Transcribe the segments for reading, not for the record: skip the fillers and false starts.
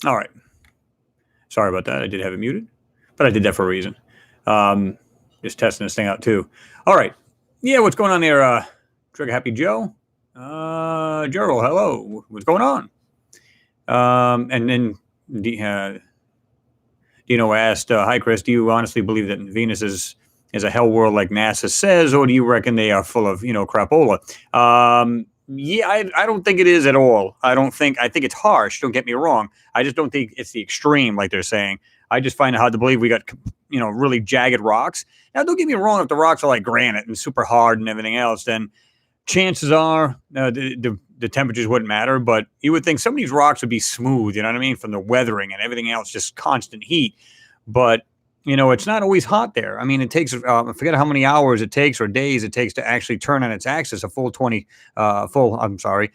All right. Sorry about that. I did have it muted, but I did that for a reason. Um, just testing this thing out too. All right. Yeah, what's going on there? Trigger Happy Joe? Gerald, hello. What's going on? And then Dino asked, "Hi, Chris. Do you honestly believe that Venus is a hell world like NASA says, or do you reckon they are full of crapola?" Yeah, I don't think it is at all. I think it's harsh. Don't get me wrong. I just don't think it's the extreme like they're saying. I just find it hard to believe we got really jagged rocks. Now, don't get me wrong. If the rocks are like granite and super hard and everything else, then chances are the temperatures wouldn't matter. But you would think some of these rocks would be smooth. You know what I mean? From the weathering and everything else, just constant heat. But it's not always hot there. I mean, it takes, I forget how many hours it takes or days it takes to actually turn on its axis a I'm sorry,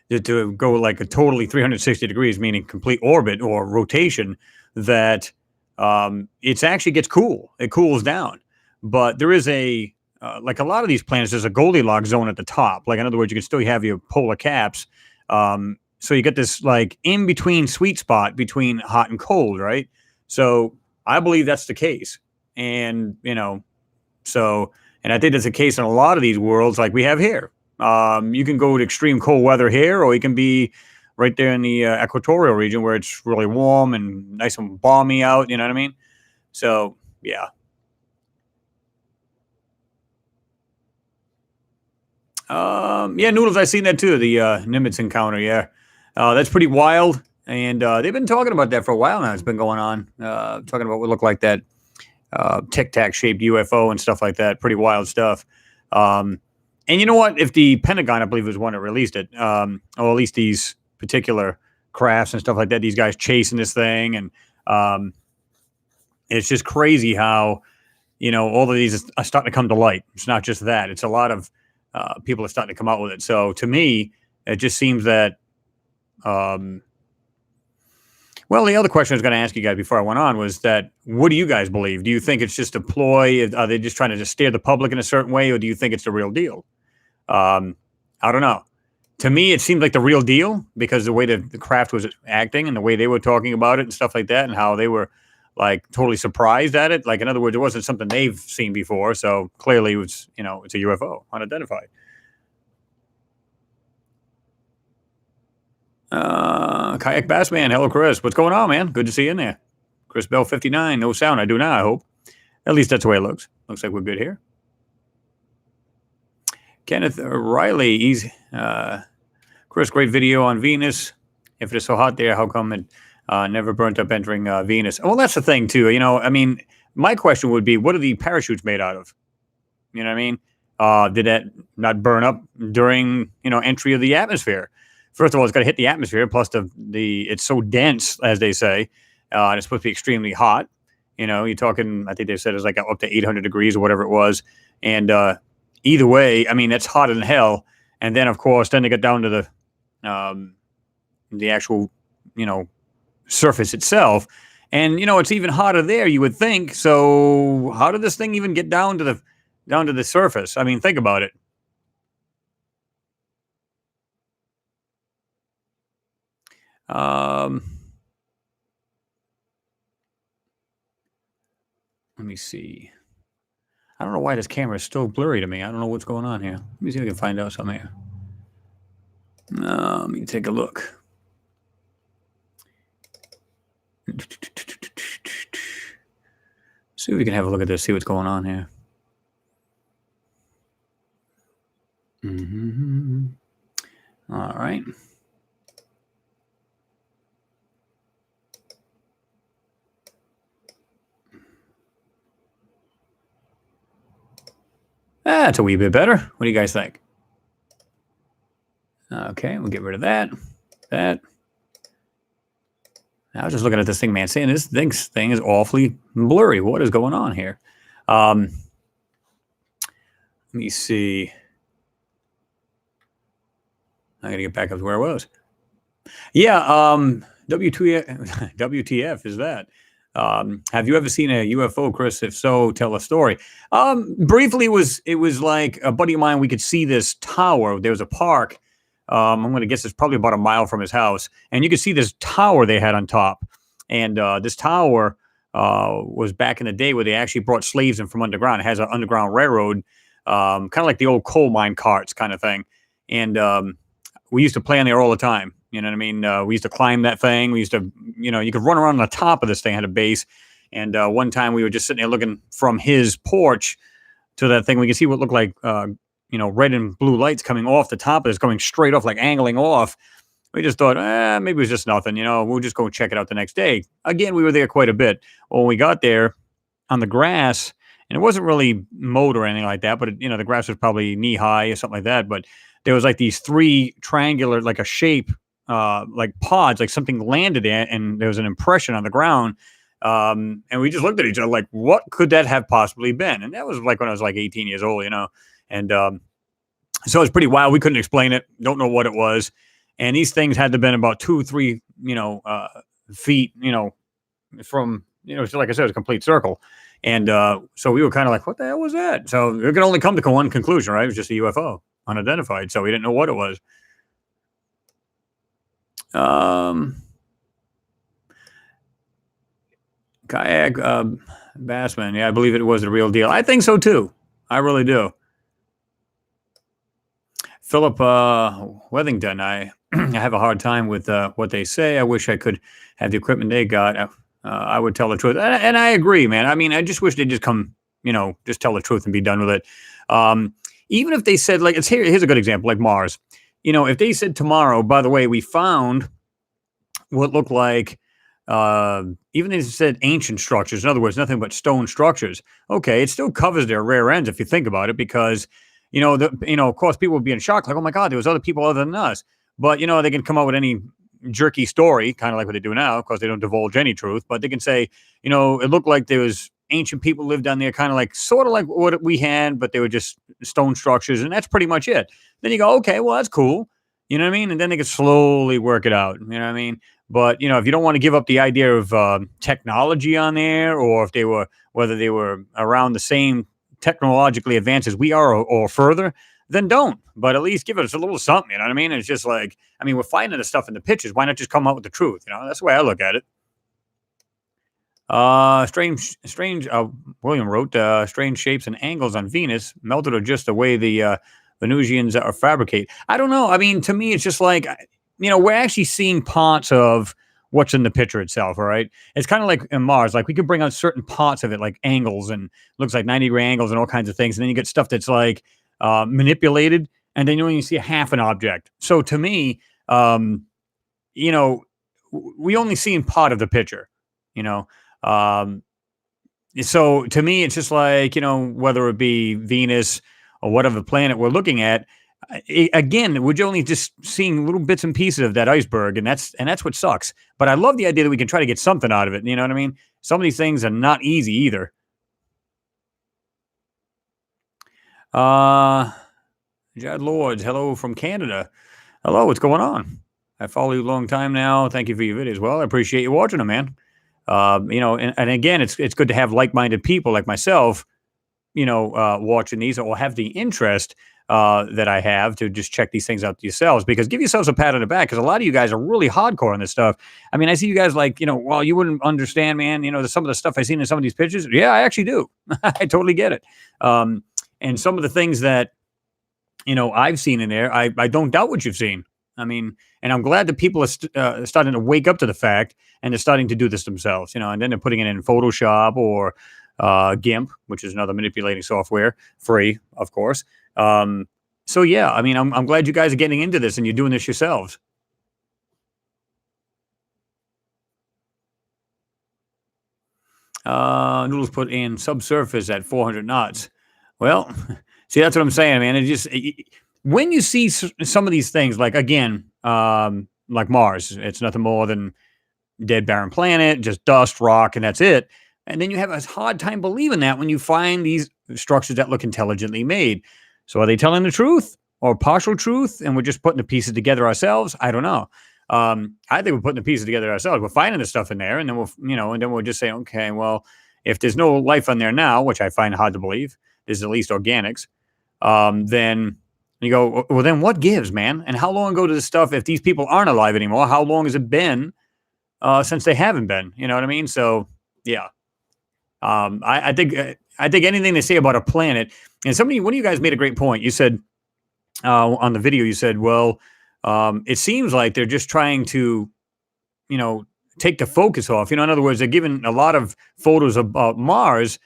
to go like a totally 360 degrees, meaning complete orbit or rotation, that it actually gets cool. It cools down. But there is like a lot of these planets, there's a Goldilocks zone at the top. Like, in other words, you can still have your polar caps. So you get this like in between sweet spot between hot and cold, right? So I believe that's the case. And, and I think that's the case in a lot of these worlds like we have here. You can go to extreme cold weather here, or you can be right there in the equatorial region where it's really warm and nice and balmy out. You know what I mean? So, yeah. Yeah, Noodles, I've seen that too. The Nimitz encounter. Yeah. That's pretty wild. And they've been talking about that for a while now. It's been going on, talking about what looked like that tic tac shaped UFO and stuff like that. Pretty wild stuff. And you know what? If the Pentagon, I believe, was one that released it, or at least these particular crafts and stuff like that, these guys chasing this thing. And it's just crazy how, all of these are starting to come to light. It's not just that. It's a lot of people are starting to come out with it. So to me, it just seems that well, the other question I was going to ask you guys before I went on was that, what do you guys believe? Do you think it's just a ploy? Are they just trying to just steer the public in a certain way, or do you think it's the real deal? I don't know. To me, it seemed like the real deal because the way the craft was acting and the way they were talking about it and stuff like that, and how they were like totally surprised at it. Like, in other words, it wasn't something they've seen before. So clearly it was, it's a UFO, unidentified. Kayak Bassman, hello, Chris. What's going on, man? Good to see you in there. Chris Bell 59, no sound. I do now, I hope. At least that's the way it looks. Looks like we're good here. Kenneth Riley, Chris, great video on Venus. If it is so hot there, how come it never burnt up entering Venus? Well, that's the thing, too. I mean, my question would be, what are the parachutes made out of? You know what I mean? Did that not burn up during, entry of the atmosphere? First of all, it's got to hit the atmosphere. Plus, it's so dense, as they say, and it's supposed to be extremely hot. You're talking. I think they said it's like up to 800 degrees or whatever it was. And either way, I mean, it's hotter than hell. And then, of course, then they get down to the actual, surface itself, and it's even hotter there. You would think. So, how did this thing even get down to the surface? I mean, think about it. Let me see. I don't know why this camera is still blurry to me. I don't know what's going on here. Let me see if I can find out something here. Let me take a look. See if we can have a look at this, see what's going on here. All right. That's a wee bit better. What do you guys think? Okay, we'll get rid of that. I was just looking at this thing, man, saying this thing is awfully blurry. What is going on here? Let me see. I got to get back up to where I was. Yeah, WTF is that? Have you ever seen a UFO, Chris? If so, tell a story. Briefly, it was like a buddy of mine. We could see this tower. There was a park I'm going to guess it's probably about a mile from his house. And you can see this tower they had on top. And this tower was back in the day where they actually brought slaves in from underground. It has an underground railroad, kind of like the old coal mine carts kind of thing. And we used to play on there all the time. You know what I mean? We used to climb that thing. We used to, you could run around on the top of this thing, had a base. And one time we were just sitting there looking from his porch to that thing. We could see what looked like, red and blue lights coming off the top of this, going straight off, like angling off. We just thought, maybe it was just nothing. We'll just go check it out the next day. Again, we were there quite a bit. Well, when we got there on the grass, and it wasn't really mowed or anything like that, but the grass was probably knee high or something like that. But there was like these three triangular, like a shape, like pods, like something landed there, and there was an impression on the ground. And we just looked at each other like, what could that have possibly been? And that was like when I was like 18 years old, and so it was pretty wild. We couldn't explain it. Don't know what it was. And these things had to have been about 2-3, feet, from, so like I said, it was a complete circle. And so we were kind of like, what the hell was that? So we could only come to one conclusion, right? It was just a UFO, unidentified. So we didn't know what it was. Kayak Bassman. Yeah, I believe it was the real deal. I think so too. I really do. Philip Wethington. I have a hard time with what they say. I wish I could have the equipment they got. I would tell the truth. And I agree, man. I mean, I just wish they'd just come, just tell the truth and be done with it. Even if they said, like, here's a good example, like Mars. If they said tomorrow, by the way, we found what looked like, even if it said ancient structures, in other words, nothing but stone structures. Okay, it still covers their rare ends if you think about it, because, of course, people would be in shock, like, oh my God, there was other people other than us. But, they can come up with any jerky story, kind of like what they do now. Of course, they don't divulge any truth, but they can say, it looked like there was ancient people lived down there, kind of like, sort of like what we had, but they were just stone structures, and that's pretty much it. Then you go, okay, well, that's cool. You know what I mean? And then they can slowly work it out. You know what I mean? But, if you don't want to give up the idea of technology on there, or whether they were around the same technologically advanced as we are, or further, then don't. But at least give us a little something. You know what I mean? It's just like, we're finding the stuff in the pictures. Why not just come out with the truth? That's the way I look at it. Strange. William wrote, strange shapes and angles on Venus, melted or just the way the Venusians are fabricate. I don't know. To me, it's just like, we're actually seeing parts of what's in the picture itself. All right. It's kind of like in Mars. Like we can bring out certain parts of it, like angles, and looks like 90-degree angles and all kinds of things. And then you get stuff that's like manipulated, and then you only see half an object. So to me, we only see in part of the picture, so to me, it's just like, whether it be Venus or whatever planet we're looking at, again, we're only just seeing little bits and pieces of that iceberg, and that's what sucks. But I love the idea that we can try to get something out of it. You know what I mean? Some of these things are not easy either. Jad Lords, hello from Canada. Hello, what's going on? I follow you a long time now. Thank you for your videos. Well, I appreciate you watching them, man. And again, it's good to have like-minded people like myself, watching these, or have the interest that I have to just check these things out yourselves, because give yourselves a pat on the back, because a lot of you guys are really hardcore on this stuff. I see you guys like, well, you wouldn't understand, man, some of the stuff I've seen in some of these pictures. Yeah, I actually do. I totally get it. And some of the things that, I've seen in there, I don't doubt what you've seen. And I'm glad that people are starting to wake up to the fact, and they're starting to do this themselves, and then they're putting it in Photoshop or GIMP, which is another manipulating software, free, of course. So yeah, I'm glad you guys are getting into this and you're doing this yourselves. Noodles put in subsurface at 400 knots. Well, see, that's what I'm saying, man. When you see some of these things, like, again, like Mars, it's nothing more than dead, barren planet, just dust, rock, and that's it. And then you have a hard time believing that when you find these structures that look intelligently made. So are they telling the truth or partial truth, and we're just putting the pieces together ourselves? I don't know. I think we're putting the pieces together ourselves. We're finding the stuff in there, and then we'll just say, okay, well, if there's no life on there now, which I find hard to believe, there's at least organics, then And you go, well, then what gives, man? And how long ago does this stuff, if these people aren't alive anymore, how long has it been since they haven't been? You know what I mean? So, yeah. I think anything they say about a planet, and one of you guys made a great point. You said on the video, you said, well, it seems like they're just trying to, you know, take the focus off. In other words, they're giving a lot of photos about Mars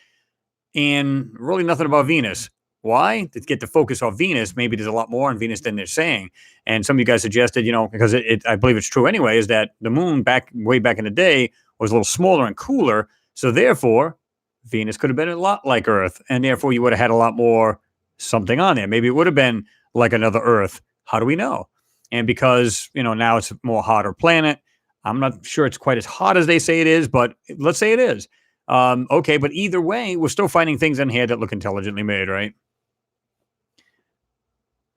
and really nothing about Venus. Why? To get the focus off Venus. Maybe there's a lot more on Venus than they're saying. And some of you guys suggested, because I believe it's true anyway, is that the moon way back in the day was a little smaller and cooler. So therefore, Venus could have been a lot like Earth, and therefore you would have had a lot more something on there. Maybe it would have been like another Earth. How do we know? And because now it's a more hotter planet. I'm not sure it's quite as hot as they say it is, but let's say it is. Okay, but either way, we're still finding things in here that look intelligently made, right?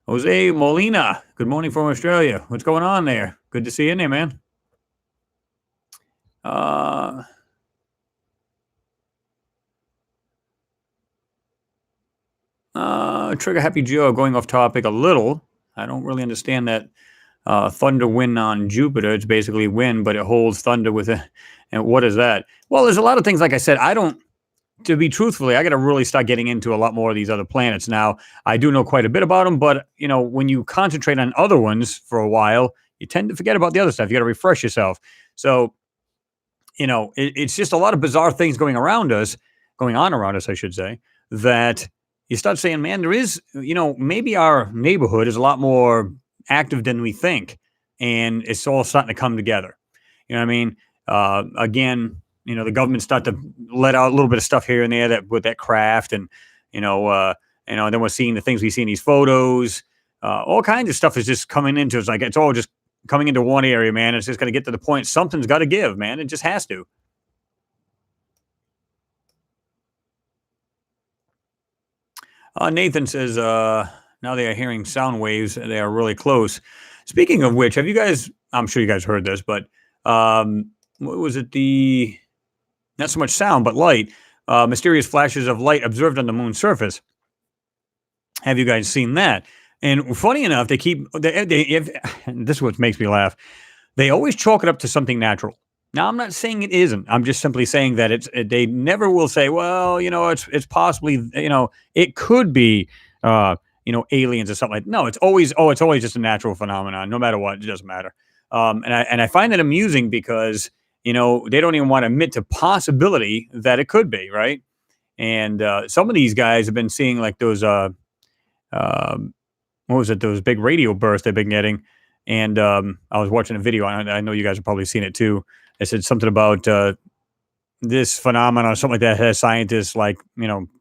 Jose Molina, good morning from Australia. What's going on there? Good to see you in there, man. Trigger Happy Joe, going off topic a little. I don't really understand that thunder wind on Jupiter. It's basically wind, but it holds thunder with it. And what is that? Well, there's a lot of things, like I said, to be truthfully, I got to really start getting into a lot more of these other planets. Now, I do know quite a bit about them, but, when you concentrate on other ones for a while, you tend to forget about the other stuff. You got to refresh yourself. So, it's just a lot of bizarre things going on around us, I should say, that you start saying, man, there is, maybe our neighborhood is a lot more active than we think. And it's all starting to come together. You know what I mean? Again, the government start to let out a little bit of stuff here and there that with that craft, and then we're seeing the things we see in these photos. All kinds of stuff is just coming into. It's like it's all just coming into one area, man. It's just going to get to the point. Something's got to give, man. It just has to. Nathan says, now they are hearing sound waves. They are really close. Speaking of which, have you guys? I'm sure you guys heard this, but what was it? Not so much sound, but light. Mysterious flashes of light observed on the moon's surface. Have you guys seen that? And funny enough, this is what makes me laugh. They always chalk it up to something natural. Now, I'm not saying it isn't. I'm just simply saying that they never will say, well, it's possibly, it could be, aliens or something like that. No, it's always just a natural phenomenon, no matter what. It doesn't matter. And I find that amusing because, they don't even want to admit to possibility that it could be, right? And some of these guys have been seeing like those, what was it? Those big radio bursts they've been getting. And I was watching a video. I know you guys have probably seen it too. It said something about this phenomenon or something like that has scientists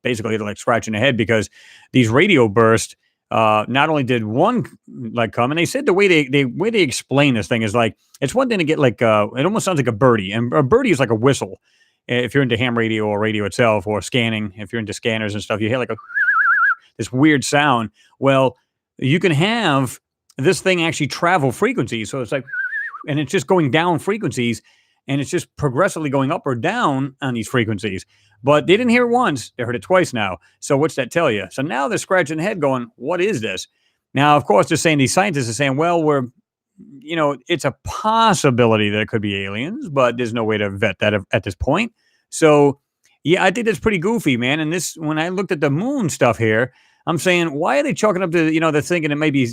basically like scratching their head because these radio bursts, not only did one like come, and they said the way they explain this thing is like, it's one thing to get like, it almost sounds like a birdie, and a birdie is like a whistle. If you're into ham radio or radio itself or scanning, if you're into scanners and stuff, you hear like this weird sound. Well, you can have this thing actually travel frequencies. So it's like, and it's just going down frequencies, and it's just progressively going up or down on these frequencies. But they didn't hear it once. They heard it twice now. So what's that tell you? So now they're scratching their head going, what is this? Now, of course, they're saying, these scientists are saying, well, it's a possibility that it could be aliens, but there's no way to vet that at this point. So, yeah, I think that's pretty goofy, man. And when I looked at the moon stuff here, I'm saying, why are they chalking up to, they're thinking it may be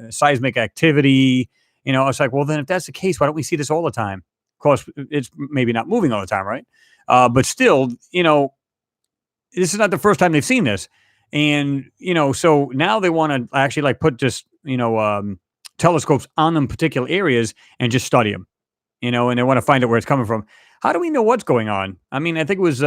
seismic activity. It's like, well, then if that's the case, why don't we see this all the time? Of course, it's maybe not moving all the time, right? But still, this is not the first time they've seen this. And, so now they want to actually like put just, telescopes on them particular areas and just study them, and they want to find out where it's coming from. How do we know what's going on? I mean, I think it was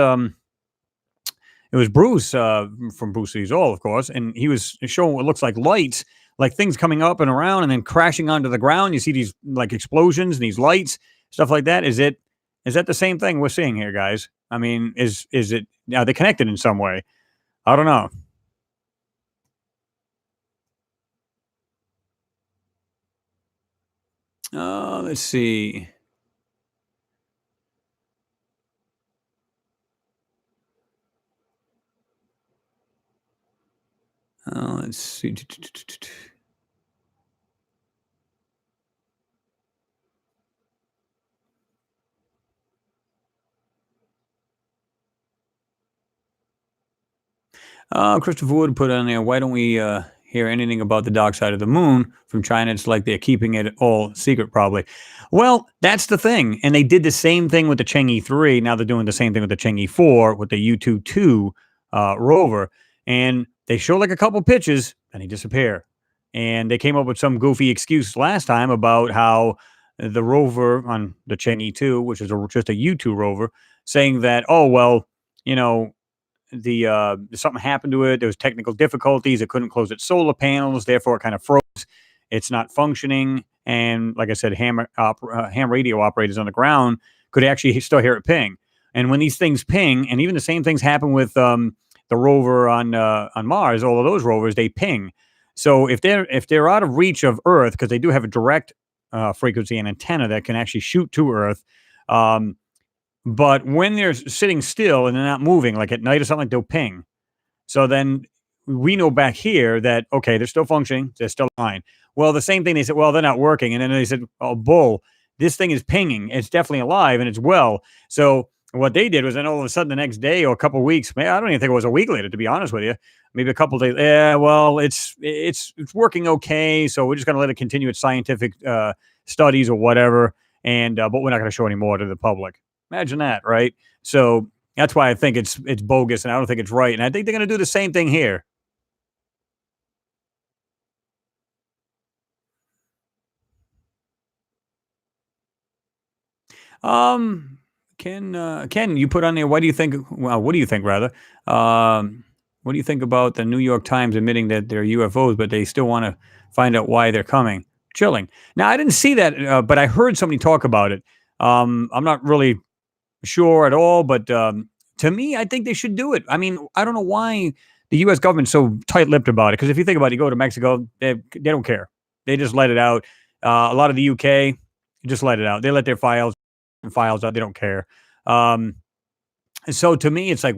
Bruce from Bruce Lee's All, of course, and he was showing what looks like lights, like things coming up and around and then crashing onto the ground. You see these like explosions and these lights, stuff like that. Is that the same thing we're seeing here, guys? I mean, are they connected in some way? I don't know. Let's see. Let's see. Christopher Wood put on there, why don't we hear anything about the dark side of the moon from China? It's like they're keeping it all secret, probably. Well, that's the thing. And they did the same thing with the Chang'e 3. Now they're doing the same thing with the Chang'e 4 with the U 2 rover. And they show like a couple pictures and they disappear. And they came up with some goofy excuse last time about how the rover on the Chang'e 2, which is just a U 2 rover, saying that, oh, well, you know, something happened to it. There was technical difficulties. It couldn't close its solar panels, therefore it kind of froze. It's not functioning. And like I said, ham radio operators on the ground could actually still hear it ping. And when these things ping, and even the same things happen with the rover on Mars, all of those rovers they ping. So if they're out of reach of Earth, because they do have a direct frequency and antenna that can actually shoot to Earth. But when they're sitting still and they're not moving, like at night or something, like they'll ping. So then we know back here that, okay, they're still functioning. They're still fine. Well, the same thing, they said, well, they're not working. And then they said, oh, bull, this thing is pinging. It's definitely alive and it's well. So what they did was then all of a sudden the next day or a couple of weeks, man, I don't even think it was a week later, to be honest with you, maybe a couple of days. Yeah, well, it's working okay. So we're just going to let it continue its scientific studies or whatever. And but we're not going to show any more to the public. Imagine that, right? So that's why I think it's bogus, and I don't think it's right. And I think they're going to do the same thing here. Um, Ken, you put on there. What do you think? Well, what do you think, rather? What do you think about the New York Times admitting that they're UFOs, but they still want to find out why they're coming? Chilling. Now, I didn't see that, but I heard somebody talk about it. I'm not really sure at all, but to me, I think they should do it. I mean, I don't know why the U.S. government's so tight-lipped about it. Because if you think about it, you go to Mexico, they don't care. They just let it out. A lot of the UK just let it out. They let their files out. They don't care. So to me, it's like,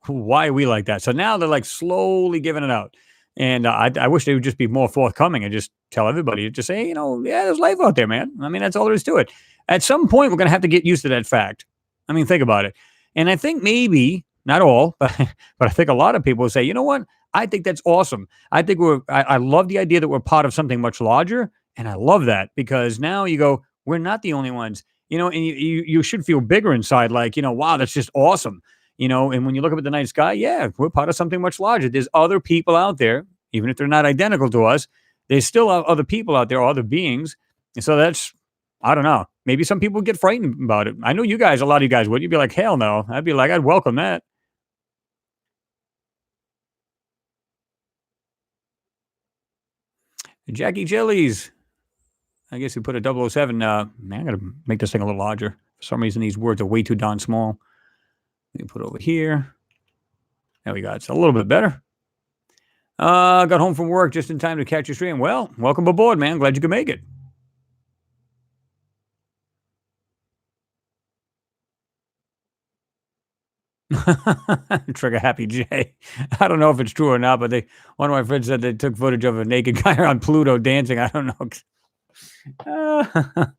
why are we like that? So now they're like slowly giving it out. And I wish they would just be more forthcoming and just tell everybody, just say, yeah, there's life out there, man. I mean, that's all there is to it. At some point, we're going to have to get used to that fact. I mean, think about it. And I think maybe, not all, but I think a lot of people will say, you know what? I think that's awesome. I think I love the idea that we're part of something much larger. And I love that because now you go, we're not the only ones, and you should feel bigger inside, like, wow, that's just awesome. And when you look up at the night sky, yeah, we're part of something much larger. There's other people out there, even if they're not identical to us, there's still other people out there, other beings. And so that's, I don't know. Maybe some people get frightened about it. I know you guys, a lot of you guys would. You'd be like, hell no. I'd be like, I'd welcome that. Jackie Jellies. I guess we put a 007. Man, I got to make this thing a little larger. For some reason, these words are way too darn small. Let me put it over here. There we go. It's a little bit better. Got home from work just in time to catch your stream. Well, welcome aboard, man. Glad you could make it. Trigger Happy J. I don't know if it's true or not, but one of my friends said they took footage of a naked guy on Pluto dancing. I don't know. I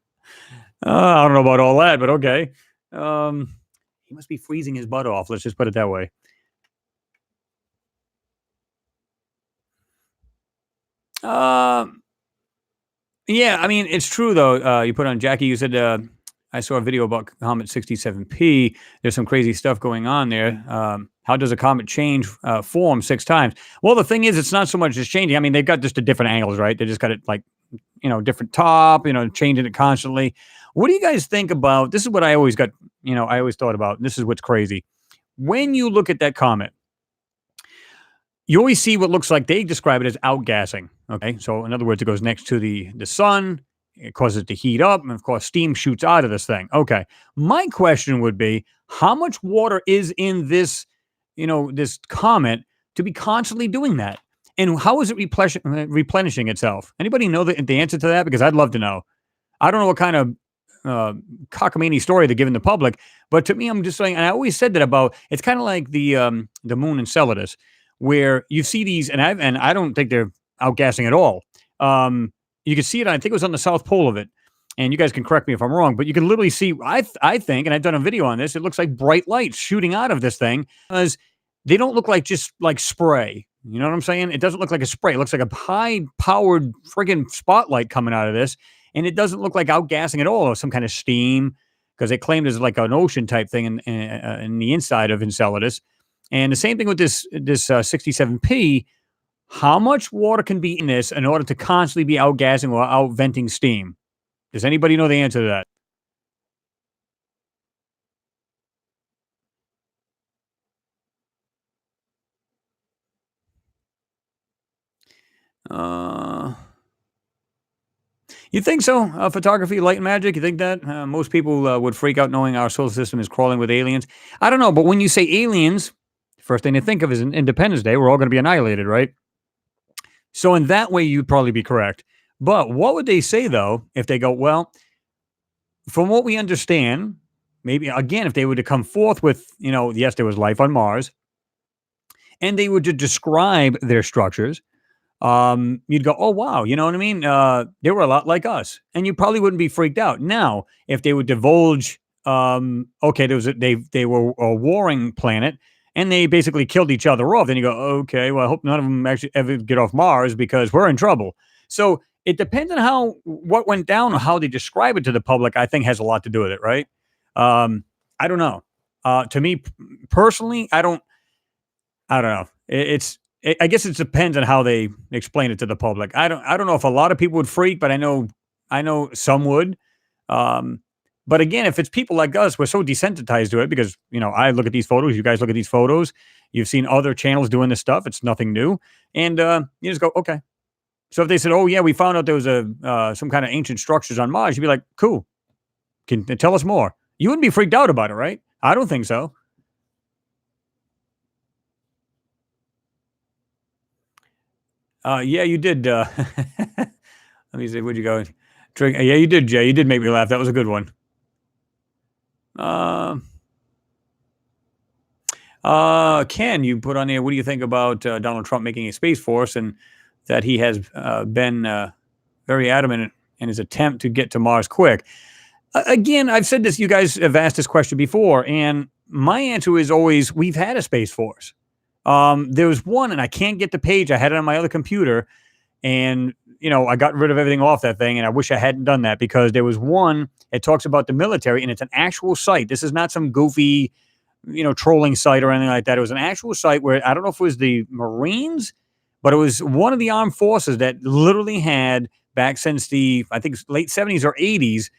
don't know about all that, but okay. He must be freezing his butt off. Let's just put it that way. Yeah, I mean, it's true, though. You put on Jackie, you said, I saw a video about Comet 67P. There's some crazy stuff going on there. How does a comet change form 6 times? Well, the thing is, it's not so much just changing. I mean, they've got just the different angles, right? They just got it like, different top, changing it constantly. What do you guys think about, this is what I always got, I always thought about, and this is what's crazy. When you look at that comet, you always see what looks like, they describe it as outgassing. Okay. So in other words, it goes next to the sun. It causes it to heat up. And of course, steam shoots out of this thing. Okay. My question would be, how much water is in this, this comet to be constantly doing that? And how is it replenishing itself? Anybody know the answer to that? Because I'd love to know. I don't know what kind of cockamamie story they're giving the public, but to me, I'm just saying, and I always said that about, it's kind of like the moon and Enceladus, where you see these, and I don't think they're outgassing at all. You can see it, I think it was on the South Pole of it, and you guys can correct me if I'm wrong, but you can literally see, I think, and I've done a video on this, it looks like bright lights shooting out of this thing, because they don't look like just like spray. You know what I'm saying? It doesn't look like a spray. It looks like a high-powered friggin' spotlight coming out of this, and it doesn't look like outgassing at all or some kind of steam because they claim there's like an ocean type thing in the inside of Enceladus. And the same thing with this 67P. How much water can be in this in order to constantly be outgassing or outventing steam? Does anybody know the answer to that? Uh, you think so? Photography, light and magic. You think that most people would freak out knowing our solar system is crawling with aliens? I don't know, but when you say aliens, first thing they think of is an Independence Day. We're all going to be annihilated, right? So in that way, you'd probably be correct. But what would they say though if they go, well, from what we understand, maybe again, if they were to come forth with, yes, there was life on Mars, and they were to describe their structures, you'd go, "Oh wow," you know what I mean? They were a lot like us, and you probably wouldn't be freaked out. Now, if they would divulge, okay, they were a warring planet, and they basically killed each other off, then you go, "Okay, well, I hope none of them actually ever get off Mars because we're in trouble." So it depends on how what went down or how they describe it to the public. I think has a lot to do with it, right? I don't know. To me personally, I don't know. I guess it depends on how they explain it to the public. I don't know if a lot of people would freak, but I know some would. Um, but again, if it's people like us, we're so desensitized to it because I look at these photos, you guys look at these photos, you've seen other channels doing this stuff. It's nothing new, and you just go okay. So if they said, "Oh yeah, we found out there was a some kind of ancient structures on Mars," you'd be like, "Cool, can tell us more." You wouldn't be freaked out about it, right? I don't think so. Yeah, you did. Let me see. Where'd you go? Yeah, you did, Jay. You did make me laugh. That was a good one. Uh, Ken, you put on there. What do you think about Donald Trump making a space force and that he has been very adamant in his attempt to get to Mars quick? Again, I've said this. You guys have asked this question before, and my answer is always we've had a space force. There was one, and I can't get the page. I had it on my other computer, and I got rid of everything off that thing, and I wish I hadn't done that because there was one. It talks about the military, and it's an actual site. This is not some goofy, trolling site or anything like that. It was an actual site where I don't know if it was the Marines, but it was one of the armed forces that literally had back since the I think late 70s or 80s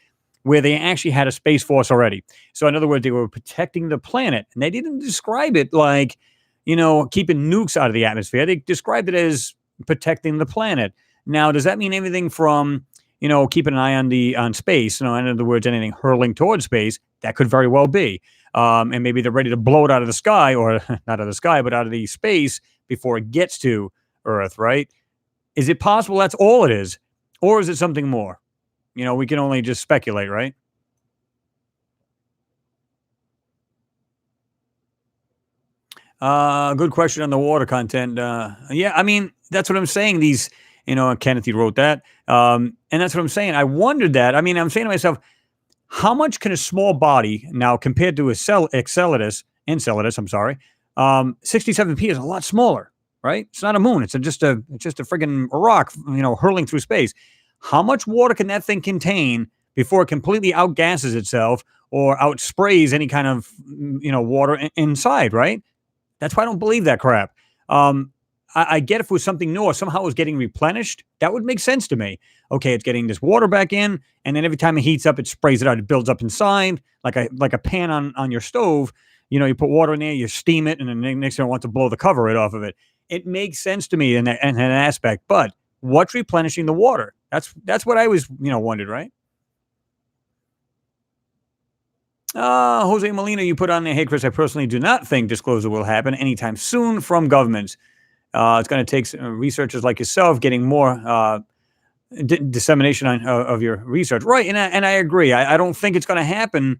where they actually had a space force already. So in other words, they were protecting the planet, and they didn't describe it like, keeping nukes out of the atmosphere. They described it as protecting the planet. Now, does that mean anything from, keeping an eye on space? In other words, anything hurling towards space? That could very well be. And maybe they're ready to blow it out of the sky, or not out of the sky, but out of the space before it gets to Earth, right? Is it possible that's all it is? Or is it something more? We can only just speculate, right? Good question on the water content. Yeah, I mean, that's what I'm saying. Kenneth, you wrote that. And that's what I'm saying. I wondered that. I mean, I'm saying to myself, how much can a small body now compared to a Enceladus, I'm sorry, 67P is a lot smaller, right? It's not a moon. It's just a friggin' rock, hurling through space. How much water can that thing contain before it completely outgasses itself or outsprays any kind of, water inside, right? That's why I don't believe that crap. I get if it was something new or somehow it was getting replenished, that would make sense to me. Okay, it's getting this water back in, and then every time it heats up, it sprays it out. It builds up inside, like a pan on your stove. You put water in there, you steam it, and then the next thing I want to blow the cover right off of it. It makes sense to me in that aspect. But what's replenishing the water? That's what I was wondered, right? Jose Molina, you put on there. Hey, Chris, I personally do not think disclosure will happen anytime soon from governments. It's going to take researchers like yourself getting more dissemination of your research. Right. And I agree. I don't think it's going to happen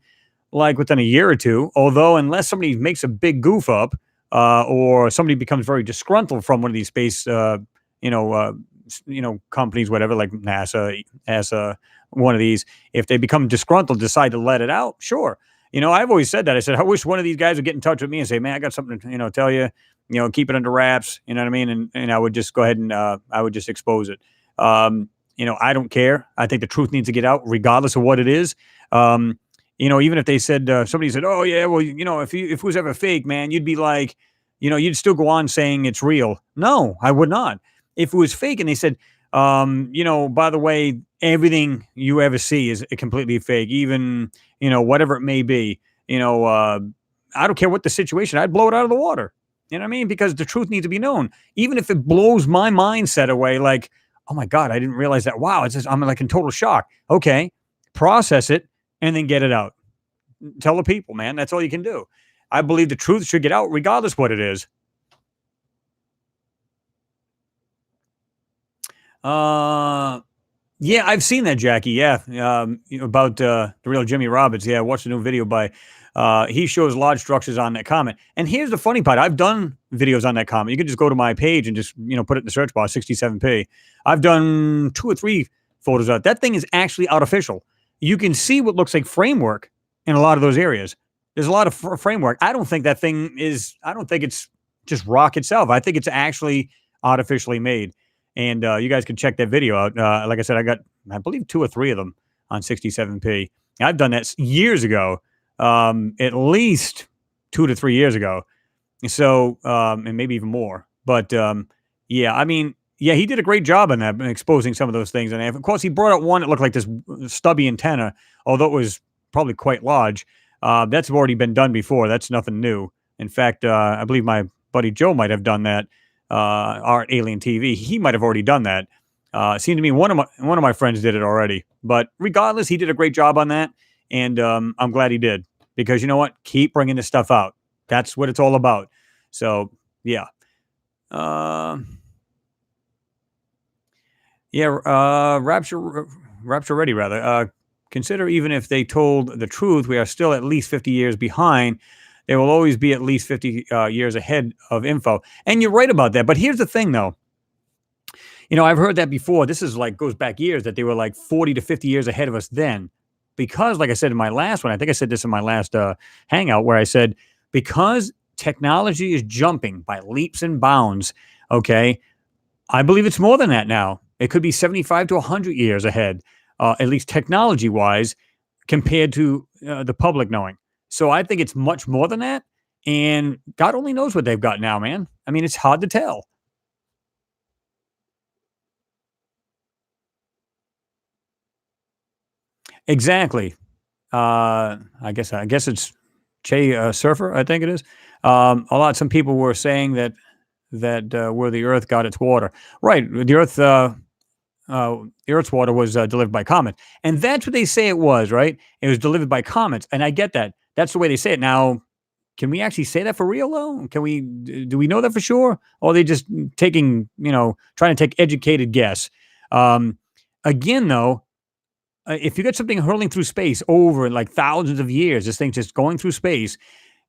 like within a year or two, although unless somebody makes a big goof up or somebody becomes very disgruntled from one of these space, you know, uh, companies, whatever, like NASA, one of these, if they become disgruntled, decide to let it out, sure. I've always said that. I said, I wish one of these guys would get in touch with me and say, man, I got something to, tell you, keep it under wraps. You know what I mean? And I would just go ahead and I would just expose it. I don't care. I think the truth needs to get out regardless of what it is. Even if they said, somebody said, oh yeah, well, if it was ever fake, man, you'd be like, you'd still go on saying it's real. No, I would not. If it was fake and they said, by the way, everything you ever see is completely fake, even, whatever it may be, I don't care what the situation, I'd blow it out of the water. You know what I mean? Because the truth needs to be known. Even if it blows my mindset away, like, oh my God, I didn't realize that. Wow, it's just, I'm like in total shock. Okay, process it and then get it out. Tell the people, man. That's all you can do. I believe the truth should get out regardless what it is. Yeah, I've seen that, Jackie. Yeah, about the real Jimmy Roberts. Yeah, I watched a new video by. He shows large structures on that comet. And here's the funny part: I've done videos on that comet. You can just go to my page and just put it in the search bar, 67p. I've done 2 or 3 photos of it. That thing is actually artificial. You can see what looks like framework in a lot of those areas. There's a lot of framework. I don't think that thing is. I don't think it's just rock itself. I think it's actually artificially made. And you guys can check that video out. Like I said, I got, I believe, 2 or 3 of them on 67p. I've done that years ago, at least 2 to 3 years ago. So, and maybe even more. But yeah, I mean, yeah, he did a great job on that, exposing some of those things. And of course, he brought out one that looked like this stubby antenna, although it was probably quite large. That's already been done before. That's nothing new. In fact, I believe my buddy Joe might have done that. Art Alien TV. He might have already done that. It seemed to me one of my friends did it already. But regardless, he did a great job on that, and I'm glad he did, because you know what? Keep bringing this stuff out. That's what it's all about. So yeah, Rapture ready rather. Consider even if they told the truth, we are still at least 50 years behind. They will always be at least 50 years ahead of info. And you're right about that. But here's the thing, though. I've heard that before. This is like, goes back years, that they were like 40 to 50 years ahead of us then. Because, like I said in my last one, I think I said this in my last Hangout, where I said, because technology is jumping by leaps and bounds, okay, I believe it's more than that now. It could be 75 to 100 years ahead, at least technology-wise, compared to the public knowing. So I think it's much more than that. And God only knows what they've got now, man. I mean, it's hard to tell. Exactly. I guess it's Che Surfer, I think it is. Some people were saying that where the Earth got its water. Right. The Earth's water was delivered by comets. And that's what they say it was, right? It was delivered by comets. And I get that. That's the way they say it. Now, can we actually say that for real, though? Do we know that for sure? Or are they just trying to take educated guess? Again, though, if you got something hurling through space over like thousands of years, this thing just going through space,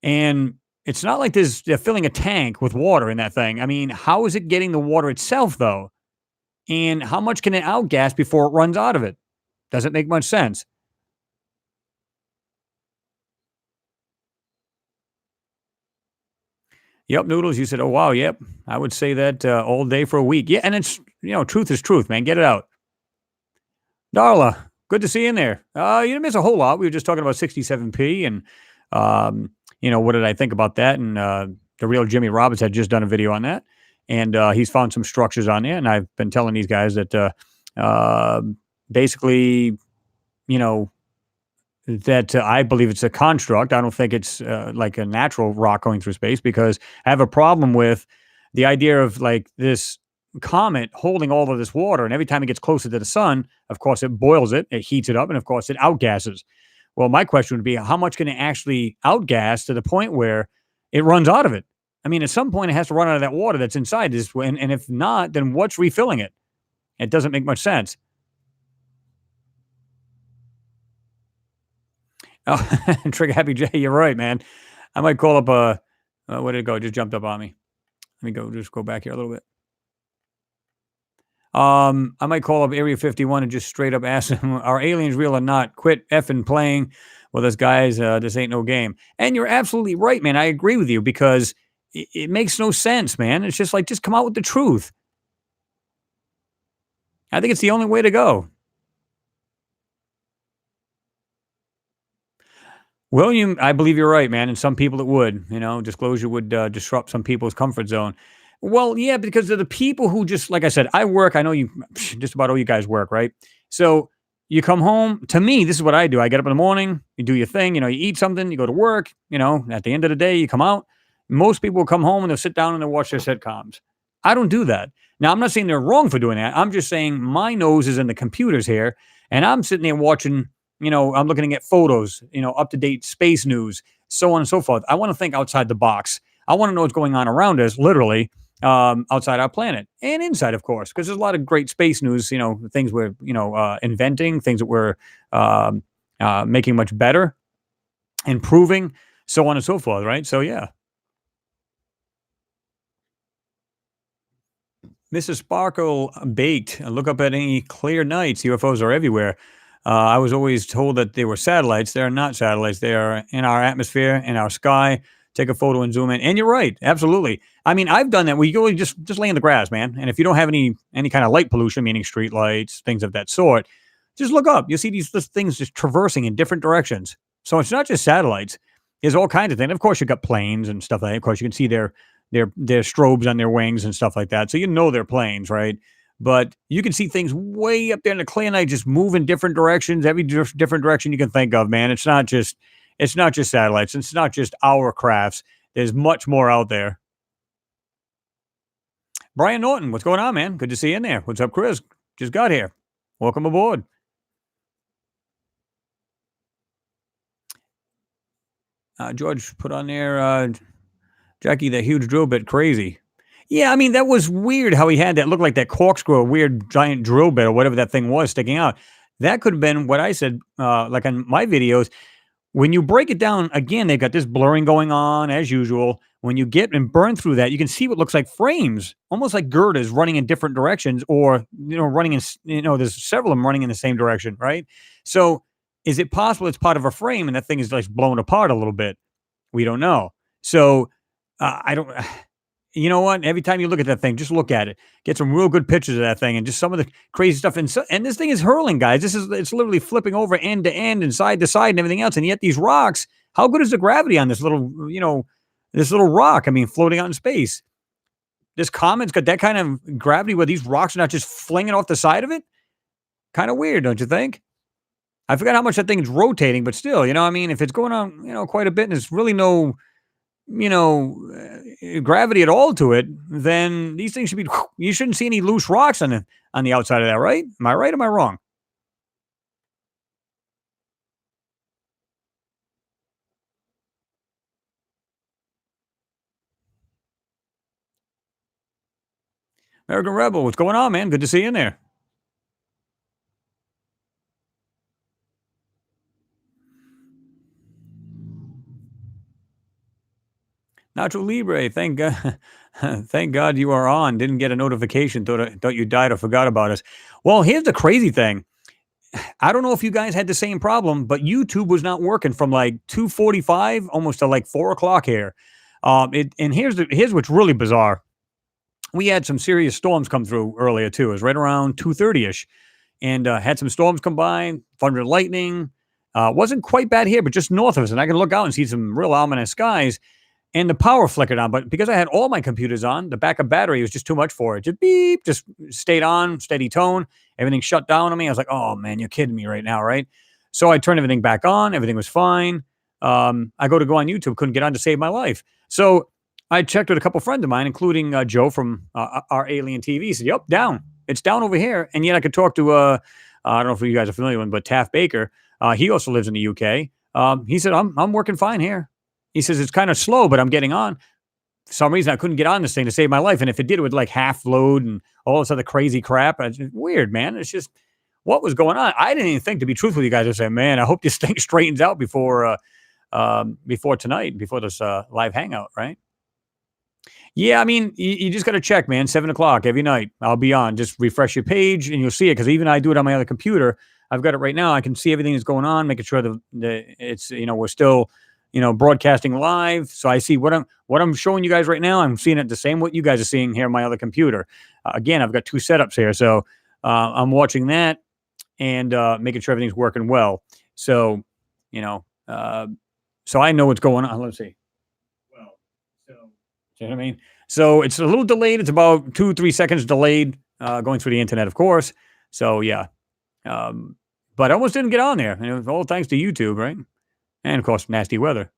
and it's not like they're filling a tank with water in that thing. I mean, how is it getting the water itself, though? And how much can it outgas before it runs out of it? Doesn't make much sense. Yep, Noodles, you said, oh, wow, yep. I would say that all day for a week. Yeah, and it's, truth is truth, man. Get it out. Darla, good to see you in there. You didn't miss a whole lot. We were just talking about 67p and, what did I think about that? And the real Jimmy Roberts had just done a video on that. And he's found some structures on there. And I've been telling these guys that basically, that I believe it's a construct. I don't think it's like a natural rock going through space, because I have a problem with the idea of like this comet holding all of this water. And every time it gets closer to the sun, of course, it boils it, it heats it up, and of course, it outgasses. Well, my question would be, how much can it actually outgas to the point where it runs out of it? I mean, at some point, it has to run out of that water that's inside this. And if not, then what's refilling it? It doesn't make much sense. Oh, Trigger Happy J, you're right, man. I might call up where did it go? It just jumped up on me. Let me just go back here a little bit. I might call up Area 51 and just straight up ask them, are aliens real or not? Quit effing playing with us, guys. This ain't no game. And you're absolutely right, man. I agree with you because it makes no sense, man. It's just like, just come out with the truth. I think it's the only way to go. William, I believe you're right, man. And some people it would, disclosure would disrupt some people's comfort zone. Well, yeah, because of the people who just, like I said, I work. I know you, just about all you guys work, right? So you come home. To me, this is what I do. I get up in the morning, you do your thing, you eat something, you go to work, at the end of the day, you come out. Most people will come home and they'll sit down and they'll watch their sitcoms. I don't do that. Now, I'm not saying they're wrong for doing that. I'm just saying my nose is in the computers here and I'm sitting there watching I'm looking at photos, up to date space news, so on and so forth. I want to think outside the box. I want to know what's going on around us, literally, outside our planet and inside, of course, because there's a lot of great space news, things we're, inventing, things that we're making much better, improving, so on and so forth, right? So, yeah. Mrs. Sparkle baked. Look up at any clear nights. UFOs are everywhere. I was always told that they were satellites. They are not satellites. They are in our atmosphere, in our sky. Take a photo and zoom in. And you're right, absolutely. I mean, I've done that. We go just lay in the grass, man. And if you don't have any kind of light pollution, meaning street lights, things of that sort, just look up. You'll see these things just traversing in different directions. So it's not just satellites. There's all kinds of things. Of course, you've got planes and stuff like that. Of course, you can see their strobes on their wings and stuff like that. So they're planes, right? But you can see things way up there in the clear night just move in different directions, every different direction you can think of, man. It's not just satellites. It's not just our crafts. There's much more out there. Brian Norton, what's going on, man? Good to see you in there. What's up, Chris? Just got here. Welcome aboard. George put on there, Jackie, that huge drill bit crazy. Yeah, I mean, that was weird how he had that look like that corkscrew, a weird giant drill bit or whatever that thing was sticking out. That could have been what I said, like on my videos. When you break it down, again, they've got this blurring going on as usual. When you get and burn through that, you can see what looks like frames, almost like girders running in different directions or, running in, there's several of them running in the same direction, right? So is it possible it's part of a frame and that thing is like blown apart a little bit? We don't know. So I don't. You know what? Every time you look at that thing, just look at it. Get some real good pictures of that thing and just some of the crazy stuff. And this thing is hurling, guys. It's literally flipping over end to end and side to side and everything else. And yet these rocks, how good is the gravity on this little rock? I mean, floating out in space. This comet's got that kind of gravity where these rocks are not just flinging off the side of it. Kind of weird, don't you think? I forgot how much that thing is rotating, but still, I mean, if it's going on, quite a bit and there's really no gravity at all to it, then these things should be. You shouldn't see any loose rocks on the outside of that, right? Am I right? Or am I wrong? American Rebel, what's going on, man? Good to see you in there. Nacho Libre, thank God, thank God you are on. Didn't get a notification. Thought you died or forgot about us. Well, here's the crazy thing. I don't know if you guys had the same problem, but YouTube was not working from like 2:45 almost to like 4 o'clock here. And here's what's really bizarre. We had some serious storms come through earlier too. It was right around 2:30 ish, and had some storms come by, thunder and lightning. Wasn't quite bad here, but just north of us, and I can look out and see some real ominous skies. And the power flickered on, but because I had all my computers on, the backup battery was just too much for it. Just beep, just stayed on, steady tone. Everything shut down on me. I was like, oh man, you're kidding me right now, right? So I turned everything back on. Everything was fine. I go on YouTube, couldn't get on to save my life. So I checked with a couple friends of mine, including Joe from our Alien TV. He said, yep, down. It's down over here. And yet I could talk to, I don't know if you guys are familiar with him, but Taft Baker. He also lives in the UK. He said, I'm working fine here. He says, it's kind of slow, but I'm getting on. For some reason, I couldn't get on this thing to save my life. And if it did, it would like half load and all this other crazy crap. It's weird, man. It's just what was going on. I didn't even think, to be truthful with you guys, I said, man, I hope this thing straightens out before tonight, before this live hangout, right? Yeah, I mean, you just got to check, man. 7 o'clock every night. I'll be on. Just refresh your page, and you'll see it. Because even I do it on my other computer. I've got it right now. I can see everything that's going on, making sure that it's we're still broadcasting live. So I see what I'm showing you guys right now. I'm seeing it the same what you guys are seeing here on my other computer. Again, I've got two setups here, so I'm watching that and making sure everything's working well. So you know, so I know what's going on. Let's see. Well, so you know what I mean? So it's a little delayed. It's about 2-3 seconds delayed going through the internet, of course. So yeah, but I almost didn't get on there. And it was all thanks to YouTube, right? And of course, nasty weather.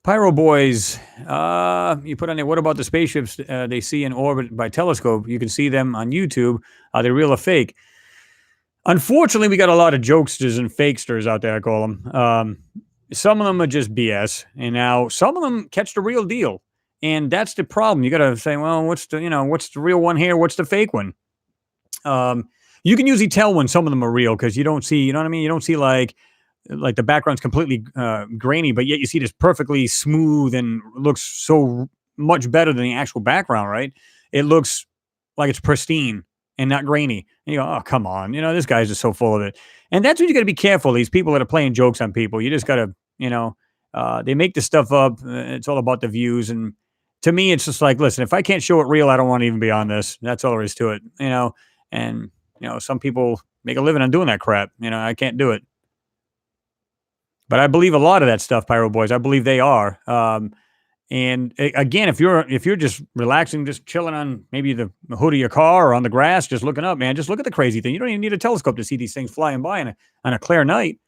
Pyro Boys, you put on there. What about the spaceships they see in orbit by telescope? You can see them on YouTube. Are they real or fake? Unfortunately, we got a lot of jokesters and fakesters out there. I call them. Some of them are just BS, and now some of them catch the real deal, and that's the problem. You got to say, well, what's the real one here? What's the fake one? You can usually tell when some of them are real because you don't see, you know what I mean? You don't see like the background's completely grainy, but yet you see this perfectly smooth and looks so much better than the actual background, right? It looks like it's pristine and not grainy. And you go, oh, come on. This guy's just so full of it. And that's what you got to be careful. These people that are playing jokes on people, you just got to, they make this stuff up. It's all about the views. And to me, it's just like, listen, if I can't show it real, I don't want to even be on this. That's all there is to it, and, some people make a living on doing that crap. I can't do it. But I believe a lot of that stuff, Pyro Boys. I believe they are. And again, if you're just relaxing, just chilling on maybe the hood of your car or on the grass, just looking up, man, just look at the crazy thing. You don't even need a telescope to see these things flying by on a clear night.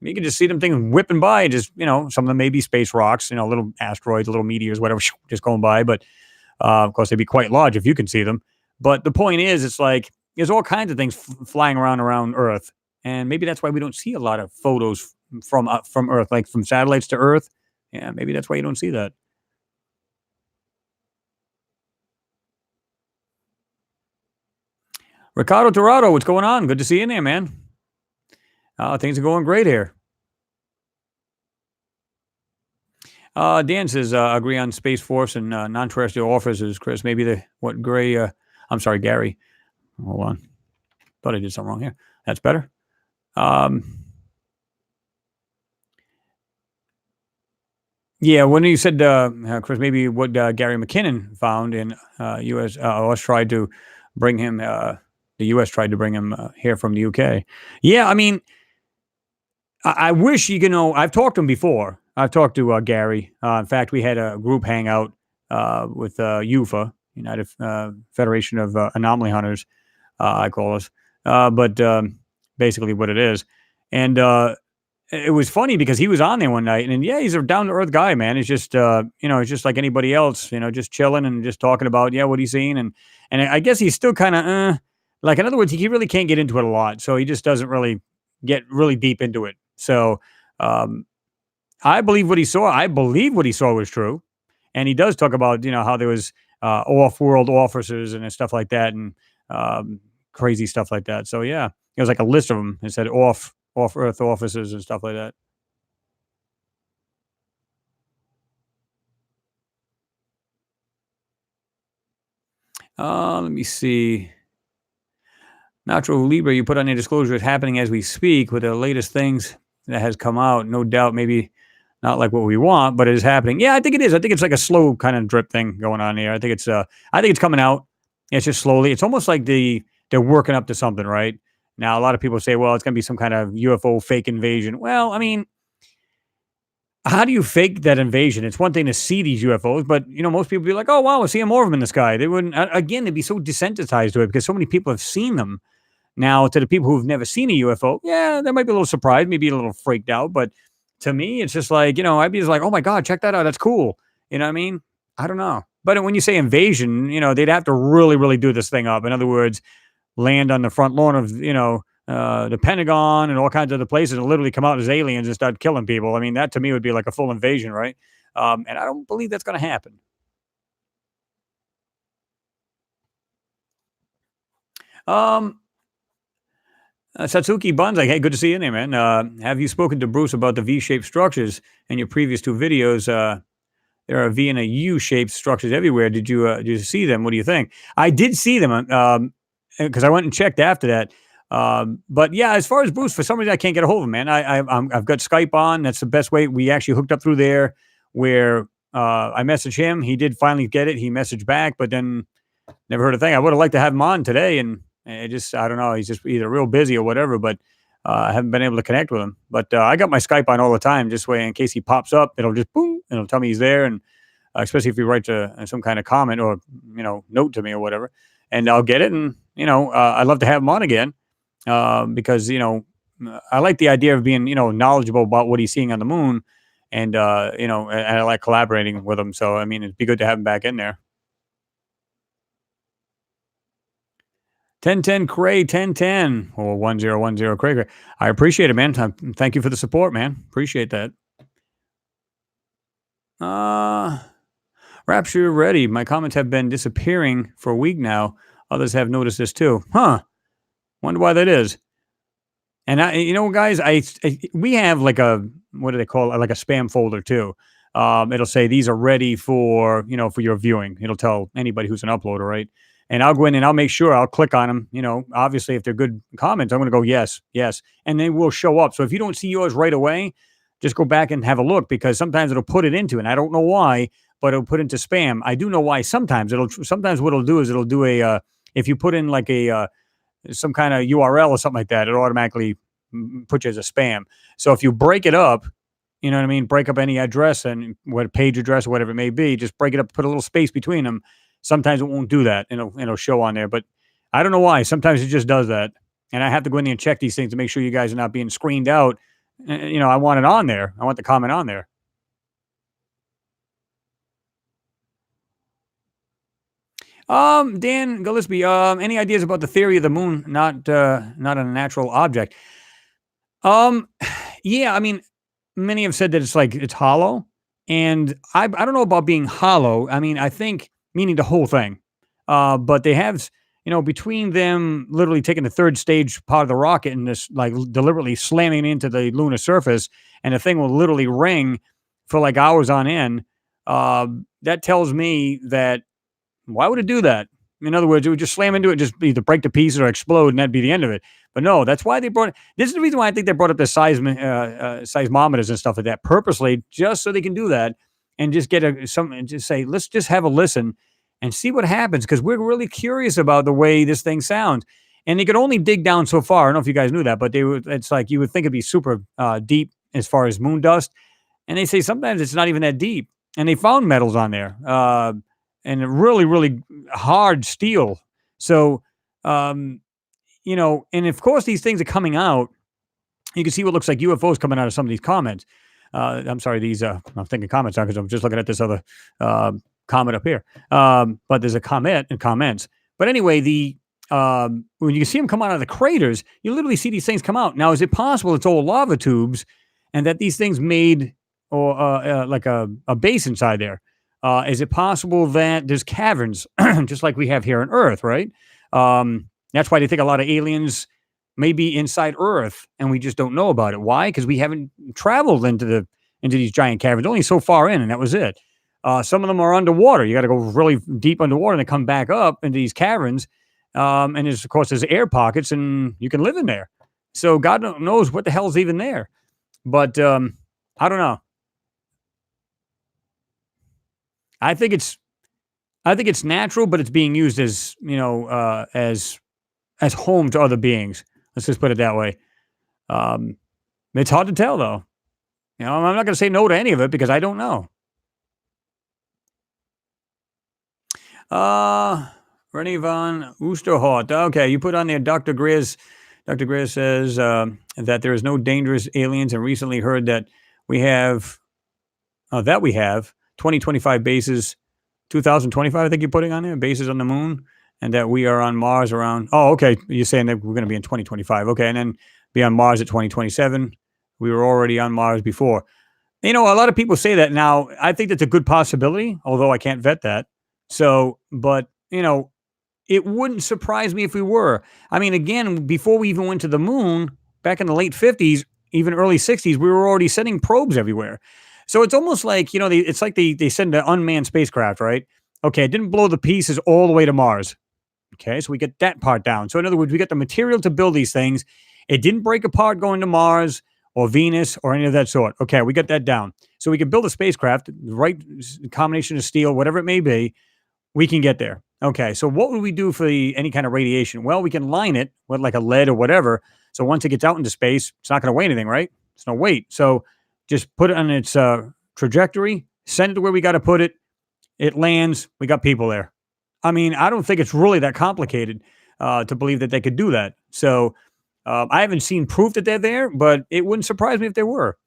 You can just see them things whipping by, and just some of them may be space rocks, little asteroids, little meteors, whatever, just going by. But of course, they'd be quite large if you can see them. But the point is, it's like there's all kinds of things flying around Earth, and maybe that's why we don't see a lot of photos from Earth, like from satellites to Earth. Yeah, maybe that's why you don't see that. Ricardo Dorado, what's going on? Good to see you in there, man. Things are going great here. Dan says, agree on Space Force and non-terrestrial officers, Chris. Maybe I'm sorry, Gary. Hold on. Thought I did something wrong here. That's better. Yeah, when you said, Chris, maybe what Gary McKinnon found in U.S. US tried to bring him, the U.S. tried to bring him here from the UK. Yeah, I mean, I wish I've talked to him before. I've talked to Gary. In fact, we had a group hangout with UFA, United Federation of Anomaly Hunters, I call us. But basically what it is. And it was funny because he was on there one night, and yeah, he's a down to earth guy, man. He's just, it's just like anybody else, just chilling and just talking about, what he's seen. And I guess he's still kind of, like, in other words, he really can't get into it a lot. So he just doesn't really get really deep into it. So, I believe what he saw. I believe what he saw was true. And he does talk about, how there was, off-world officers and stuff like that. And, crazy stuff like that. So yeah, it was like a list of them. It said off-Earth officers and stuff like that. Let me see. Nacho Libre, you put on your disclosure, it's happening as we speak with the latest things that has come out. No doubt, maybe not like what we want, but it is happening. Yeah, I think it is. I think it's like a slow kind of drip thing going on here. I think it's coming out. It's just slowly. It's almost like they're working up to something, right? Now, a lot of people say, well, it's going to be some kind of UFO fake invasion. Well, I mean, how do you fake that invasion? It's one thing to see these UFOs, but most people be like, "Oh wow, we're seeing more of them in the sky." They wouldn't. Again, they'd be so desensitized to it because so many people have seen them. Now, to the people who've never seen a UFO, yeah, they might be a little surprised, maybe a little freaked out. But to me, it's just like I'd be just like, "Oh my god, check that out! That's cool." You know what I mean? I don't know. But when you say invasion, they'd have to really, really do this thing up. In other words, land on the front lawn of the Pentagon and all kinds of other places and literally come out as aliens and start killing people. I mean, that to me would be like a full invasion, right? And I don't believe that's going to happen. Satsuki Buns, like, hey, good to see you in there, man. Have you spoken to Bruce about the V-shaped structures in your previous two videos? There are V and a U-shaped structures everywhere. Did you see them? What do you think? I did see them because I went and checked after that. But yeah, as far as Bruce, for some reason I can't get a hold of him, man. I've got Skype on. That's the best way. We actually hooked up through there where I messaged him. He did finally get it. He messaged back, but then never heard a thing. I would have liked to have him on today, and I don't know. He's just either real busy or whatever, but I haven't been able to connect with him. But I got my Skype on all the time, just way in case he pops up, it'll just boom, and it'll tell me he's there, and especially if he writes some kind of comment or note to me or whatever, and I'll get it, and I'd love to have him on again because I like the idea of being knowledgeable about what he's seeing on the moon, and and I like collaborating with him. So I mean, it'd be good to have him back in there. 1010 Cray 1010 or 1010 Cray. I appreciate it, man. Thank you for the support, man. Appreciate that. Rapture ready. My comments have been disappearing for a week now. Others have noticed this too. Huh. Wonder why that is. And guys, we have like what do they call it? Like a spam folder too. It'll say these are ready for your viewing. It'll tell anybody who's an uploader, right? And I'll go in and I'll make sure I'll click on them. Obviously, if they're good comments, I'm going to go yes, yes, and they will show up. So if you don't see yours right away, just go back and have a look because sometimes it'll put it into, and I don't know why, but it'll put into spam. I do know why. Sometimes what it'll do is it'll do if you put in like some kind of URL or something like that, it'll automatically put you as a spam. So if you break it up, you know what I mean? Break up any address and what page address or whatever it may be, just break it up, put a little space between them. Sometimes it won't do that, and it'll show on there. But I don't know why. Sometimes it just does that, and I have to go in there and check these things to make sure you guys are not being screened out. I want it on there. I want the comment on there. Dan Gillespie, any ideas about the theory of the moon not a natural object? Yeah, I mean, many have said that it's hollow, and I don't know about being hollow. I mean, I think meaning the whole thing. But they have, between them literally taking the third stage part of the rocket and this like deliberately slamming it into the lunar surface, and the thing will literally ring for like hours on end. That tells me that why would it do that? In other words, it would just slam into it, just either break to pieces or explode, and that'd be the end of it. But no, that's why they brought it. This is the reason why I think they brought up the seismometers and stuff like that purposely, just so they can do that and just get and just say, let's just have a listen and see what happens because we're really curious about the way this thing sounds. And they could only dig down so far. I don't know if you guys knew that, but it's like you would think it'd be super deep as far as moon dust. And they say sometimes it's not even that deep. And they found metals on there and really, really hard steel. So, and of course, these things are coming out. You can see what looks like UFOs coming out of some of these comments. I'm sorry, I'm thinking comments because I'm just looking at this other comet up here. But there's a comet and comments. But anyway, when you see them come out of the craters, you literally see these things come out. Now, is it possible it's all lava tubes and that these things made or like a base inside there? Is it possible that there's caverns just like we have here on Earth, right? That's why they think a lot of aliens may be inside Earth and we just don't know about it. Why? Because we haven't traveled into these giant caverns, only so far in, and that was it. Some of them are underwater. You got to go really deep underwater and then come back up into these caverns. And of course, there's air pockets and you can live in there. So God knows what the hell's even there. But I don't know. I think it's natural, but it's being used as as home to other beings. Let's just put it that way. It's hard to tell, though. I'm not going to say no to any of it because I don't know. Rennie von Oosterhout. Okay, you put on there Dr. Grizz. Dr. Grizz says that there is no dangerous aliens and recently heard that we have 2025 bases, 2025, I think you're putting on there, bases on the moon, and that we are on Mars around, okay, you're saying that we're going to be in 2025, okay, and then be on Mars at 2027. We were already on Mars before. A lot of people say that now. I think that's a good possibility, although I can't vet that. So, but, it wouldn't surprise me if we were. I mean, again, before we even went to the moon, back in the late 50s, even early 60s, we were already sending probes everywhere. So it's almost like, it's like they send an unmanned spacecraft, right? Okay, it didn't blow the pieces all the way to Mars. Okay, so we get that part down. So in other words, we get the material to build these things. It didn't break apart going to Mars or Venus or any of that sort. Okay, we got that down. So we can build a spacecraft, the right combination of steel, whatever it may be, we can get there. Okay, so what would we do for any kind of radiation? Well, we can line it with like a lead or whatever. So once it gets out into space, it's not going to weigh anything, right? It's no weight. So just put it on its trajectory, send it to where we got to put it. It lands. We got people there. I mean, I don't think it's really that complicated to believe that they could do that. So I haven't seen proof that they're there, but it wouldn't surprise me if they were.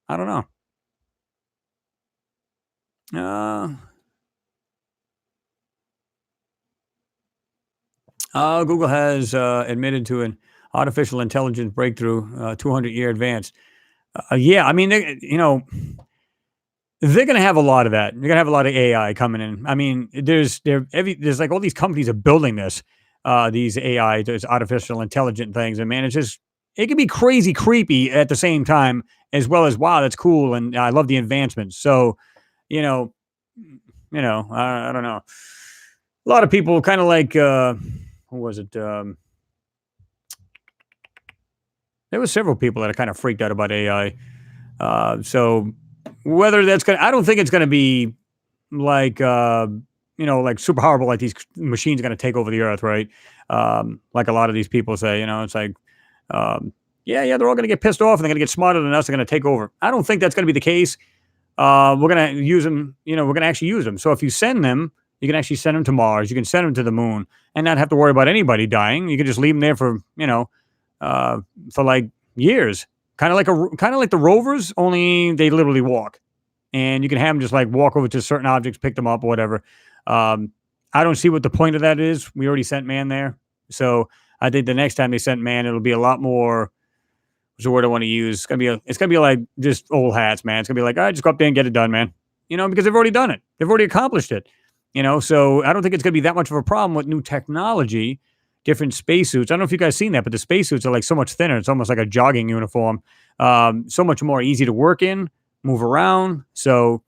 I don't know. Uh, Google has admitted to an artificial intelligence breakthrough, 200-year advance. Yeah, I mean, they're going to have a lot of that. They're going to have a lot of AI coming in. I mean, there's like all these companies are building these AI, these artificial intelligent things, and man, it can be crazy creepy at the same time, as well as wow, that's cool, and I love the advancements. So, you know, I don't know. A lot of people kind of like who was it? There was several people that are kind of freaked out about AI. So whether that's gonna, I don't think it's gonna be like like super horrible, like these machines are gonna take over the earth, right? Like a lot of these people say, it's like, yeah, they're all gonna get pissed off and they're gonna get smarter than us. They're gonna take over. I don't think that's gonna be the case. We're gonna use them. We're gonna actually use them. So if you send them, you can actually send them to Mars. You can send them to the moon, and not have to worry about anybody dying. You can just leave them there for like years. Kind of like the rovers, only they literally walk, and you can have them just like walk over to certain objects, pick them up, or whatever. Um, I don't see what the point of that is. We already sent man there, so I think the next time they sent man, it'll be a lot more. What's the word I want to use? It's gonna be like just old hats, man. It's gonna be like, I just go up there and get it done, man. Because they've already done it. They've already accomplished it. So I don't think it's gonna be that much of a problem with new technology, different spacesuits. I don't know if you guys seen that, but the spacesuits are like so much thinner. It's almost like a jogging uniform. So much more easy to work in, move around. So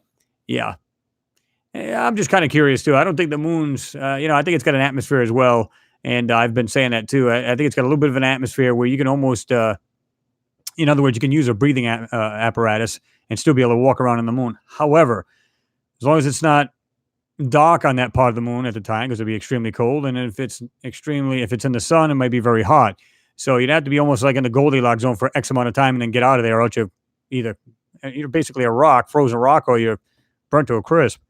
yeah. Yeah, I'm just kind of curious too. I don't think the moon's, I think it's got an atmosphere as well. And I've been saying that too. I think it's got a little bit of an atmosphere where you can almost, in other words, you can use a breathing apparatus and still be able to walk around on the moon. However, as long as it's not dark on that part of the moon at the time, because it'd be extremely cold, and if it's in the sun, it might be very hot. So you'd have to be almost like in the Goldilocks zone for X amount of time, and then get out of there, or else either you're basically a rock, frozen rock, or you're burnt to a crisp.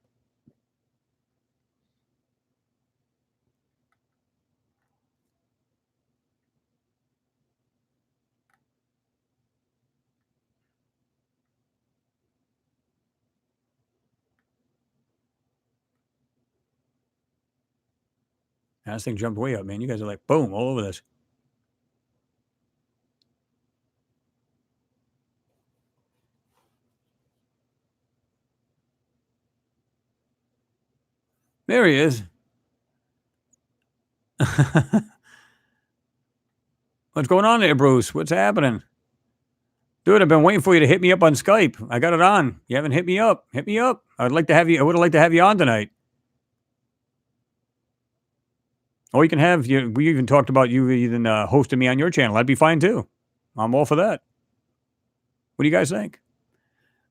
And this thing jumped way up, man. You guys are like boom all over this. There he is. What's going on there, Bruce? What's happening? Dude, I've been waiting for you to hit me up on Skype. I got it on. You haven't hit me up. Hit me up. I would have liked to have you on tonight. Or you can have you. We even talked about you even hosting me on your channel. That'd be fine too. I'm all for that. What do you guys think?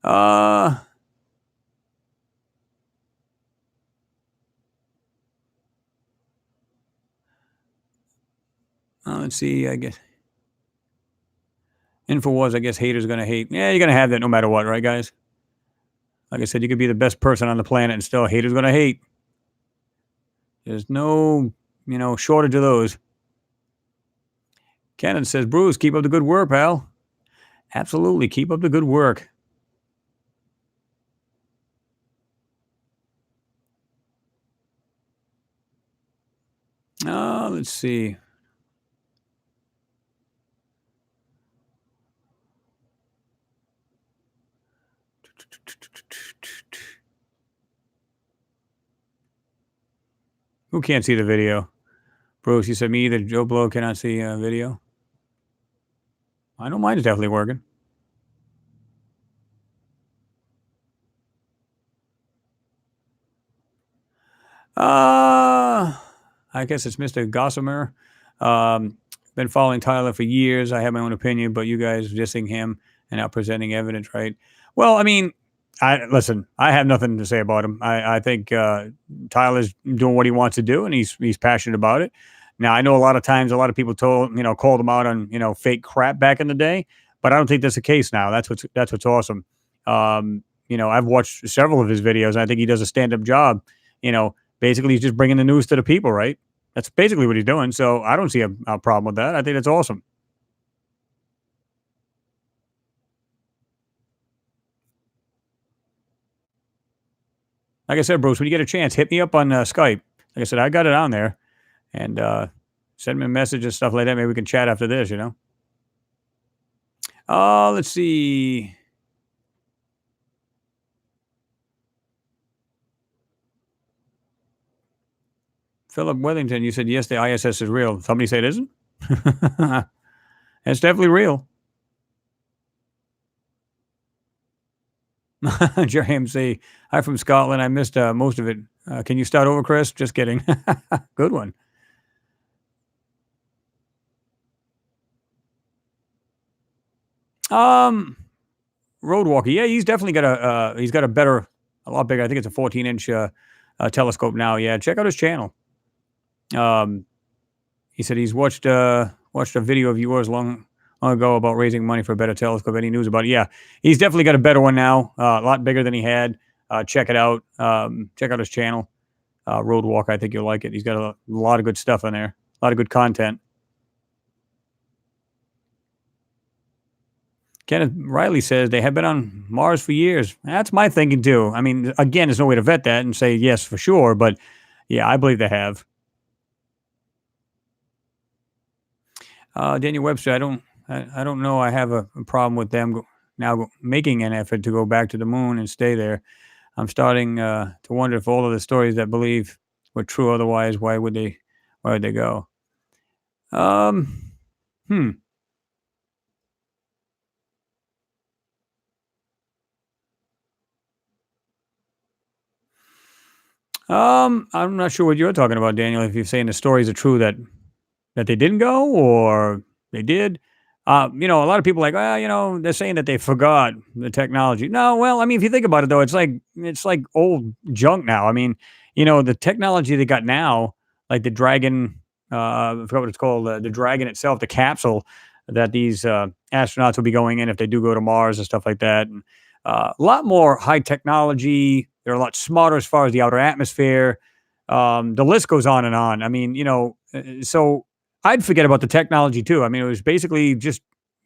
Uh, let's see. I guess Infowars. I guess haters gonna hate. Yeah, you're gonna have that no matter what, right, guys? Like I said, you could be the best person on the planet and still haters gonna hate. There's no, shortage of those. Cannon says, Bruce, keep up the good work, pal. Absolutely, keep up the good work. Let's see. Who can't see the video? Bruce, you said me either. Joe Blow cannot see a video. I know mine's definitely working. I guess it's Mr. Gossamer. Um, been following Tyler for years. I have my own opinion, but you guys dissing him and not presenting evidence, right? Well, I mean, I listen. I have nothing to say about him. I think Tyler's doing what he wants to do, and he's passionate about it. Now, I know a lot of times, a lot of people called him out on fake crap back in the day, but I don't think that's the case now. That's what's awesome. I've watched several of his videos, and I think he does a stand up job. You know, basically, he's just bringing the news to the people, right? That's basically what he's doing. So I don't see a problem with that. I think that's awesome. Like I said, Bruce, when you get a chance, hit me up on Skype. Like I said, I got it on there, and send me a message and stuff like that. Maybe we can chat after this. Let's see. Philip Withington, you said yes, the ISS is real. Somebody say it isn't. It's definitely real. Jerry MC, I'm from Scotland. I missed most of it. Can you start over, Chris? Just kidding. Good one. Um, Roadwalker. Yeah, he's definitely got he's got a lot bigger. I think it's a 14-inch telescope now. Yeah, check out his channel. Um, he said he's watched a video of yours long ago about raising money for a better telescope. Any news about it? Yeah, he's definitely got a better one now. A lot bigger than he had. Check it out. Check out his channel, Roadwalker. I think you'll like it. He's got a lot of good stuff in there. A lot of good content. Kenneth Riley says they have been on Mars for years. That's my thinking too. I mean, again, there's no way to vet that and say yes for sure, but yeah, I believe they have. Daniel Webster, I don't know. I have a problem with them now making an effort to go back to the moon and stay there. I'm starting to wonder if all of the stories that believe were true. Otherwise, Why would they go? Um, hmm. I'm not sure what you're talking about, Daniel. If you're saying the stories are true that they didn't go or they did. A lot of people are like, well, they're saying that they forgot the technology. No, well, I mean, if you think about it though, it's like old junk now. I mean, the technology they got now, like the Dragon, I forgot what it's called, the Dragon itself, the capsule that these astronauts will be going in if they do go to Mars and stuff like that. And a lot more high technology. They're a lot smarter as far as the outer atmosphere. The list goes on and on. I mean, so I'd forget about the technology too. I mean, it was basically just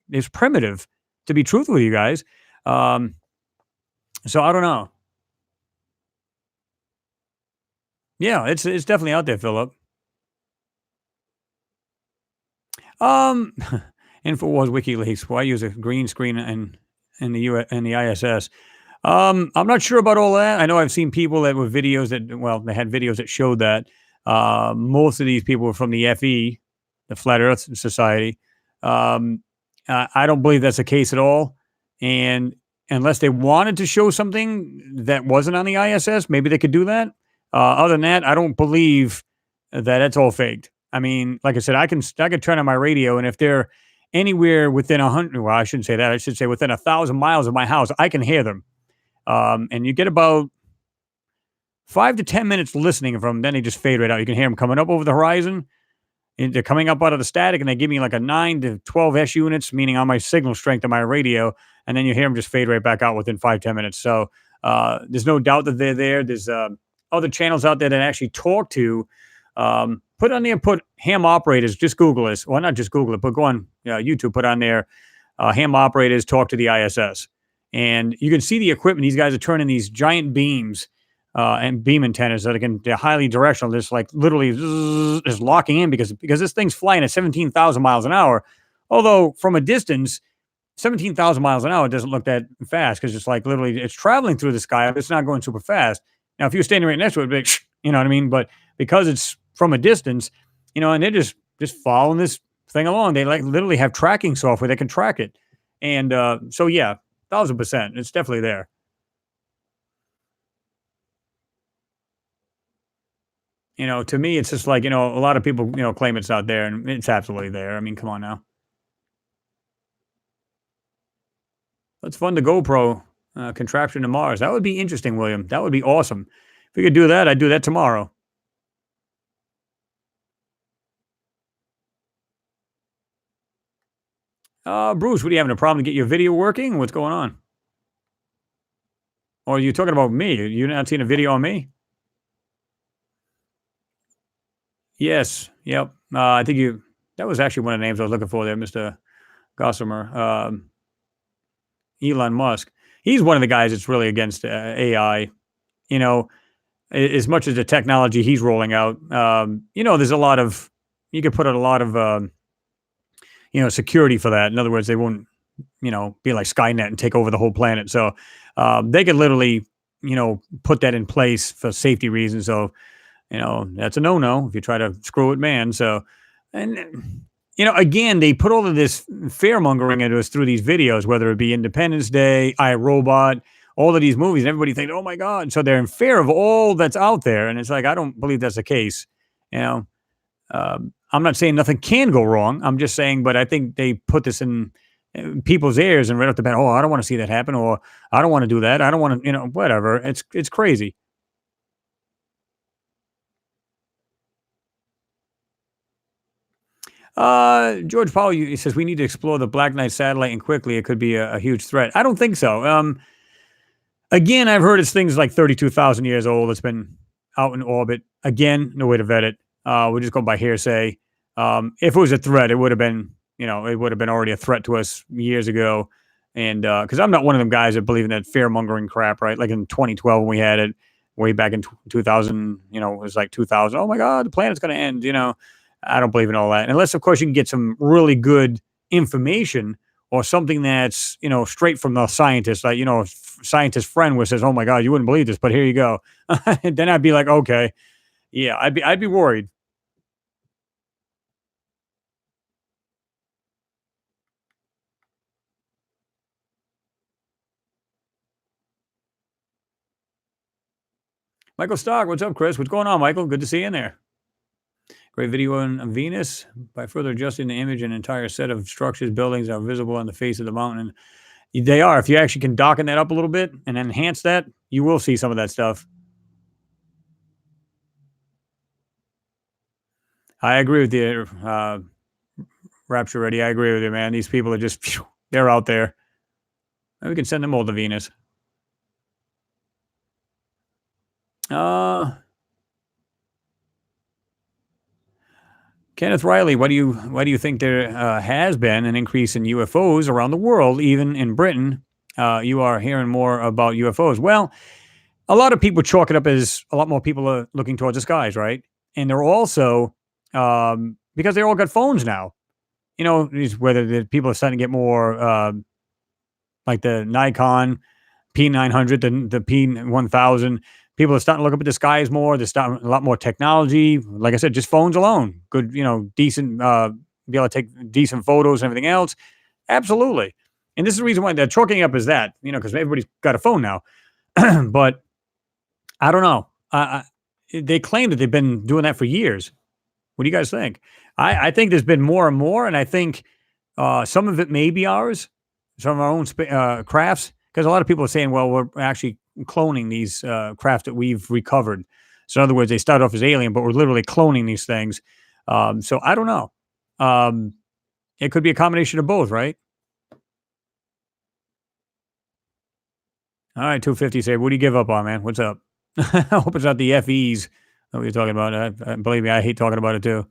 it's primitive, to be truthful with you guys. Um, so I don't know. Yeah, it's definitely out there, Philip. Um, Infowars, WikiLeaks. Why use a green screen in the ISS? I'm not sure about all that. I know I've seen people that were videos that they had videos that showed that most of these people were from the FE, the Flat Earth Society. Um, I don't believe that's the case at all. And unless they wanted to show something that wasn't on the ISS, maybe they could do that. Other than that, I don't believe that it's all faked. I mean, like I said, I could turn on my radio, and if they're anywhere within 100, well, I shouldn't say that. I should say within 1,000 miles of my house, I can hear them. And you get about 5 to 10 minutes listening from them, then they just fade right out. You can hear them coming up over the horizon, and they're coming up out of the static, and they give me like a 9 to 12 S units, meaning on my signal strength of my radio, and then you hear them just fade right back out within 5 to 10 minutes. So there's no doubt that they're there. There's other channels out there that actually talk to. Put on there, put ham operators. Just Google this. Well, not just Google it, but go on YouTube. Put on there, ham operators talk to the ISS, and you can see the equipment. These guys are turning these giant beams and beam antennas they're highly directional. Just like literally just locking in because this thing's flying at 17,000 miles an hour. Although from a distance, 17,000 miles an hour doesn't look that fast because it's like literally it's traveling through the sky, but it's not going super fast. Now, if you're standing right next to it, it'd be, you know what I mean? But because it's from a distance, and they're just following this thing along. They like literally have tracking software that can track it. And so yeah, 1,000%. It's definitely there. To me, it's just like, a lot of people, claim it's not there, and it's absolutely there. I mean, come on now. Let's fund the GoPro contraption to Mars. That would be interesting, William. That would be awesome. If we could do that, I'd do that tomorrow. Bruce, what are you having a problem to get your video working? What's going on? Or are you talking about me? You not seen a video on me? Yes. Yep. I think that was actually one of the names I was looking for there, Mr. Gossamer. Elon Musk. He's one of the guys that's really against AI. You know, as much as the technology he's rolling out, there's a lot of, you could put out a lot of, security for that. In other words, they won't, be like Skynet and take over the whole planet. So they could literally, put that in place for safety reasons. So, that's a no-no if you try to screw with man. So, and again, they put all of this fear mongering into us through these videos, whether it be Independence Day, I, Robot, all of these movies, and everybody thinks, oh my God. So they're in fear of all that's out there. And it's like, I don't believe that's the case. You know, I'm not saying nothing can go wrong. I'm just saying, but I think they put this in people's ears and right off the bat, oh, I don't want to see that happen, or I don't want to do that. I don't want to, whatever. It's crazy. George Powell, he says we need to explore the Black Knight satellite and quickly. It could be a huge threat. I don't think so. Again, I've heard it's things like 32,000 years old. It's been out in orbit. Again, no way to vet it. We're just going by hearsay. If it was a threat, it would have been, it would have been already a threat to us years ago. And because I'm not one of them guys that believe in that fear mongering crap, right? Like in 2012 when we had it, way back in 2000, it was like 2000. Oh my God, the planet's going to end. I don't believe in all that, unless of course you can get some really good information or something that's straight from the scientist, like scientist friend where says, "Oh my God, you wouldn't believe this, but here you go." Then I'd be like, "Okay, yeah, I'd be worried." Michael Stock, what's up, Chris? What's going on, Michael? Good to see you in there. Great video on Venus. By further adjusting the image, an entire set of structures, buildings are visible on the face of the mountain. They are. If you actually can darken that up a little bit and enhance that, you will see some of that stuff. I agree with you, Rapture Ready. I agree with you, man. These people are just, they're out there. Maybe we can send them all to Venus. Uh, Kenneth Riley, why do you think there has been an increase in UFOs around the world, even in Britain? You are hearing more about UFOs. Well, a lot of people chalk it up as a lot more people are looking towards the skies, right? And they're also because they all got phones now. Whether the people are starting to get more like the Nikon P900, the P1000. People are starting to look up at the skies more. There's starting a lot more technology. Like I said, just phones alone, good, decent, be able to take decent photos and everything else. Absolutely. And this is the reason why they're chalking up as that, because everybody's got a phone now. But I don't know. They claim that they've been doing that for years. What do you guys think? I think there's been more and more, and I think some of it may be ours, some of our own crafts, because a lot of people are saying, well, we're actually cloning these craft that we've recovered. So in other words, they start off as alien, but we're literally cloning these things. So I don't know. It could be a combination of both, right? All right, 250 say, what do you give up on, man? What's up? I hope it's not the FEs that we're talking about. Believe me, I hate talking about it too.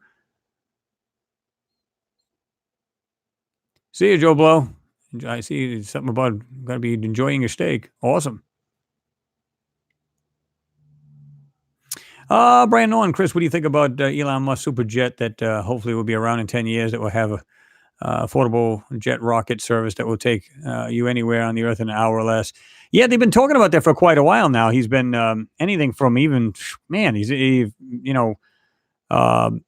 See you, Joe Blow. I see something about got to be enjoying your steak. Awesome. Brian Nolan, Chris, what do you think about Elon Musk super jet that hopefully will be around in 10 years, that will have a affordable jet rocket service that will take you anywhere on the earth in an hour or less? Yeah, they've been talking about that for quite a while now. He's been anything from even, man,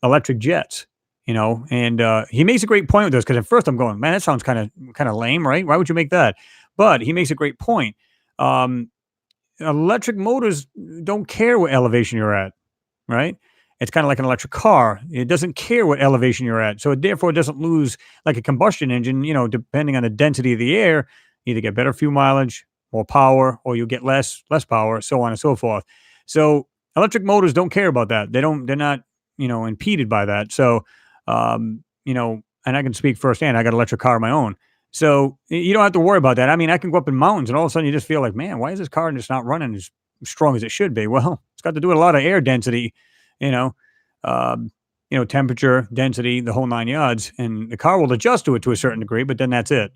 electric jets, and he makes a great point with this, because at first I'm going, man, that sounds kind of lame, right? Why would you make that? But he makes a great point. Electric motors don't care what elevation you're at, right? It's kind of like an electric car. It doesn't care what elevation you're at. So it therefore doesn't lose like a combustion engine, depending on the density of the air, either get better fuel mileage, more power, or you get less power, so on and so forth. So electric motors don't care about that. They're not, impeded by that. So, and I can speak firsthand. I got an electric car of my own. So you don't have to worry about that. I mean, I can go up in mountains and all of a sudden you just feel like, man, why is this car just not running as strong as it should be? Well, it's got to do with a lot of air density, you know, um, temperature, density, the whole nine yards, and the car will adjust to it to a certain degree, but then that's it.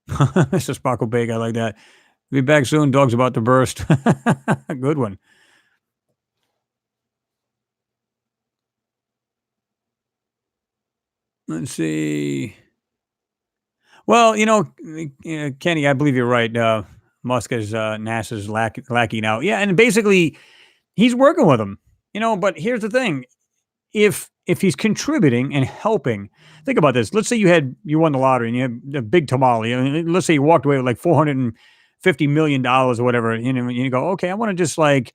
Mr. Sparkle Bake, I like that. Be back soon. Dog's about to burst. Good one. Let's see. Well, Kenny, I believe you're right. Musk is NASA's lacking out. Yeah, and basically he's working with them. But here's the thing: if he's contributing and helping, think about this. Let's say you won the lottery and you had a big tamale. Let's say you walked away with like $450 million or whatever. And you go, okay, I want to just like,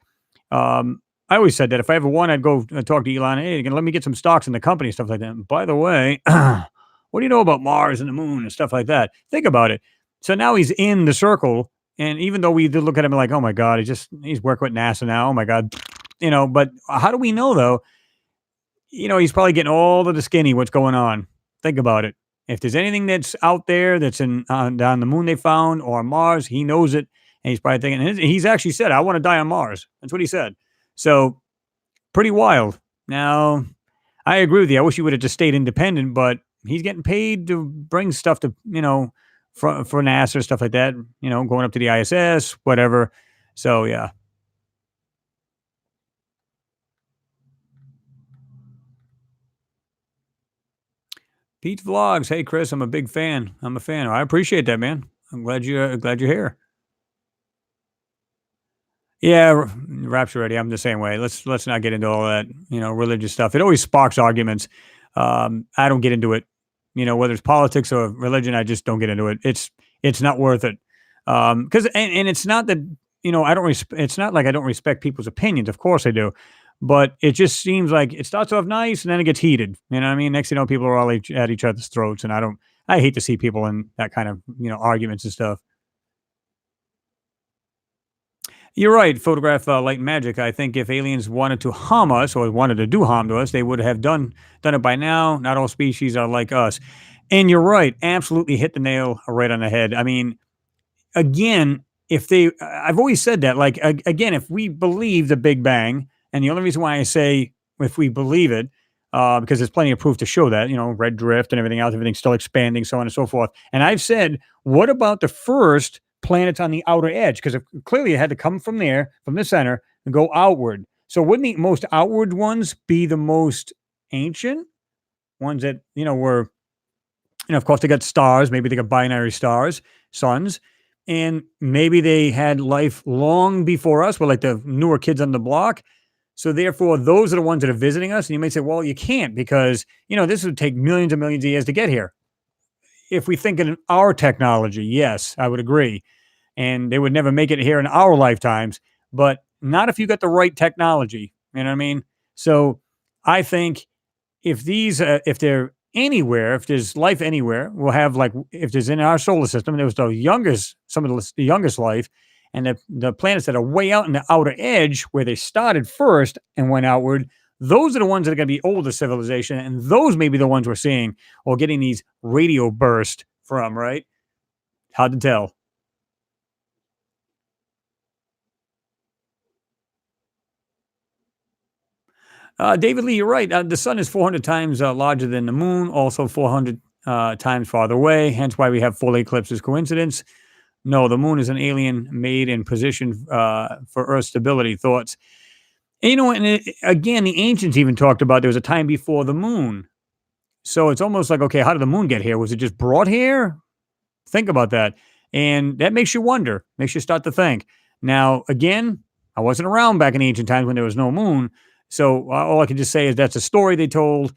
I always said that if I ever won, I'd go talk to Elon. Hey, let me get some stocks in the company and stuff like that. And by the way, what do you know about Mars and the moon and stuff like that? Think about it. So now he's in the circle. And even though we did look at him like, oh my God, he's working with NASA now. Oh my God. But how do we know though? He's probably getting all of the skinny what's going on. Think about it. If there's anything that's out there that's in on the moon they found or Mars, he knows it. And he's probably thinking, and he's actually said, I want to die on Mars. That's what he said. So pretty wild. Now, I agree with you. I wish he would have just stayed independent, but he's getting paid to bring stuff to, for NASA, stuff like that, going up to the ISS, whatever. So, yeah. Pete's Vlogs. Hey, Chris, I'm a big fan. I'm a fan. I appreciate that, man. I'm glad you're here. Yeah, rapture ready. I'm the same way. Let's not get into all that, religious stuff. It always sparks arguments. I don't get into it. Whether it's politics or religion, I just don't get into it. It's not worth it. Because and it's not that I don't. It's not like I don't respect people's opinions. Of course I do, but it just seems like it starts off nice and then it gets heated. You know what I mean? Next thing you know, people are all at each other's throats, and I don't. I hate to see people in that kind of arguments and stuff. You're right. Photograph light and magic. I think if aliens wanted to harm us or wanted to do harm to us, they would have done it by now. Not all species are like us. And you're right. Absolutely hit the nail right on the head. I mean, again, I've always said that. Like again, if we believe the Big Bang, and the only reason why I say if we believe it, because there's plenty of proof to show that, red drift and everything else, everything's still expanding, so on and so forth. And I've said, what about the first planets on the outer edge? Because clearly it had to come from there, from the center, and go outward. So wouldn't the most outward ones be the most ancient ones that were, of course they got stars, maybe they got binary stars, suns, and maybe they had life long before us. We're like the newer kids on the block. So therefore, those are the ones that are visiting us. And you may say, well, you can't because this would take millions and millions of years to get here. If we think in our technology, yes, I would agree. And they would never make it here in our lifetimes, but not if you got the right technology. You know what I mean? So I think if they're anywhere, if there's life anywhere, we'll have like, if there's in our solar system, there was some of the youngest life, and the planets that are way out in the outer edge where they started first and went outward, those are the ones that are going to be older civilization. And those may be the ones we're seeing or getting these radio bursts from, right? Hard to tell. David Lee, you're right. The sun is 400 times larger than the moon, also 400 times farther away, hence why we have full eclipses. Coincidence? No, the moon is an alien made and positioned for Earth stability. Thoughts? And, again, the ancients even talked about there was a time before the moon. So it's almost like, okay, how did the moon get here? Was it just brought here? Think about that. And that makes you wonder, makes you start to think. Now, again, I wasn't around back in ancient times when there was no moon. So all I can just say is that's a story they told.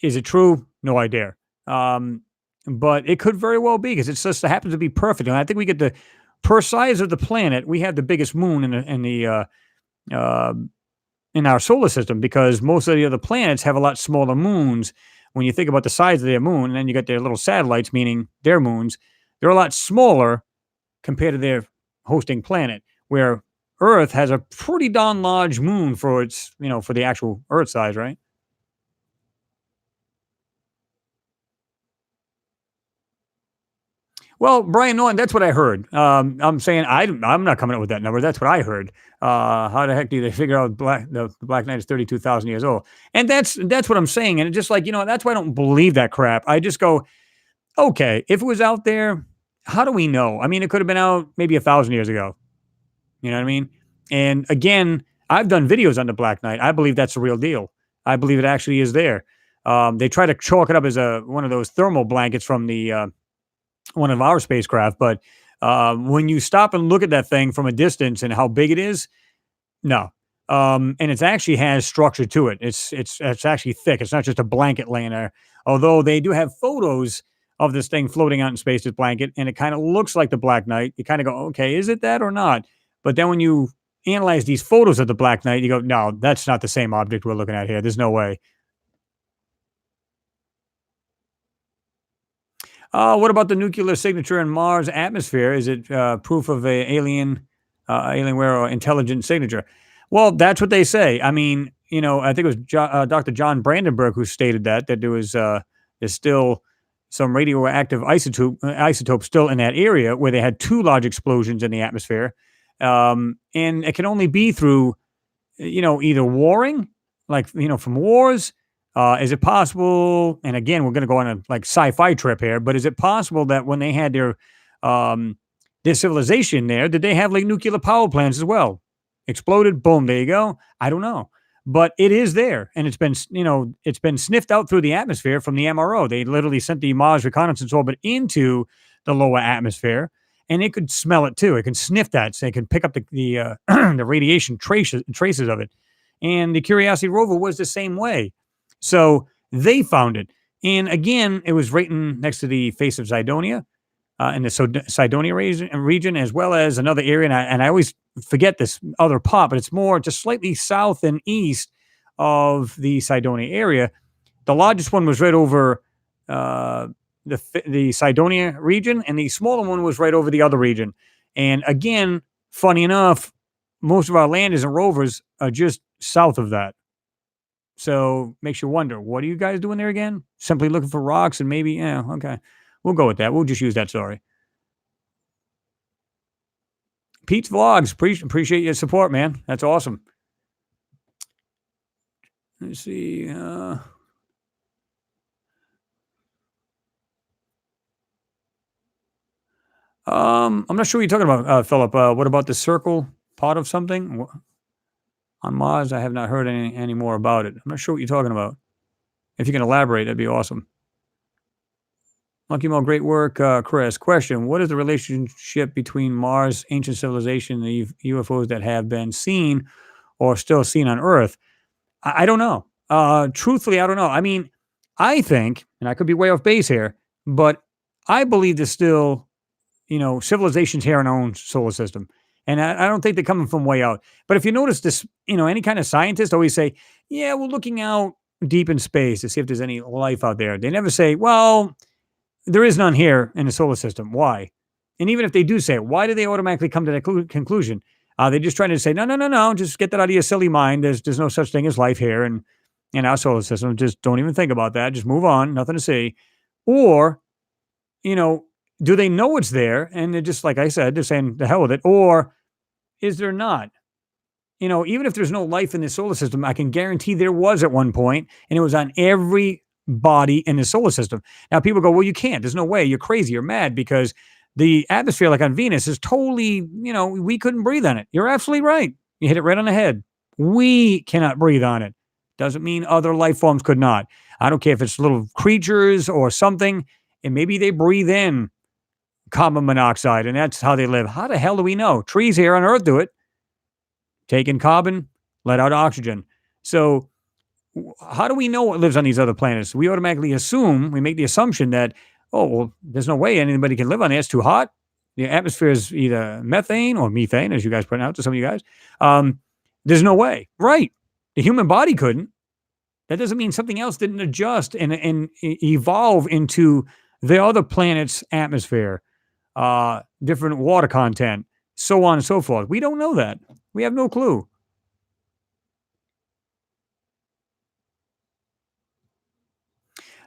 Is it true? No idea. But it could very well be because it just happens to be perfect. And I think we get per size of the planet, we have the biggest moon uh, in our solar system because most of the other planets have a lot smaller moons. When you think about the size of their moon, and then you got their little satellites, meaning their moons, they're a lot smaller compared to their hosting planet, where Earth has a pretty darn large moon for its, for the actual Earth size, right? Well, Brian Norton, that's what I heard. I'm saying I'm not coming up with that number. That's what I heard. How the heck do they figure out the Black Knight is 32,000 years old? And that's what I'm saying. And it's just like, that's why I don't believe that crap. I just go, okay, if it was out there, how do we know? I mean, it could have been out maybe 1,000 years ago. You know what I mean? And again, I've done videos on the Black Knight. I believe that's a real deal. I believe it actually is there. They try to chalk it up as a one of those thermal blankets from the one of our spacecraft, but when you stop and look at that thing from a distance and how big it is, no. And it actually has structure to it. It's actually thick. It's not just a blanket laying there. Although they do have photos of this thing floating out in space, this blanket, and it kind of looks like the Black Knight. You kind of go, okay, is it that or not? But then when you analyze these photos of the Black Knight, you go, no, that's not the same object we're looking at here. There's no way. What about the nuclear signature in Mars atmosphere? Is it proof of a alienware or intelligent signature? Well, that's what they say. I mean, I think it was Dr. John Brandenburg who stated that there was there's still some radioactive isotope still in that area where they had two large explosions in the atmosphere, and it can only be through either warring, like, from wars. Is it possible? And again, we're going to go on a like sci-fi trip here, but is it possible that when they had their civilization there, did they have like nuclear power plants as well? Exploded, boom, there you go. I don't know, but it is there, and it's been sniffed out through the atmosphere from the MRO. They literally sent the Mars Reconnaissance Orbit into the lower atmosphere, and it could smell it too. It can sniff that, so it can pick up the the radiation traces of it. And the Curiosity rover was the same way. So they found it. And again, it was right next to the face of Cydonia, in the Cydonia region, as well as another area. And I always forget this other part, but it's more just slightly south and east of the Cydonia area. The largest one was right over the Cydonia region, and the smaller one was right over the other region. And again, funny enough, most of our landers and rovers are just south of that. So makes you wonder, what are you guys doing there again? Simply looking for rocks and maybe, yeah, okay. We'll go with that. We'll just use that story. Pete's Vlogs, appreciate your support, man. That's awesome. Let's see. I'm not sure what you're talking about, Philip. What about the circle part of something? On Mars, I have not heard any more about it. I'm not sure what you're talking about. If you can elaborate, that'd be awesome. Monkey Mo, great work, Chris. Question: what is the relationship between Mars, ancient civilization, and the UFOs that have been seen or still seen on Earth? I don't know. Truthfully, I don't know. I mean, I think, and I could be way off base here, but I believe there's still, civilizations here in our own solar system. And I don't think they're coming from way out. But if you notice this, any kind of scientist always say, yeah, we're looking out deep in space to see if there's any life out there. They never say, well, there is none here in the solar system. Why? And even if they do say it, why do they automatically come to that conclusion? They're just trying to say, no, no, no, no, just get that out of your silly mind. There's no such thing as life here in our solar system. Just don't even think about that. Just move on. Nothing to see. Or, do they know it's there? And they're just, like I said, they're saying the hell with it. Or is there not? Even if there's no life in the solar system, I can guarantee there was at one point, and it was on every body in the solar system. Now, people go, well, you can't. There's no way. You're crazy. You're mad because the atmosphere, like on Venus, is totally, we couldn't breathe on it. You're absolutely right. You hit it right on the head. We cannot breathe on it. Doesn't mean other life forms could not. I don't care if it's little creatures or something, and maybe they breathe in carbon monoxide, and that's how they live. How the hell do we know? Trees here on Earth do it. Take in carbon, let out oxygen. So how do we know what lives on these other planets? We automatically assume, we make the assumption that, oh, well, there's no way anybody can live on there. It's too hot. The atmosphere is either methane or methane, as you guys pronounce it, some of you guys. Um, there's no way. Right. The human body couldn't. That doesn't mean something else didn't adjust and evolve into the other planet's atmosphere, different water content, so on and so forth. We don't know that. We have no clue.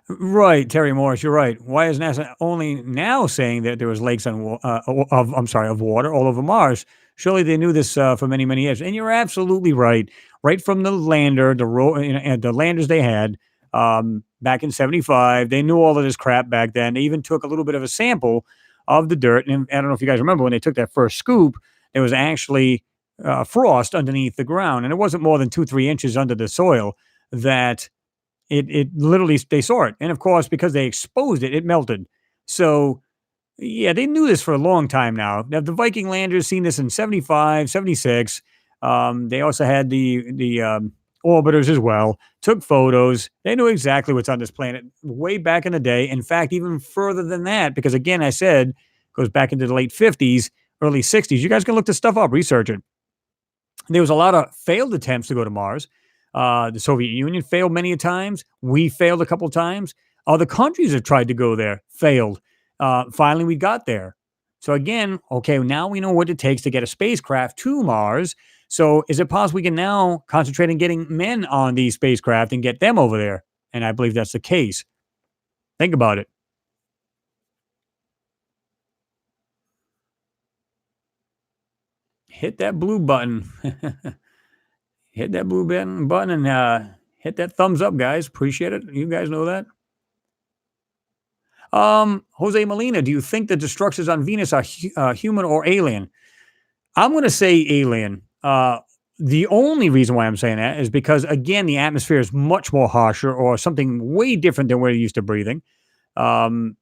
Right, Terry Morris, you're right. Why is NASA only now saying that there was lakes of I'm sorry, of water all over Mars? Surely they knew this for many, many years. And you're absolutely right. Right from the lander, and the landers they had back in '75, they knew all of this crap back then. They even took a little bit of a sample of the dirt. And I don't know if you guys remember when they took that first scoop, there was actually frost underneath the ground, and it wasn't more than 2, 3 inches under the soil that it literally they saw it, and of course, because they exposed it, it melted. So, yeah, they knew this for a long time now. Now, the Viking landers seen this in '75, '76. They also had the orbiters as well, took photos. They knew exactly what's on this planet way back in the day. In fact, even further than that, because again, I said, goes back into the late '50s, early '60s. You guys can look this stuff up, research it. There was a lot of failed attempts to go to Mars. The Soviet Union failed many a times. We failed a couple times. Other countries have tried to go there, failed. Finally, we got there. So again, okay, now we know what it takes to get a spacecraft to Mars. So is it possible we can now concentrate on getting men on these spacecraft and get them over there? And I believe that's the case. Think about it. Hit that blue button. Hit that blue button and hit that thumbs up, guys. Appreciate it. You guys know that. Jose Molina, do you think the destructions on Venus are human or alien? I'm going to say alien. The only reason why I'm saying that is because, again, the atmosphere is much more harsher or something way different than we're used to breathing. Um,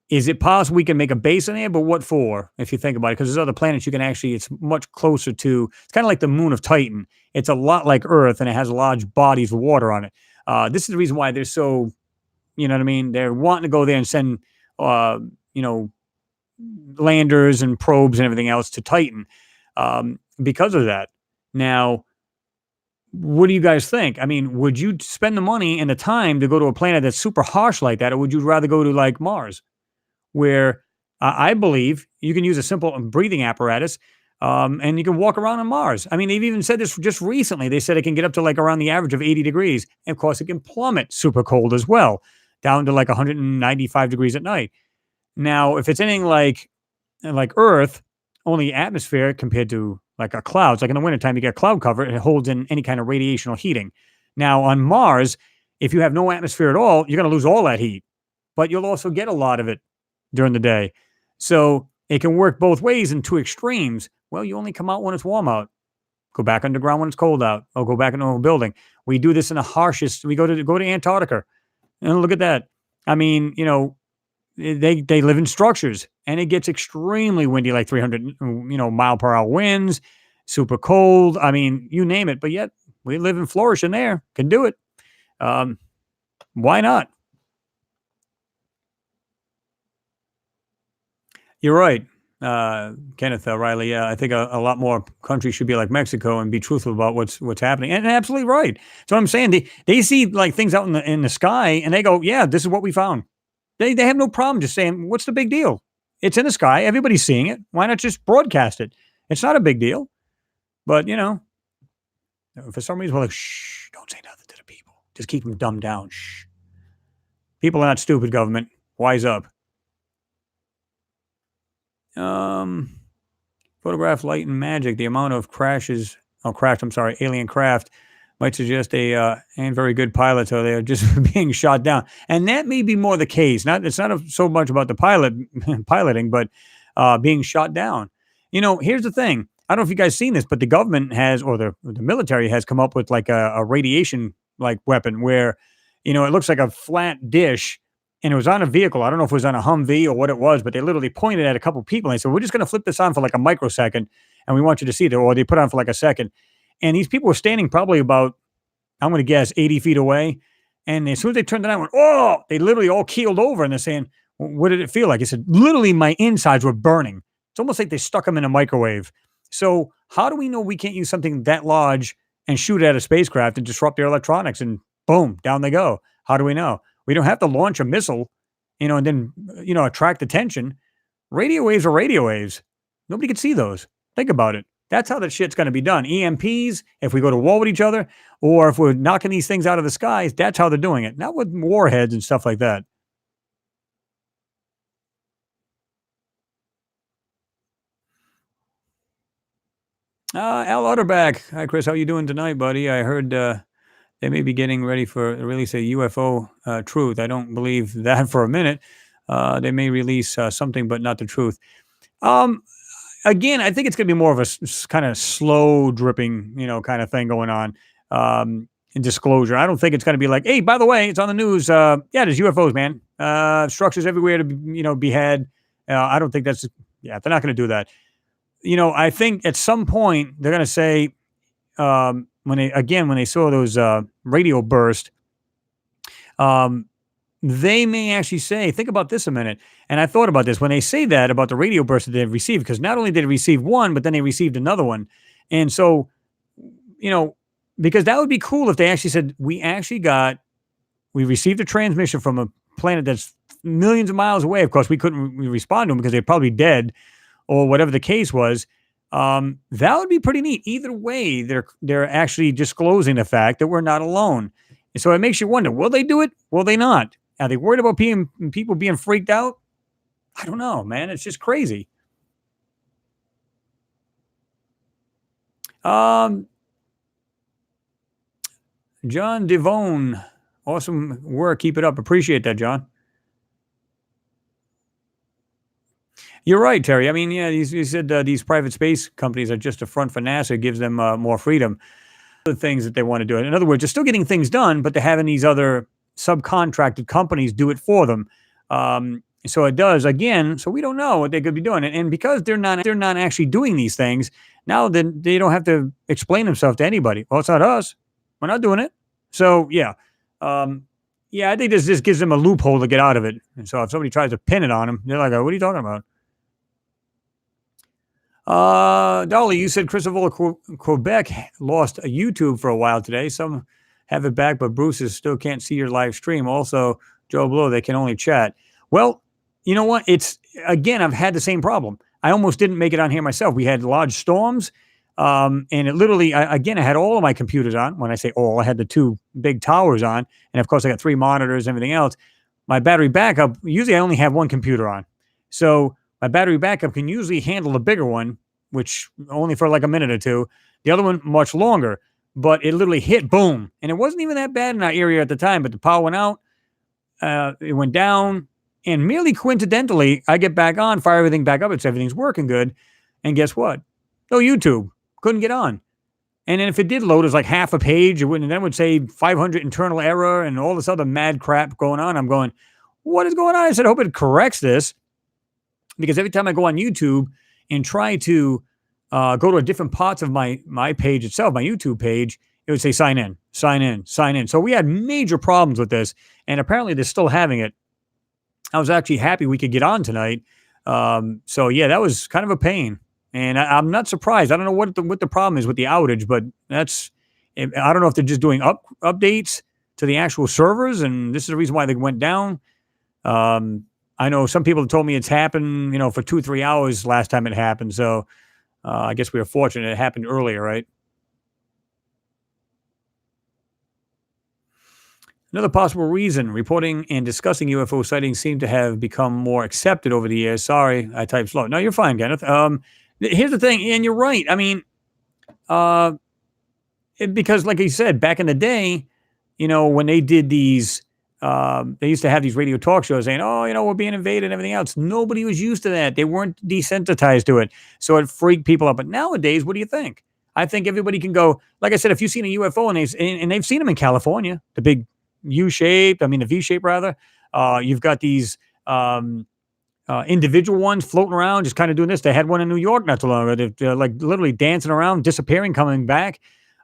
is it possible we can make a base in there? But what for, if you think about it? Because there's other planets you can actually, it's much closer to, it's kind of like the moon of Titan. It's a lot like Earth and it has large bodies of water on it. This is the reason why they're so, you know what I mean? They're wanting to go there and send, uh, you know, landers and probes and everything else to Titan because of that. Now, what do you guys think? I mean, would you spend the money and the time to go to a planet that's super harsh like that, or would you rather go to like Mars, where I believe you can use a simple breathing apparatus and you can walk around on Mars? I mean, they've even said this just recently. They said it can get up to like around the average of 80 degrees. And of course, it can plummet super cold as well, down to like 195 degrees at night. Now, if it's anything like Earth, only atmosphere compared to like a clouds. Like in the wintertime, you get cloud cover, it holds in any kind of radiation or heating. Now on Mars, if you have no atmosphere at all, you're going to lose all that heat, but you'll also get a lot of it during the day. So it can work both ways in two extremes. Well, you only come out when it's warm out. Go back underground when it's cold out, or go back into a building. We do this in the harshest. We go to Antarctica, and look at that. I mean, they live in structures and it gets extremely windy, like 300 mile per hour winds, super cold. I mean, you name it, but yet we live and flourish in there, can do it. um, why not? You're right, Kenneth Riley. Yeah, I think a lot more countries should be like Mexico and be truthful about what's happening. And absolutely right. So I'm saying they see like things out in the sky and they go, yeah, this is what we found. They have no problem just saying, what's the big deal? It's in the sky. Everybody's seeing it. Why not just broadcast it? It's not a big deal. But, for some reason, we're like, shh, don't say nothing to the people. Just keep them dumbed down. Shh. People are not stupid, government. Wise up. Um, Photograph light and magic. The amount of alien craft might suggest and very good pilots, or they're just being shot down. And that may be more the case. It's not so much about the piloting, but being shot down. Here's the thing. I don't know if you guys seen this, but the government has, or the military has come up with like a radiation like weapon where, it looks like a flat dish and it was on a vehicle. I don't know if it was on a Humvee or what it was, but they literally pointed at a couple people and they said, we're just going to flip this on for like a microsecond and we want you to see it. Or they put it on for like a second. And these people were standing probably about, I'm going to guess, 80 feet away. And as soon as they turned it on, they literally all keeled over and they're saying, what did it feel like? It said, literally my insides were burning. It's almost like they stuck them in a microwave. So how do we know we can't use something that large and shoot at a spacecraft and disrupt their electronics and boom, down they go? How do we know? We don't have to launch a missile, and then, attract attention. Radio waves are radio waves. Nobody could see those. Think about it. That's how that shit's going to be done. EMPs, if we go to war with each other, or if we're knocking these things out of the skies, that's how they're doing it. Not with warheads and stuff like that. Al Utterback. Hi, Chris. How you doing tonight, buddy? I heard they may be getting ready for release a UFO truth. I don't believe that for a minute. They may release something, but not the truth. Um, Again, I think it's going to be more of a kind of slow dripping, kind of thing going on. In disclosure, I don't think it's going to be like, hey, by the way, it's on the news. Yeah, there's UFOs, man. Structures everywhere to be, behead. I don't think that's. Yeah, they're not going to do that. I think at some point they're going to say, when they saw those radio burst, um, they may actually say, think about this a minute. And I thought about this when they say that about the radio burst that they've received, because not only did they receive one, but then they received another one. And so, you know, because that would be cool if they actually said, we received a transmission from a planet that's millions of miles away. Of course, we couldn't respond to them because they're probably dead or whatever the case was. That would be pretty neat. Either way, they're actually disclosing the fact that we're not alone. And so it makes you wonder, will they do it? Will they not? Are they worried about people being freaked out? I don't know, man. It's just crazy. Um, John Devone, awesome work. Keep it up. Appreciate that, John. You're right, Terry. I mean, yeah, you said these private space companies are just a front for NASA. It gives them more freedom. The things that they want to do. In other words, they're still getting things done, but they're having these other subcontracted companies do it for them. So it does again. So we don't know what they could be doing, and because they're not actually doing these things now, then they don't have to explain themselves to anybody. Well, it's not us. We're not doing it. So yeah, yeah. I think this just gives them a loophole to get out of it. And so if somebody tries to pin it on them, they're like, "What are you talking about?" Dolly, you said Christopher Quebec lost a YouTube for a while today. Some have it back, but Bruce's still can't see your live stream. Also, Joe Blow, they can only chat. Well, you know what? Again, I've had the same problem. I almost didn't make it on here myself. We had large storms, and it literally, I had all of my computers on. When I say all, I had the two big towers on, and of course, I got 3 monitors and everything else. My battery backup, usually I only have one computer on. So my battery backup can usually handle the bigger one, which only for like a minute or two. The other one, much longer, but it literally hit, boom. And it wasn't even that bad in our area at the time, but the power went out, it went down, and merely coincidentally, I get back on, fire everything back up, everything's working good. And guess what? No YouTube. Couldn't get on. And then if it did load, it was like half a page. And then it would say 500 internal error and all this other mad crap going on. I'm going, what is going on? I said, I hope it corrects this. Because every time I go on YouTube and try to go to a different parts of my page itself, my YouTube page, it would say sign in, sign in, sign in. So we had major problems with this, and apparently they're still having it. I was actually happy we could get on tonight. So yeah, that was kind of a pain, and I'm not surprised. I don't know what the problem is with the outage, but I don't know if they're just doing updates to the actual servers, and this is the reason why they went down. I know some people have told me it's happened, for 2-3 hours last time it happened. So I guess we were fortunate it happened earlier, right? Another possible reason, reporting and discussing UFO sightings seem to have become more accepted over the years. Sorry, I typed slow. No, you're fine, Kenneth. Here's the thing, and you're right. I mean, because like you said, back in the day, when they did these, they used to have these radio talk shows saying, oh, we're being invaded and everything else. Nobody was used to that. They weren't desensitized to it. So it freaked people up. But nowadays, what do you think? I think everybody can go, like I said, if you've seen a UFO and they've seen them in California, the big the V-shape rather, you've got these individual ones floating around, just kind of doing this. They had one in New York not too long ago. They're like literally dancing around, disappearing, coming back.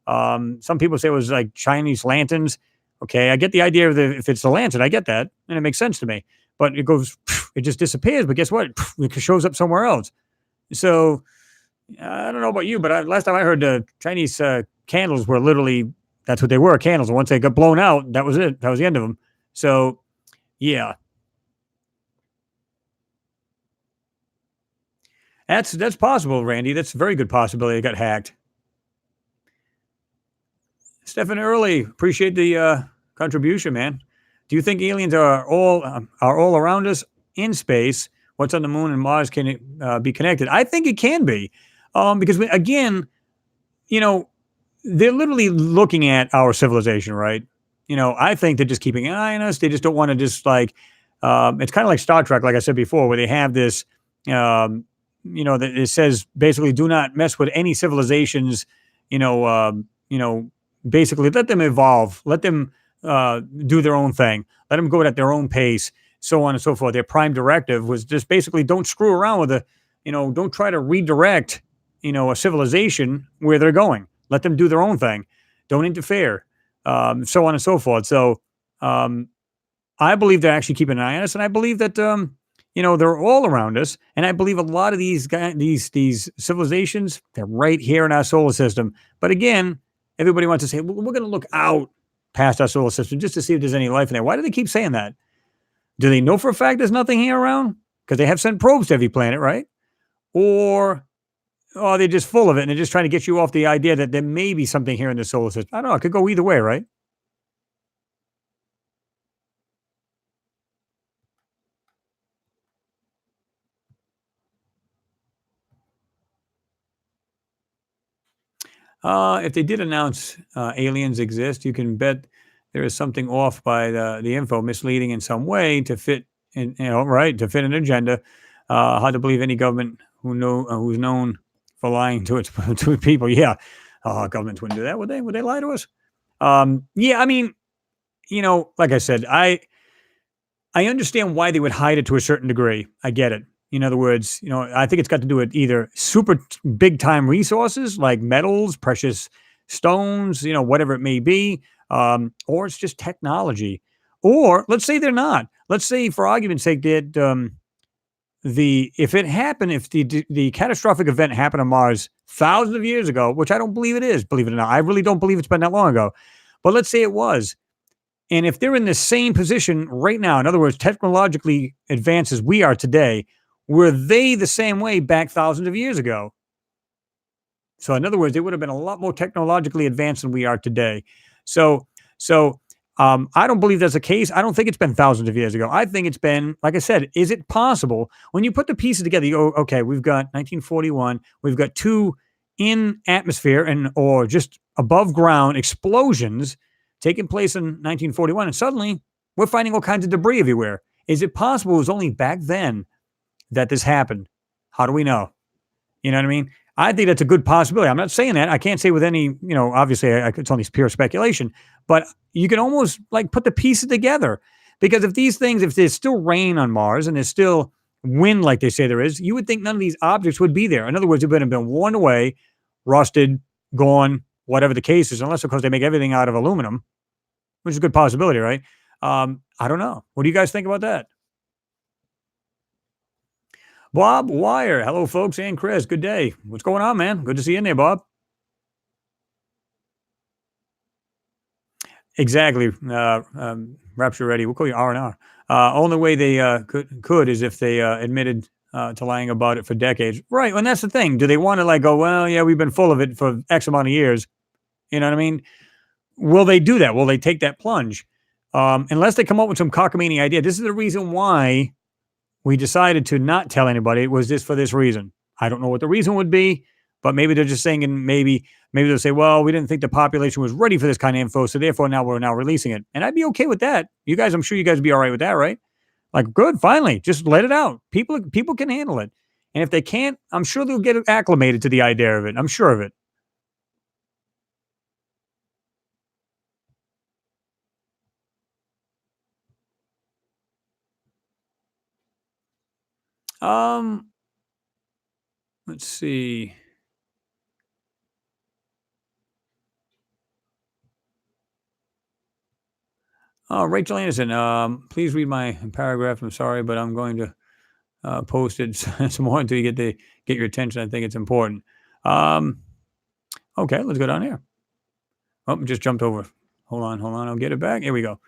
Some people say it was like Chinese lanterns. Okay, I get the idea of if it's a lantern, I get that, and it makes sense to me. But it just disappears. But guess what? It shows up somewhere else. So I don't know about you, but last time I heard, Chinese candles were literally that's what they were, candles. And once they got blown out, that was it. That was the end of them. So yeah, that's possible, Randy. That's a very good possibility. It got hacked. Stephen Early, appreciate the contribution, man. Do you think aliens are all around us in space? What's on the moon and Mars can it be connected? I think it can be, because again, you know, they're literally looking at our civilization, right? I think they're just keeping an eye on us. They just don't want to just like, it's kind of like Star Trek, like I said before, where they have this, that it says basically do not mess with any civilizations, you know, basically let them evolve, let them do their own thing, let them go at their own pace, so on and so forth. Their prime directive was just basically don't screw around with don't try to redirect, a civilization where they're going. Let them do their own thing. Don't interfere, so on and so forth. So um, I believe they're actually keeping an eye on us, and I believe that they're all around us. And I believe a lot of these civilizations they're right here in our solar system. But again, everybody wants to say, well, we're going to look out past our solar system just to see if there's any life in there. Why do they keep saying that? Do they know for a fact there's nothing here around? Because they have sent probes to every planet, right? Or they're just full of it and they're just trying to get you off the idea that there may be something here in the solar system. I don't know. It could go either way, right? If they did announce aliens exist, you can bet there is something off by the info, misleading in some way to fit, right, to fit an agenda. Hard to believe any government who's known for lying to its to its people. Yeah, governments wouldn't do that, would they? Would they lie to us? Yeah, I mean, like I said, I understand why they would hide it to a certain degree. I get it. In other words, I think it's got to do with either super big time resources like metals, precious stones, whatever it may be, or it's just technology. Or let's say they're not. Let's say, for argument's sake, that the if it happened, if the catastrophic event happened on Mars thousands of years ago, which I don't believe it is, believe it or not, I really don't believe it's been that long ago. But let's say it was, and if they're in the same position right now, in other words, technologically advanced as we are today, were they the same way back thousands of years ago? So, in other words, they would have been a lot more technologically advanced than we are today. So, so I don't believe that's the case. I don't think it's been thousands of years ago. I think it's been, like I said, is it possible when you put the pieces together? You go, okay, we've got 1941, we've got two in atmosphere and or just above ground explosions taking place in 1941, and suddenly we're finding all kinds of debris everywhere. Is it possible it was only back then that this happened? How do we know? You know what I mean? I think that's a good possibility. I'm not saying that. I can't say with any, obviously it's only pure speculation, but you can almost like put the pieces together because if there's still rain on Mars and there's still wind like they say there is, you would think none of these objects would be there. In other words, it would have been worn away, rusted, gone, whatever the case is, unless of course they make everything out of aluminum, which is a good possibility, right? I don't know. What do you guys think about that? Bob Wire. Hello, folks, and Chris. Good day. What's going on, man? Good to see you in there, Bob. Exactly. Rapture ready. We'll call you R&R. Only way they could is if they admitted to lying about it for decades. Right. And that's the thing. Do they want to like go, well, yeah, we've been full of it for X amount of years. You know what I mean? Will they do that? Will they take that plunge? Unless they come up with some cockamamie idea. This is the reason why we decided to not tell anybody. It was this for this reason. I don't know what the reason would be, but maybe they're just saying, and maybe they'll say, well, we didn't think the population was ready for this kind of info, so therefore now we're now releasing it. And I'd be okay with that. You guys, I'm sure you guys would be all right with that, right? Like, good, finally, just let it out. People can handle it. And if they can't, I'm sure they'll get acclimated to the idea of it. I'm sure of it. Um, let's see. Rachel Anderson, please read my paragraph. I'm sorry, but I'm going to post it some more until you get your attention. I think it's important. Um, okay, let's go down here. Oh, just jumped over. Hold on. I'll get it back. Here we go.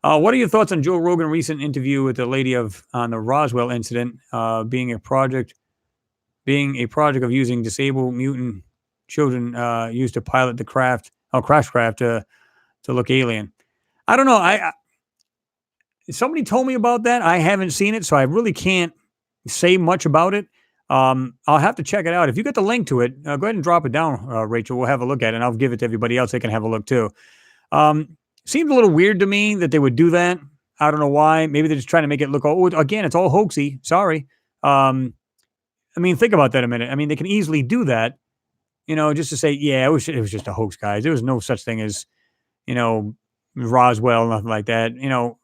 What are your thoughts on Joe Rogan's recent interview with the lady of on the Roswell incident, being a project of using disabled mutant children used to pilot the crash craft to look alien? I don't know. Somebody told me about that. I haven't seen it, so I really can't say much about it. I'll have to check it out. If you get the link to it, go ahead and drop it down, Rachel. We'll have a look at it, and I'll give it to everybody else. They can have a look too. Seems a little weird to me that they would do that. I don't know why. Maybe they're just trying to make it look. Oh, again, it's all hoaxy. Sorry. I mean, think about that a minute. I mean, they can easily do that. Just to say, yeah, it was just a hoax, guys. There was no such thing as you know, Roswell, nothing like that.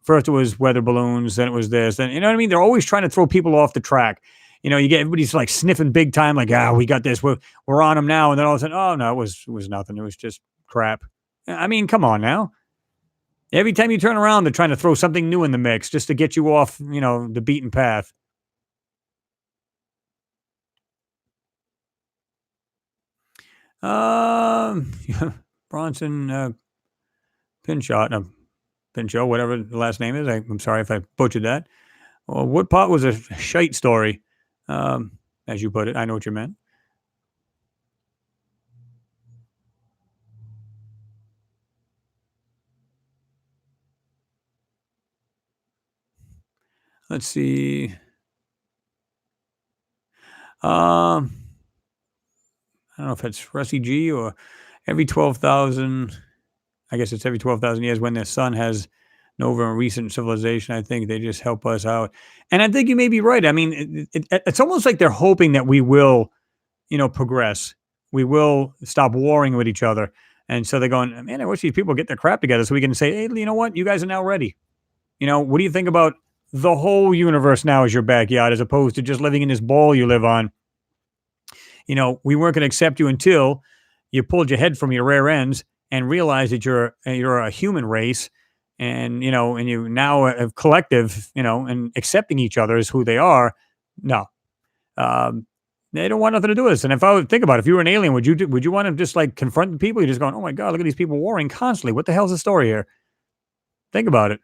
First it was weather balloons, then it was this, then you know what I mean? They're always trying to throw people off the track. You get everybody's like sniffing big time, like, we got this, we're on them now, and then all of a sudden, oh no, it was nothing. It was just crap. I mean, come on now. Every time you turn around, they're trying to throw something new in the mix just to get you off, the beaten path. Um, Bronson Pinchot, Pinchot, whatever the last name is. I'm sorry if I butchered that. Well, Woodpot was a shite story, as you put it. I know what you meant. Let's see. I don't know if it's Rusty G or every 12,000. I guess it's every 12,000 years when the sun has nova in recent civilization. I think they just help us out. And I think you may be right. I mean, it's almost like they're hoping that we will, progress. We will stop warring with each other. And so they're going, man, I wish these people get their crap together so we can say, hey, you know what? You guys are now ready. What do you think about the whole universe now as your backyard as opposed to just living in this ball you live on? We weren't going to accept you until you pulled your head from your rear ends and realized that you're a human race, and you now a collective, and accepting each other as who they are. No, they don't want nothing to do with this. And if I would think about it, if you were an alien, would you want to just like confront the people? You're just going, oh my god, look at these people warring constantly. What the hell's the story here? Think about it.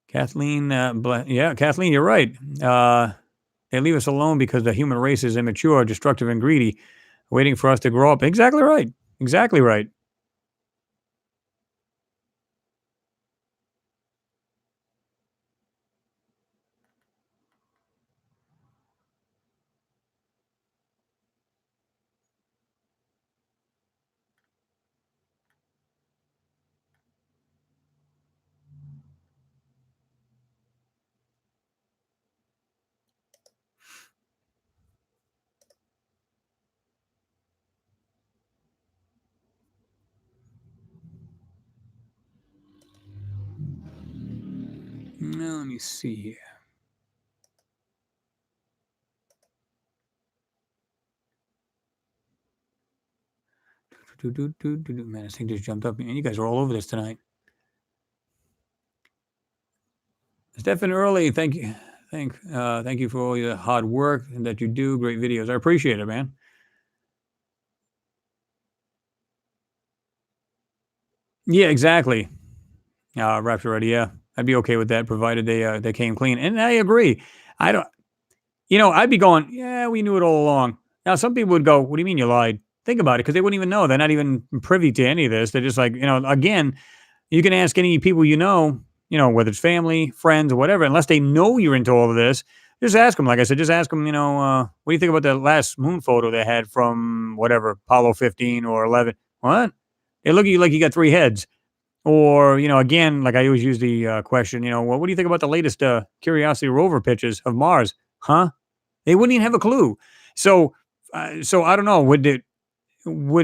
Kathleen, yeah, Kathleen, you're right. They leave us alone because the human race is immature, destructive, and greedy, waiting for us to grow up. Exactly right. Exactly right. Now, let me see here. Man, this thing just jumped up. Man, you guys are all over this tonight. Stephen Early, thank you. Thank you for all your hard work and that you do. Great videos. I appreciate it, man. Yeah, exactly. Rapture ready. Yeah, I'd be okay with that, provided they came clean. And I agree. I don't. I'd be going, yeah, we knew it all along. Now, some people would go, what do you mean you lied? Think about it, because they wouldn't even know. They're not even privy to any of this. They're just like, again, you can ask any people whether it's family, friends, or whatever, unless they know you're into all of this, just ask them. Like I said, just ask them, what do you think about the last moon photo they had from whatever, Apollo 15 or 11? What? They look at you like you got three heads. Or, again, like I always use the question, well, what do you think about the latest Curiosity rover pictures of Mars? Huh? They wouldn't even have a clue. So I don't know. Would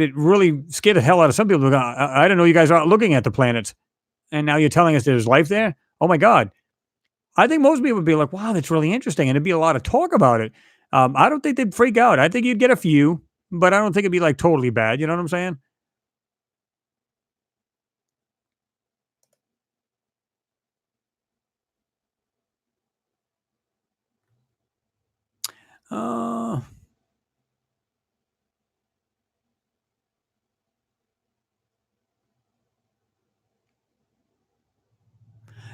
it really scare the hell out of some people? I don't know. You guys aren't looking at the planets, and now you're telling us there's life there. Oh my God! I think most people would be like, "Wow, that's really interesting," and there'd be a lot of talk about it. I don't think they'd freak out. I think you'd get a few, but I don't think it'd be like totally bad. You know what I'm saying? Uh,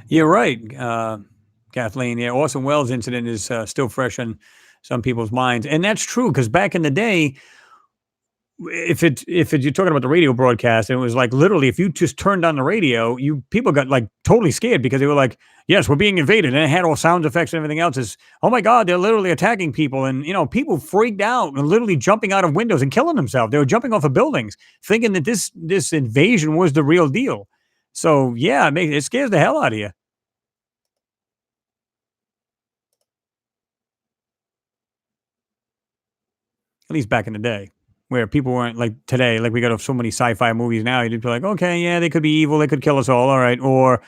you're right, Kathleen. Yeah, Orson Welles incident is still fresh on some people's minds, and that's true because back in the day, if you're talking about the radio broadcast, and it was like literally if you just turned on the radio, you people got like totally scared because they were like, "Yes, we're being invaded," and it had all sound effects and everything else. Is oh my god, they're literally attacking people, and people freaked out and literally jumping out of windows and killing themselves. They were jumping off of buildings, thinking that this invasion was the real deal. So yeah, it scares the hell out of you. At least back in the day, where people weren't like today. Like we got so many sci-fi movies now. You'd be like, okay, yeah, they could be evil, they could kill us all right, or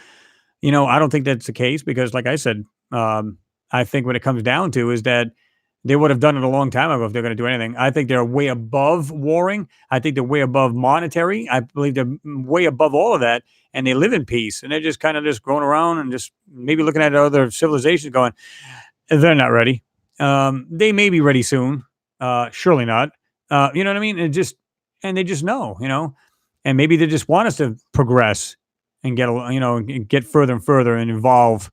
I don't think that's the case because, like I said, I think what it comes down to is that they would have done it a long time ago if they're going to do anything. I think they're way above warring. I think they're way above monetary. I believe they're way above all of that, and they live in peace. And they're just kind of just going around and just maybe looking at other civilizations, going, they're not ready. They may be ready soon. Surely not. You know what I mean? And they just know, and maybe they just want us to progress and and get further and further and evolve.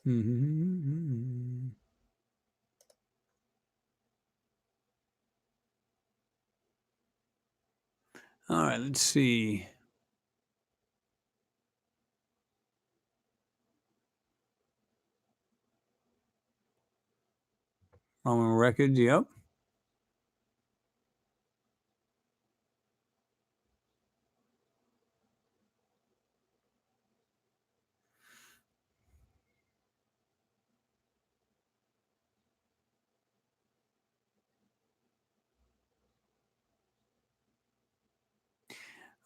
Mhm. All right, let's see. Roman records. Yep.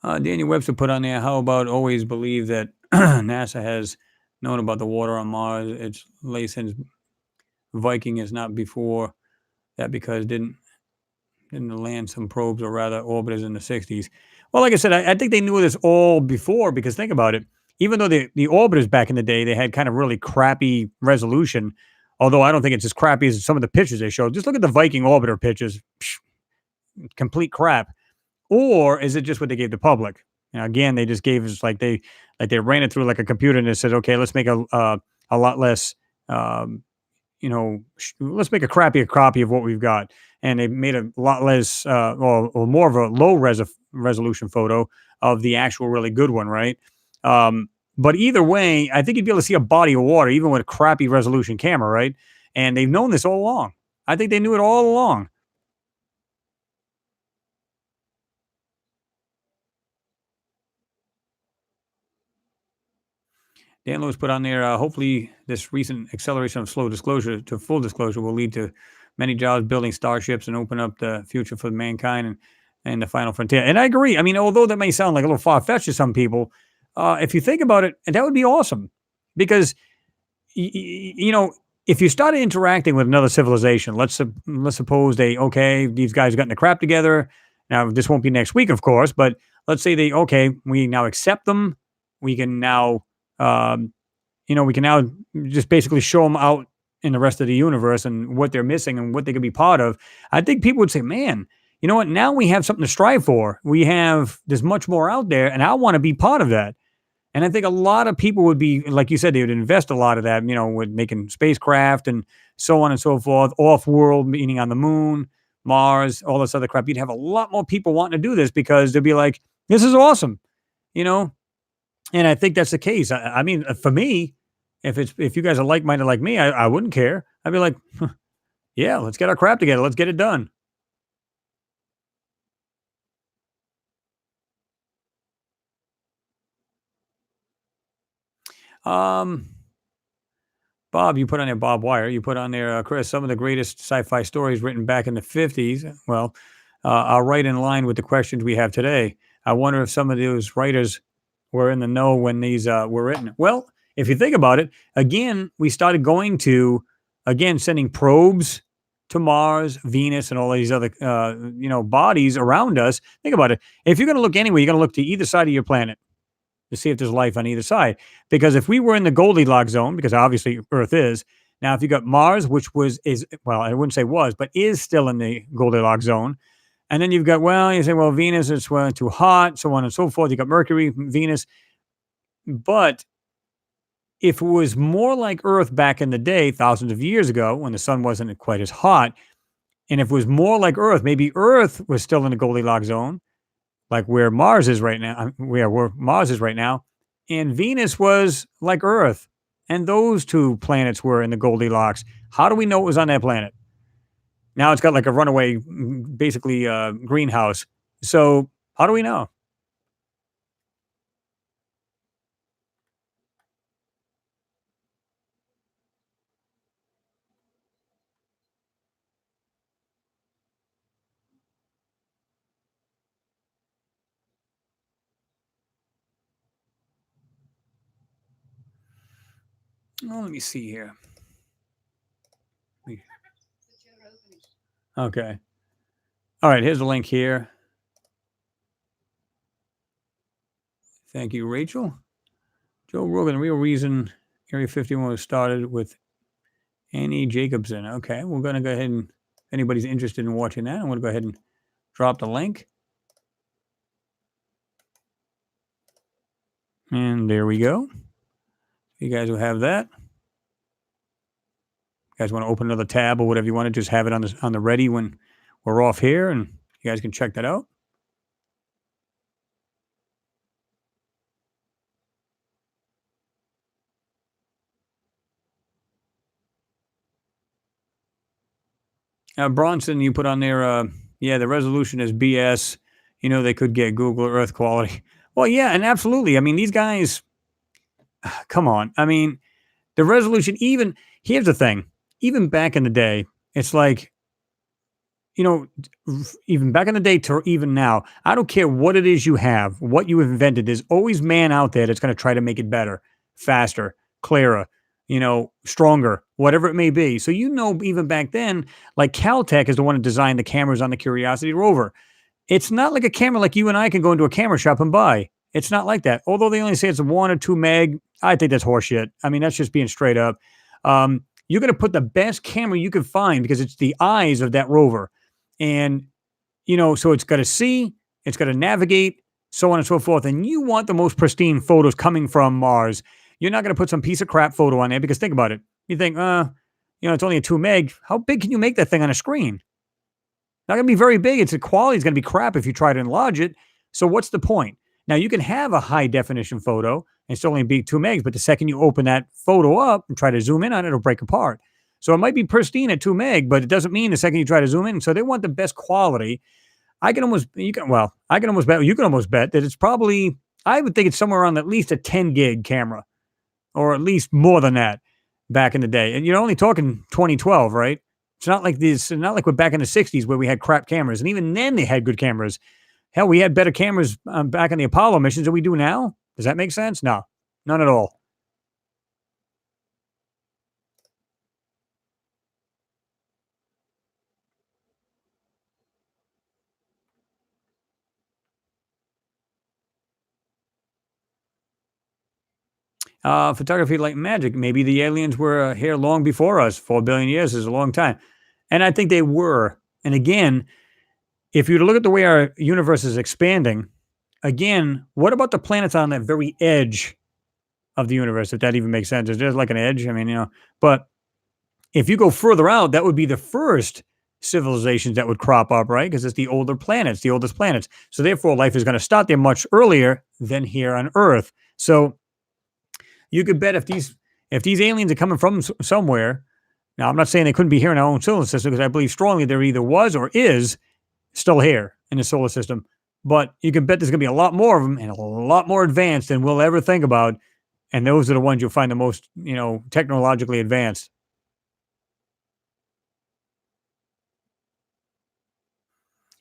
Daniel Webster put on there. How about always believe that NASA has known about the water on Mars? It's late since Viking is not before that because didn't land some probes or rather orbiters in the 60s. Well, like I said, I think they knew this all before because think about it. Even though the orbiters back in the day, they had kind of really crappy resolution, although I don't think it's as crappy as some of the pictures they showed. Just look at the Viking orbiter pictures, complete crap. Or is it just what they gave the public? Again, they just gave us like they ran it through like a computer and it said, okay, let's make a lot less let's make a crappier copy of what we've got. And they made a lot less, or more of a resolution photo of the actual really good one, right? But either way, I think you'd be able to see a body of water even with a crappy resolution camera, right? And they've known this all along. I think they knew it all along. Dan Lewis put on there, hopefully, this recent acceleration of slow disclosure to full disclosure will lead to many jobs building starships and open up the future for mankind and the final frontier. And I agree. I mean, although that may sound like a little far fetched to some people, if you think about it, that would be awesome because, y- y- you know, if you started interacting with another civilization, let's suppose okay, these guys got in the crap together. Now, this won't be next week, of course, but let's say okay, we now accept them. We can now um, we can now just basically show them out in the rest of the universe and what they're missing and what they could be part of. I think people would say, man, you know what? Now we have something to strive for. There's much more out there, and I want to be part of that. And I think a lot of people would be, like you said, they would invest a lot of that, with making spacecraft and so on and so forth, off world, meaning on the moon, Mars, all this other crap. You'd have a lot more people wanting to do this because they'd be like, this is awesome, you know? And I think that's the case. I mean, for me, if you guys are like minded like me, I wouldn't care. I'd be like, yeah, let's get our crap together. Let's get it done. Um, Bob, you put on there Bob Wire. You put on there Chris. Some of the greatest sci-fi stories written back in the 50s. Well, are right in line with the questions we have today. I wonder if some of those writers we're in the know when these were written. Well, if you think about it, again, we started going to again sending probes to Mars, Venus, and all these other bodies around us. Think about it. If you're going to look anywhere, you're going to look to either side of your planet to see if there's life on either side. Because if we were in the Goldilocks zone, because obviously Earth is now, if you got Mars, which is well, I wouldn't say was, but is still in the Goldilocks zone. And then you've got, well, you say, well, Venus is too hot, so on and so forth. You got Mercury, Venus. But if it was more like Earth back in the day, thousands of years ago, when the sun wasn't quite as hot, and if it was more like Earth, maybe Earth was still in the Goldilocks zone, like where Mars is right now, where Mars is right now, and Venus was like Earth, and those two planets were in the Goldilocks. How do we know it was on that planet? Now it's got like a runaway, basically greenhouse. So how do we know? Well, let me see here. Okay. All right, here's the link here. Thank you, Rachel. Joe Rogan, the real reason Area 51 was started with Annie Jacobson. Okay, we're going to go ahead and, if anybody's interested in watching that, I'm going to go ahead and drop the link. And there we go. You guys will have that. You guys want to open another tab or whatever you want to, just have it on the ready when we're off here, and you guys can check that out. Bronson, you put on there, yeah, the resolution is BS. You know, they could get Google Earth quality. Well, yeah, and absolutely. I mean, these guys, come on. I mean, the resolution, even, here's the thing, even back in the day, it's like, you know, even back in the day to even now, I don't care what it is you have, what you have invented, there's always man out there that's going to try to make it better, faster, clearer, stronger, whatever it may be. So, even back then, like Caltech is the one that designed the cameras on the Curiosity rover. It's not like a camera like you and I can go into a camera shop and buy. It's not like that. Although they only say it's a 1 or 2 meg, I think that's horseshit. I mean, that's just being straight up. You're going to put the best camera you can find because it's the eyes of that rover. And, so it's got to see, it's got to navigate, so on and so forth. And you want the most pristine photos coming from Mars. You're not going to put some piece of crap photo on there because think about it. You think, it's only a 2 meg. How big can you make that thing on a screen? Not going to be very big. The quality is going to be crap if you try to enlarge it. So what's the point? Now, you can have a high definition photo and still only be 2 megs, but the second you open that photo up and try to zoom in on it, it'll break apart. So it might be pristine at 2 meg, but it doesn't mean the second you try to zoom in. So they want the best quality. I can almost bet that it's probably, I would think it's somewhere around at least a 10 gig camera, or at least more than that back in the day. And you're only talking 2012, right? It's not like this, not like we're back in the 60s where we had crap cameras. And even then they had good cameras. Hell, we had better cameras back in the Apollo missions than we do now. Does that make sense? No, none at all. Photography like magic. Maybe the aliens were here long before us. 4 billion years is a long time. And I think they were. And again, if you were to look at the way our universe is expanding, again, what about the planets on that very edge of the universe, if that even makes sense? Is there like an edge? I mean, but if you go further out, that would be the first civilizations that would crop up, right? Because it's the older planets, the oldest planets. So therefore, life is going to start there much earlier than here on Earth. So you could bet if these aliens are coming from somewhere. Now, I'm not saying they couldn't be here in our own solar system because I believe strongly there either was or is still here in the solar system. But you can bet there's going to be a lot more of them and a lot more advanced than we'll ever think about. And those are the ones you'll find the most, technologically advanced.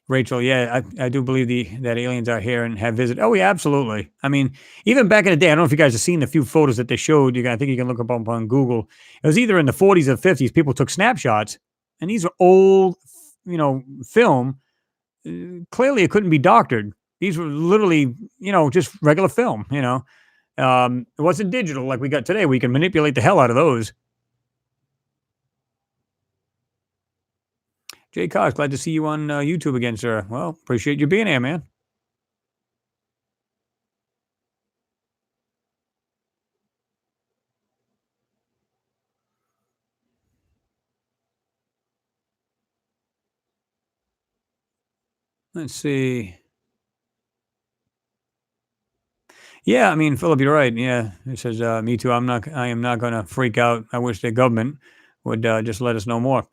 Rachel, yeah, I do believe that aliens are here and have visited. Oh, yeah, absolutely. I mean, even back in the day, I don't know if you guys have seen the few photos that they showed. I think you can look up on Google. It was either in the 40s or 50s. People took snapshots, and these are old, film. Clearly, it couldn't be doctored. These were literally, just regular film. It wasn't digital like we got today. We can manipulate the hell out of those. Jay Kosh, glad to see you on YouTube again, sir. Well, appreciate you being here, man. Let's see. Yeah, I mean, Philip, you're right. Yeah, it says, "Me too. I am not going to freak out. I wish the government would just let us know more."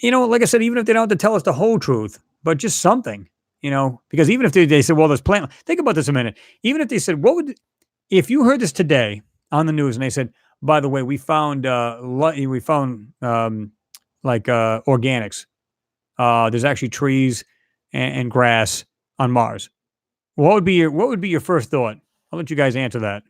Like I said, even if they don't have to tell us the whole truth, but just something. Because even if they said, "Well, there's planet," think about this a minute. Even if they said, "What would," if you heard this today on the news, and they said, "By the way, we found like organics. There's actually trees and grass on Mars." What would be your first thought? I'll let you guys answer that.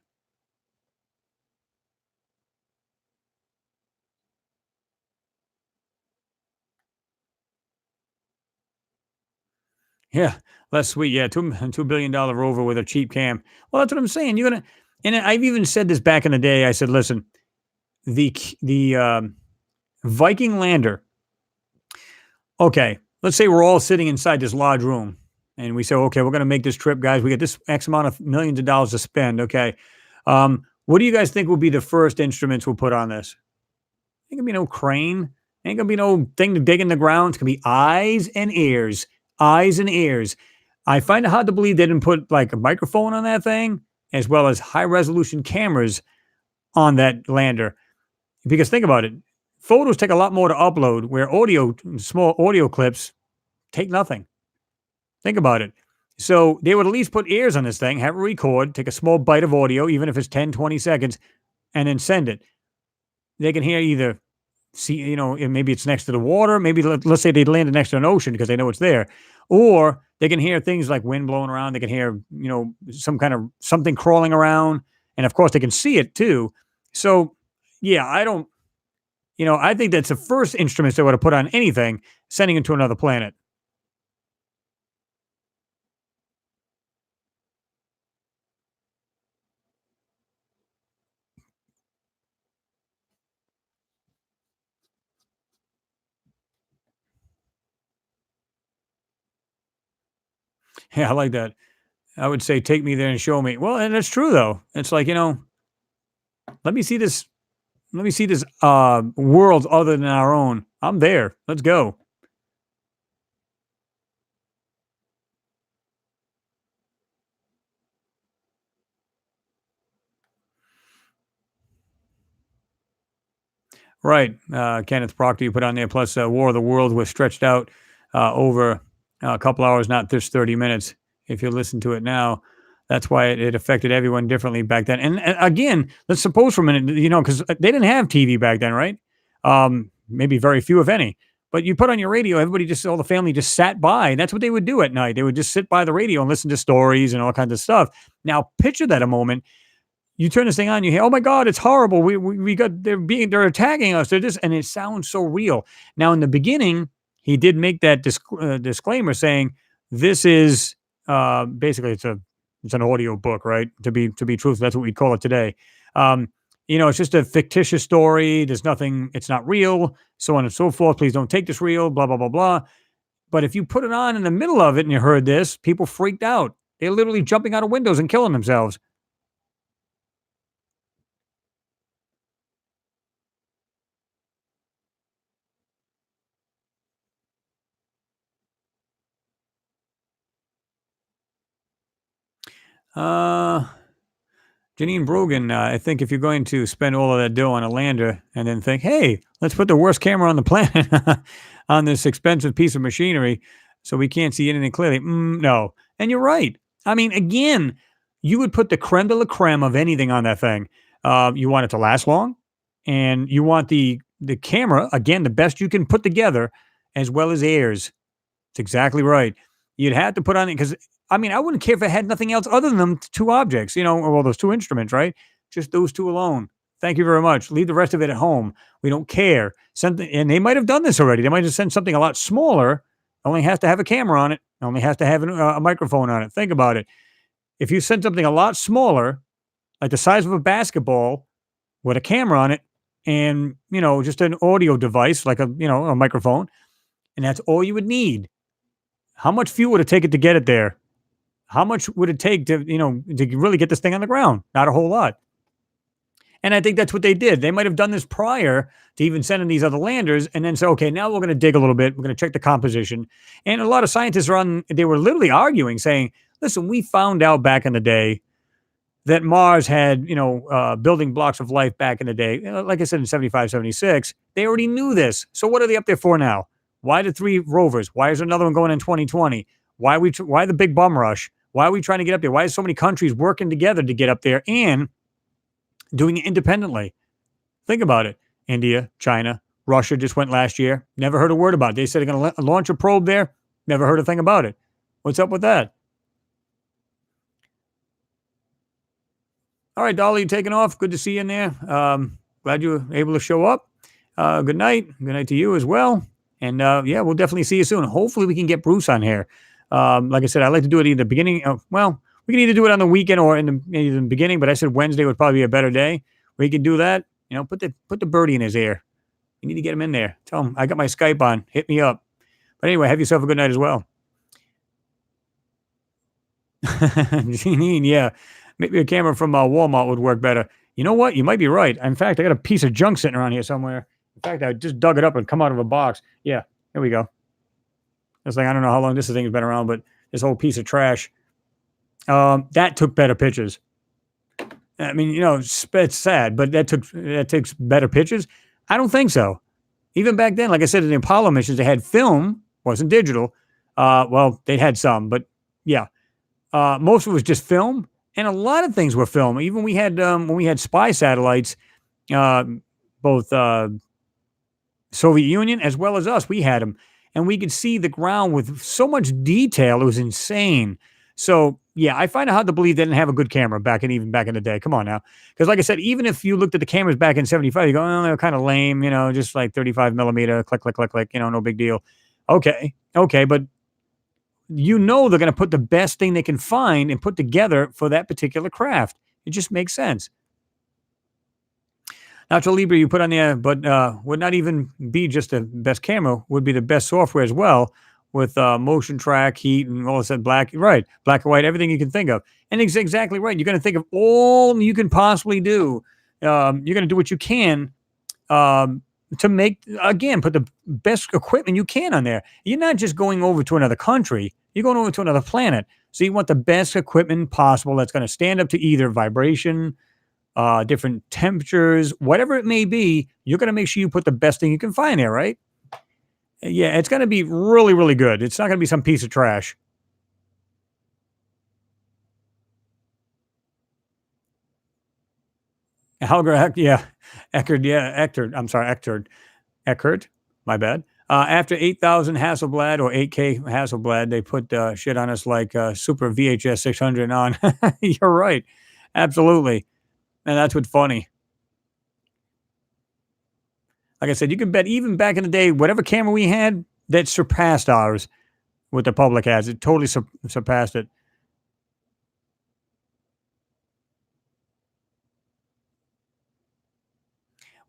Yeah, less sweet. Yeah, $2 billion rover with a cheap cam. Well, that's what I'm saying. You're gonna, and I've even said this back in the day. I said, listen, the Viking lander. Okay, let's say we're all sitting inside this large room, and we say, okay, we're gonna make this trip, guys. We got this X amount of millions of dollars to spend. Okay, what do you guys think will be the first instruments we'll put on this? Ain't gonna be no crane. Ain't gonna be no thing to dig in the ground. It's gonna be eyes and ears. Eyes and ears. I find it hard to believe they didn't put like a microphone on that thing, as well as high resolution cameras on that lander. Because think about it, photos take a lot more to upload, where small audio clips take nothing. Think about it. So they would at least put ears on this thing, have it record, take a small bite of audio, even if it's 10, 20 seconds, and then send it. They can hear either see, maybe it's next to the water. Maybe let's say they landed next to an ocean because they know it's there, or they can hear things like wind blowing around. They can hear, some kind of something crawling around, and of course they can see it too. So, yeah, I don't, I think that's the first instruments they would have put on anything, sending it to another planet. Yeah, I like that. I would say, take me there and show me. Well, and that's true though. It's like, let me see this. Let me see this world other than our own. I'm there. Let's go. Right. Kenneth Proctor, you put on there, plus War of the World was stretched out over a couple hours, not just 30 minutes. If you listen to it now, that's why it affected everyone differently back then. And again, let's suppose for a minute, because they didn't have TV back then, right? Maybe very few, if any. But you put on your radio, all the family just sat by. And that's what they would do at night. They would just sit by the radio and listen to stories and all kinds of stuff. Now, picture that a moment, you turn this thing on, you hear, "Oh my God, it's horrible. We got they're attacking us. They're this," and it sounds so real. Now, in the beginning, he did make that disclaimer saying this is basically it's an audio book, right? To be truthful, that's what we'd call it today. Um, it's just a fictitious story. There's nothing. It's not real. So on and so forth. Please don't take this real. Blah blah blah blah. But if you put it on in the middle of it and you heard this, people freaked out. They're literally jumping out of windows and killing themselves. Uh, Janine Brogan, I think if you're going to spend all of that dough on a lander and then think, hey, let's put the worst camera on the planet on this expensive piece of machinery so we can't see anything clearly. No. And you're right. I mean, again, you would put the creme de la creme of anything on that thing. You want it to last long, and you want the camera, again, the best you can put together, as well as airs. It's exactly right. You'd have to put on it because I mean, I wouldn't care if it had nothing else other than them two objects, or well, those two instruments, right? Just those two alone. Thank you very much. Leave the rest of it at home. We don't care. And they might have done this already. They might have sent something a lot smaller. Only has to have a camera on it. Only has to have a microphone on it. Think about it. If you sent something a lot smaller, like the size of a basketball, with a camera on it, and just an audio device like a microphone, and that's all you would need. How much fuel would it take it to get it there? How much would it take to really get this thing on the ground? Not a whole lot. And I think that's what they did. They might have done this prior to even sending these other landers and then say, okay, now we're going to dig a little bit. We're going to check the composition. And a lot of scientists they were literally arguing, saying, listen, we found out back in the day that Mars had, building blocks of life back in the day. Like I said, in 75, 76, they already knew this. So what are they up there for now? Why the 3 rovers? Why is another one going in 2020? Why the big bum rush? Why are we trying to get up there? Why is so many countries working together to get up there and doing it independently? Think about it. India, China, Russia just went last year. Never heard a word about it. They said they're going to launch a probe there. Never heard a thing about it. What's up with that? All right, Dolly, you taking off? Good to see you in there. Glad you were able to show up. Good night. Good night to you as well. And yeah, we'll definitely see you soon. Hopefully we can get Bruce on here. Like I said, I like to do it in the beginning. Well, we can either do it on the weekend or maybe in the beginning, but I said Wednesday would probably be a better day. We can do that. Put the birdie in his ear. You need to get him in there. Tell him I got my Skype on. Hit me up. But anyway, have yourself a good night as well. Janine, yeah. Maybe a camera from Walmart would work better. You know what? You might be right. In fact, I got a piece of junk sitting around here somewhere. In fact, I just dug it up and come out of a box. Yeah, here we go. It's like, I don't know how long this thing has been around, but this whole piece of trash. That took better pictures. I mean, it's sad, but that takes better pictures. I don't think so. Even back then, like I said, in the Apollo missions, they had film, wasn't digital. Well, they had some, but yeah. Most of it was just film, and a lot of things were film. Even we had when we had spy satellites, both Soviet Union as well as us, we had them, and we could see the ground with so much detail. It was insane. So yeah, I find it hard to believe they didn't have a good camera back in the day. Come on now, because like I said, even if you looked at the cameras back in 75, you go, oh, they're kind of lame, just like 35 millimeter, click, click, click, click, no big deal. Okay, but they're going to put the best thing they can find and put together for that particular craft. It just makes sense. Nacho Libre you put on there, but would not even be just the best camera, would be the best software as well, with motion track, heat, and all of a sudden black and white, everything you can think of. And it's exactly right. You're going to think of all you can possibly do. You're going to do what you can to put the best equipment you can on there. You're not just going over to another country. You're going over to another planet. So you want the best equipment possible that's going to stand up to either vibration, different temperatures, whatever it may be. You're going to make sure you put the best thing you can find there, right? Yeah, it's going to be really, really good. It's not going to be some piece of trash. Eckert, my bad. After 8,000 Hasselblad or 8K Hasselblad, they put shit on us like Super VHS 600 on. You're right. Absolutely. And that's what's funny. Like I said, you can bet even back in the day, whatever camera we had, that surpassed ours what the public has. It totally surpassed it.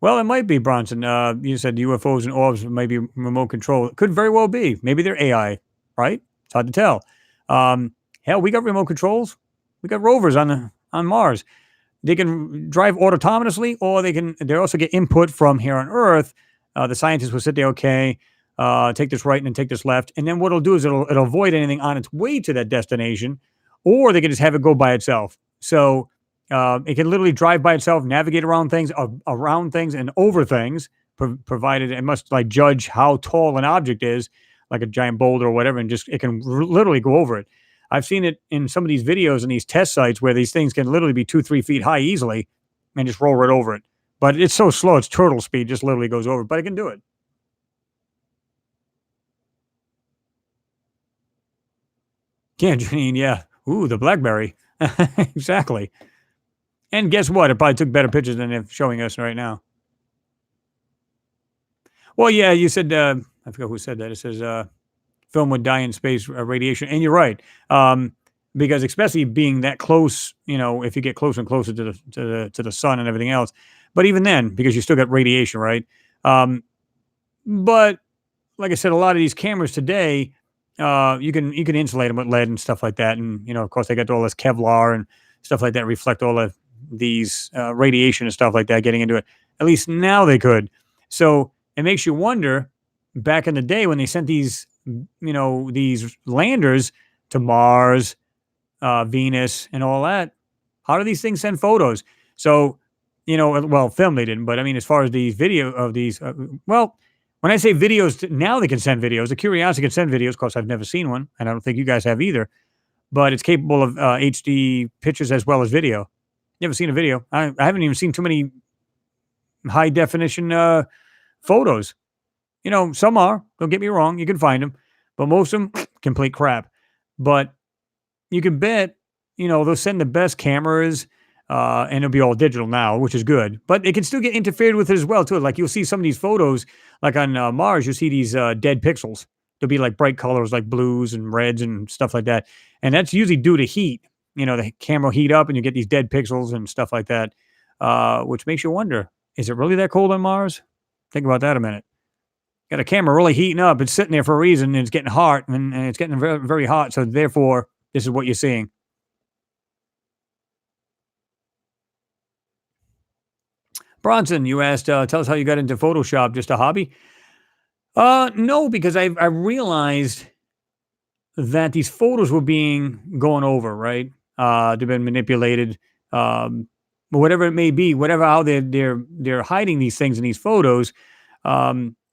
Well, it might be, Bronson. You said UFOs and orbs might be remote control. It could very well be. Maybe they're AI, right? It's hard to tell. Hell, we got remote controls. We got rovers on Mars. They can drive autonomously, or they also get input from here on Earth. The scientists will sit there, okay, take this right and then take this left. And then what it'll do is it'll avoid anything on its way to that destination, or they can just have it go by itself. So it can literally drive by itself, navigate around things, and over things, provided it must like judge how tall an object is, like a giant boulder or whatever, and just it can literally go over it. I've seen it in some of these videos and these test sites where these things can literally be 2-3 feet high easily and just roll right over it. But it's so slow, it's turtle speed, just literally goes over it, but it can do it. Yeah, Janine, yeah. Ooh, the BlackBerry. Exactly. And guess what? It probably took better pictures than they're showing us right now. Well, yeah, you said, I forgot who said that. It says, film would die in space radiation. And you're right. Because especially being that close, if you get closer and closer to the sun and everything else. But even then, because you still got radiation, right? But like I said, a lot of these cameras today, you can insulate them with lead and stuff like that, and of course, they got all this Kevlar and stuff like that, reflect all of these radiation and stuff like that, getting into it. At least now they could. So it makes you wonder. Back in the day when they sent these landers to Mars, Venus, and all that. How do these things send photos? So, well, film they didn't, but I mean, as far as these video of these, well, when I say videos, now they can send videos. The Curiosity can send videos. Of course, I've never seen one, and I don't think you guys have either. But it's capable of HD pictures as well as video. Never seen a video. I haven't even seen too many high definition photos. Some are. Don't get me wrong. You can find them, but most of them complete crap. But you can bet, they'll send the best cameras, and it'll be all digital now, which is good. But it can still get interfered with as well, too. Like you'll see some of these photos, like on Mars, you'll see these dead pixels. They'll be like bright colors, like blues and reds and stuff like that. And that's usually due to heat. The camera will heat up and you get these dead pixels and stuff like that, which makes you wonder, is it really that cold on Mars? Think about that a minute. Got a camera really heating up. It's sitting there for a reason, and it's getting hot, and it's getting very, very hot. So therefore, this is what you're seeing. Bronson, you asked, tell us how you got into Photoshop, just a hobby? No, because I realized that these photos were being gone over, right? They've been manipulated, whatever it may be, whatever how they're hiding these things in these photos.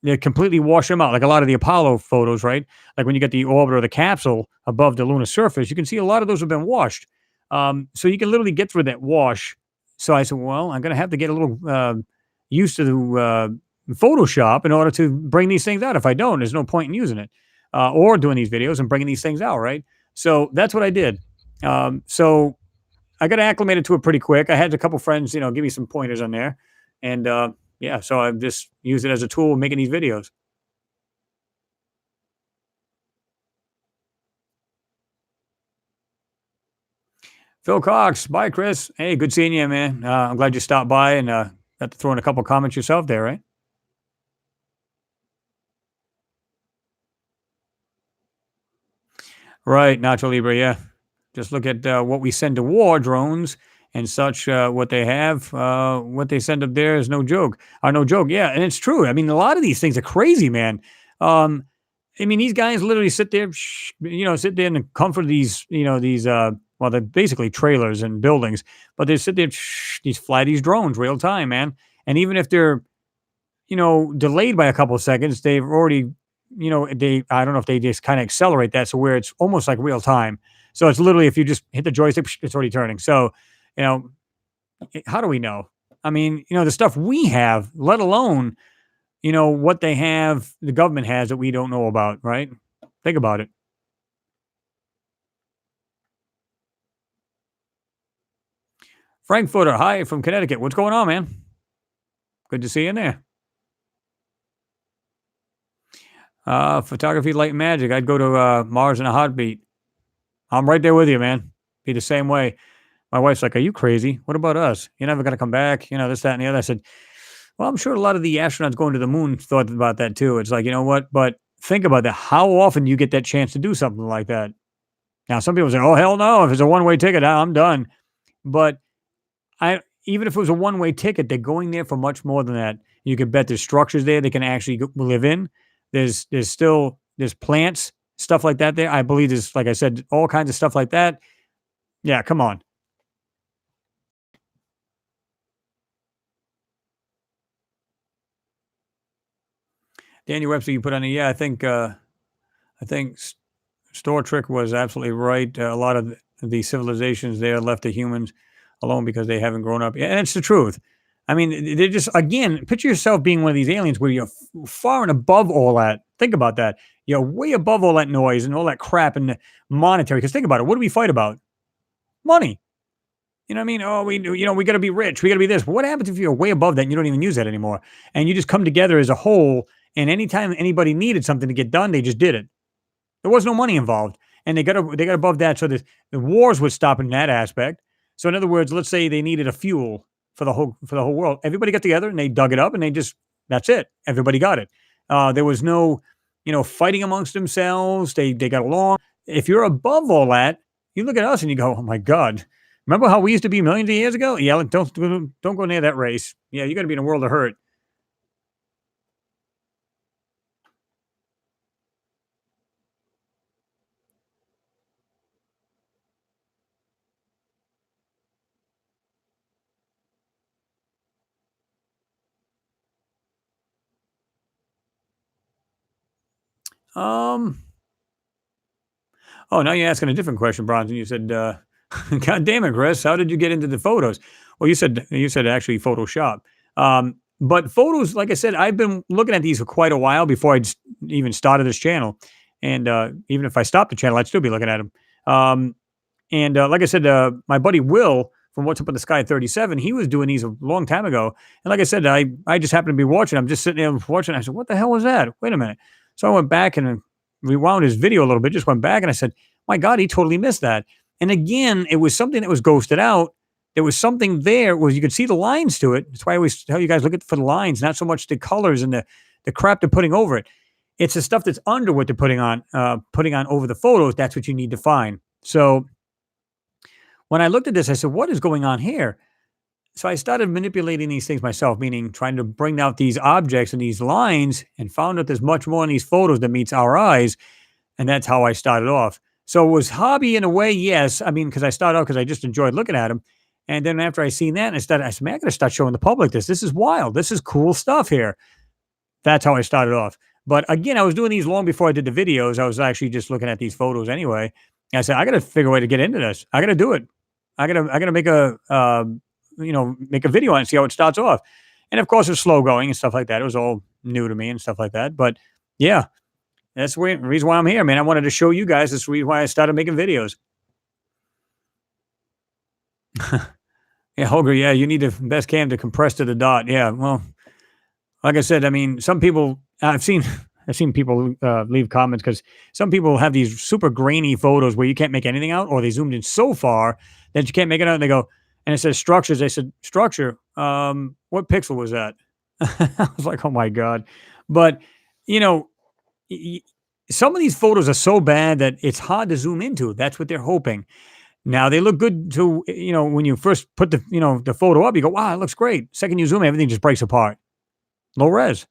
They completely wash them out, like a lot of the Apollo photos, right? Like when you get the orbit or the capsule above the lunar surface, you can see a lot of those have been washed. So you can literally get through that wash. So I said, well, I'm going to have to get a little used to Photoshop in order to bring these things out. If I don't, there's no point in using it or doing these videos and bringing these things out, right? So that's what I did. So I got acclimated to it pretty quick. I had a couple friends, give me some pointers on there. And yeah, so I've just used it as a tool making these videos. Phil Cox, bye, Chris. Hey, good seeing you, man. I'm glad you stopped by and got to throw in a couple comments yourself there, right? Right, Nacho Libre, yeah. Just look at what we send to war, drones and such. What they have, what they send up there is no joke. No joke, yeah, and it's true. I mean, a lot of these things are crazy, man. Um, I mean, these guys literally sit there, sit there in the comfort of these, well, they're basically trailers and buildings, but they sit there, fly these drones real time, man. And even if they're, delayed by a couple of seconds, they've already, I don't know if they just kind of accelerate that. So where it's almost like real time. So it's literally, if you just hit the joystick, it's already turning. So, you know, how do we know? I mean, the stuff we have, let alone, what they have, the government has that we don't know about, right? Think about it. Frankfurter, hi from Connecticut. What's going on, man? Good to see you in there. Photography, light and magic. I'd go to Mars in a heartbeat. I'm right there with you, man. Be the same way. My wife's like, "Are you crazy? What about us? You're never gonna come back." This, that, and the other. I said, "Well, I'm sure a lot of the astronauts going to the moon thought about that too." It's like, you know what? But think about that. How often do you get that chance to do something like that? Now, some people say, "Oh, hell no! If it's a one-way ticket, I'm done." But even if it was a one-way ticket, they're going there for much more than that. You can bet there's structures there they can actually live in. There's plants, stuff like that there. I believe there's, like I said, all kinds of stuff like that. Yeah, come on. Daniel Webster, you put on a yeah. I think Star Trek was absolutely right. A lot of the civilizations there left the humans alone because they haven't grown up. Yeah, and it's the truth. I mean, they're just, again, picture yourself being one of these aliens where you're far and above all that. Think about that. You're way above all that noise and all that crap and the monetary. Because think about it. What do we fight about? Money. You know what I mean? Oh, we got to be rich. We got to be this. But what happens if you're way above that and you don't even use that anymore? And you just come together as a whole. And anytime anybody needed something to get done, they just did it. There was no money involved, and they got above that, so the wars would stop in that aspect. So in other words, let's say they needed a fuel for the whole world. Everybody got together and they dug it up, and they just that's it. Everybody got it. There was no, fighting amongst themselves. They got along. If you're above all that, you look at us and you go, "Oh my God." Remember how we used to be millions of years ago? Yeah, like, don't go near that race. Yeah, you're gonna be in a world of hurt. Um, Oh, now you're asking a different question, Bronson. You said, "God damn it, Chris, how did you get into the photos?" Well, you said actually Photoshop. But photos, like I said, I've been looking at these for quite a while before even started this channel, and even if I stopped the channel, I'd still be looking at them. And like I said, my buddy Will from What's Up in the Sky 37, he was doing these a long time ago. And like I said, I just happened to be watching. I'm just sitting there watching. I said, "What the hell was that? Wait a minute." So I went back and rewound his video a little bit, just went back and I said, "My God, he totally missed that." And again, it was something that was ghosted out. There was something there where you could see the lines to it. That's why I always tell you guys look at for the lines, not so much the colors and the crap they're putting over it. It's the stuff that's under what they're putting on over the photos. That's what you need to find. So when I looked at this, I said, "What is going on here?" So I started manipulating these things myself, meaning trying to bring out these objects and these lines, and found out there's much more in these photos that meets our eyes. And that's how I started off. So it was hobby in a way, yes. I mean, because I started out because I just enjoyed looking at them. And then after I seen that, I said, "Man, I got to start showing the public this. This is wild. This is cool stuff here." That's how I started off. But again, I was doing these long before I did the videos. I was actually just looking at these photos anyway. And I said, "I got to figure a way to get into this. I got to do it. I got to make a video on it and see how it starts off." And of course, it's slow going and stuff like that. It was all new to me and stuff like that. But yeah, that's the reason why I'm here, man. I wanted to show you guys. That's the reason why I started making videos. Yeah, Holger. Yeah, you need the best cam to compress to the dot. Yeah, well, like I said, I mean, some people I've seen I've seen people leave comments because some people have these super grainy photos where you can't make anything out, or they zoomed in so far that you can't make it out. And they go, and it says structures. They said structure. What pixel was that? I was like, oh my god. But you know, y- some of these photos are so bad that it's hard to zoom into. That's what they're hoping. Now they look good to when you first put the photo up, you go, wow, it looks great. Second you zoom, everything just breaks apart. Low res.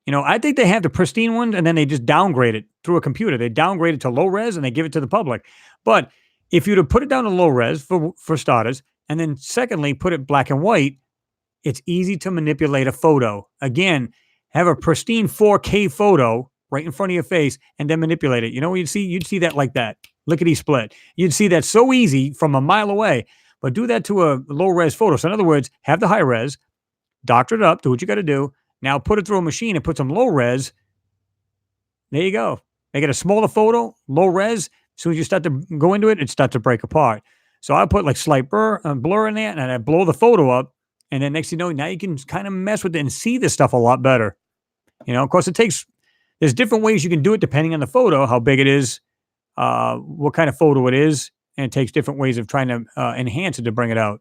I think they have the pristine one and then they just downgrade it through a computer. They downgrade it to low res and they give it to the public. But if you'd have put it down to low res for starters, and then secondly, put it black and white, it's easy to manipulate a photo. Again, have a pristine 4K photo right in front of your face and then manipulate it. You know what you'd see that like that. Lickety split. You'd see that so easy from a mile away. But do that to a low res photo. So in other words, have the high res, doctor it up, do what you got to do. Now put it through a machine and put some low res. There you go. Make it a smaller photo, low res. As soon as you start to go into it, it starts to break apart. So I put like slight blur in there and I blow the photo up. And then next thing you know, now you can kind of mess with it and see this stuff a lot better. Of course, there's different ways you can do it depending on the photo, how big it is, what kind of photo it is. And it takes different ways of trying to enhance it to bring it out.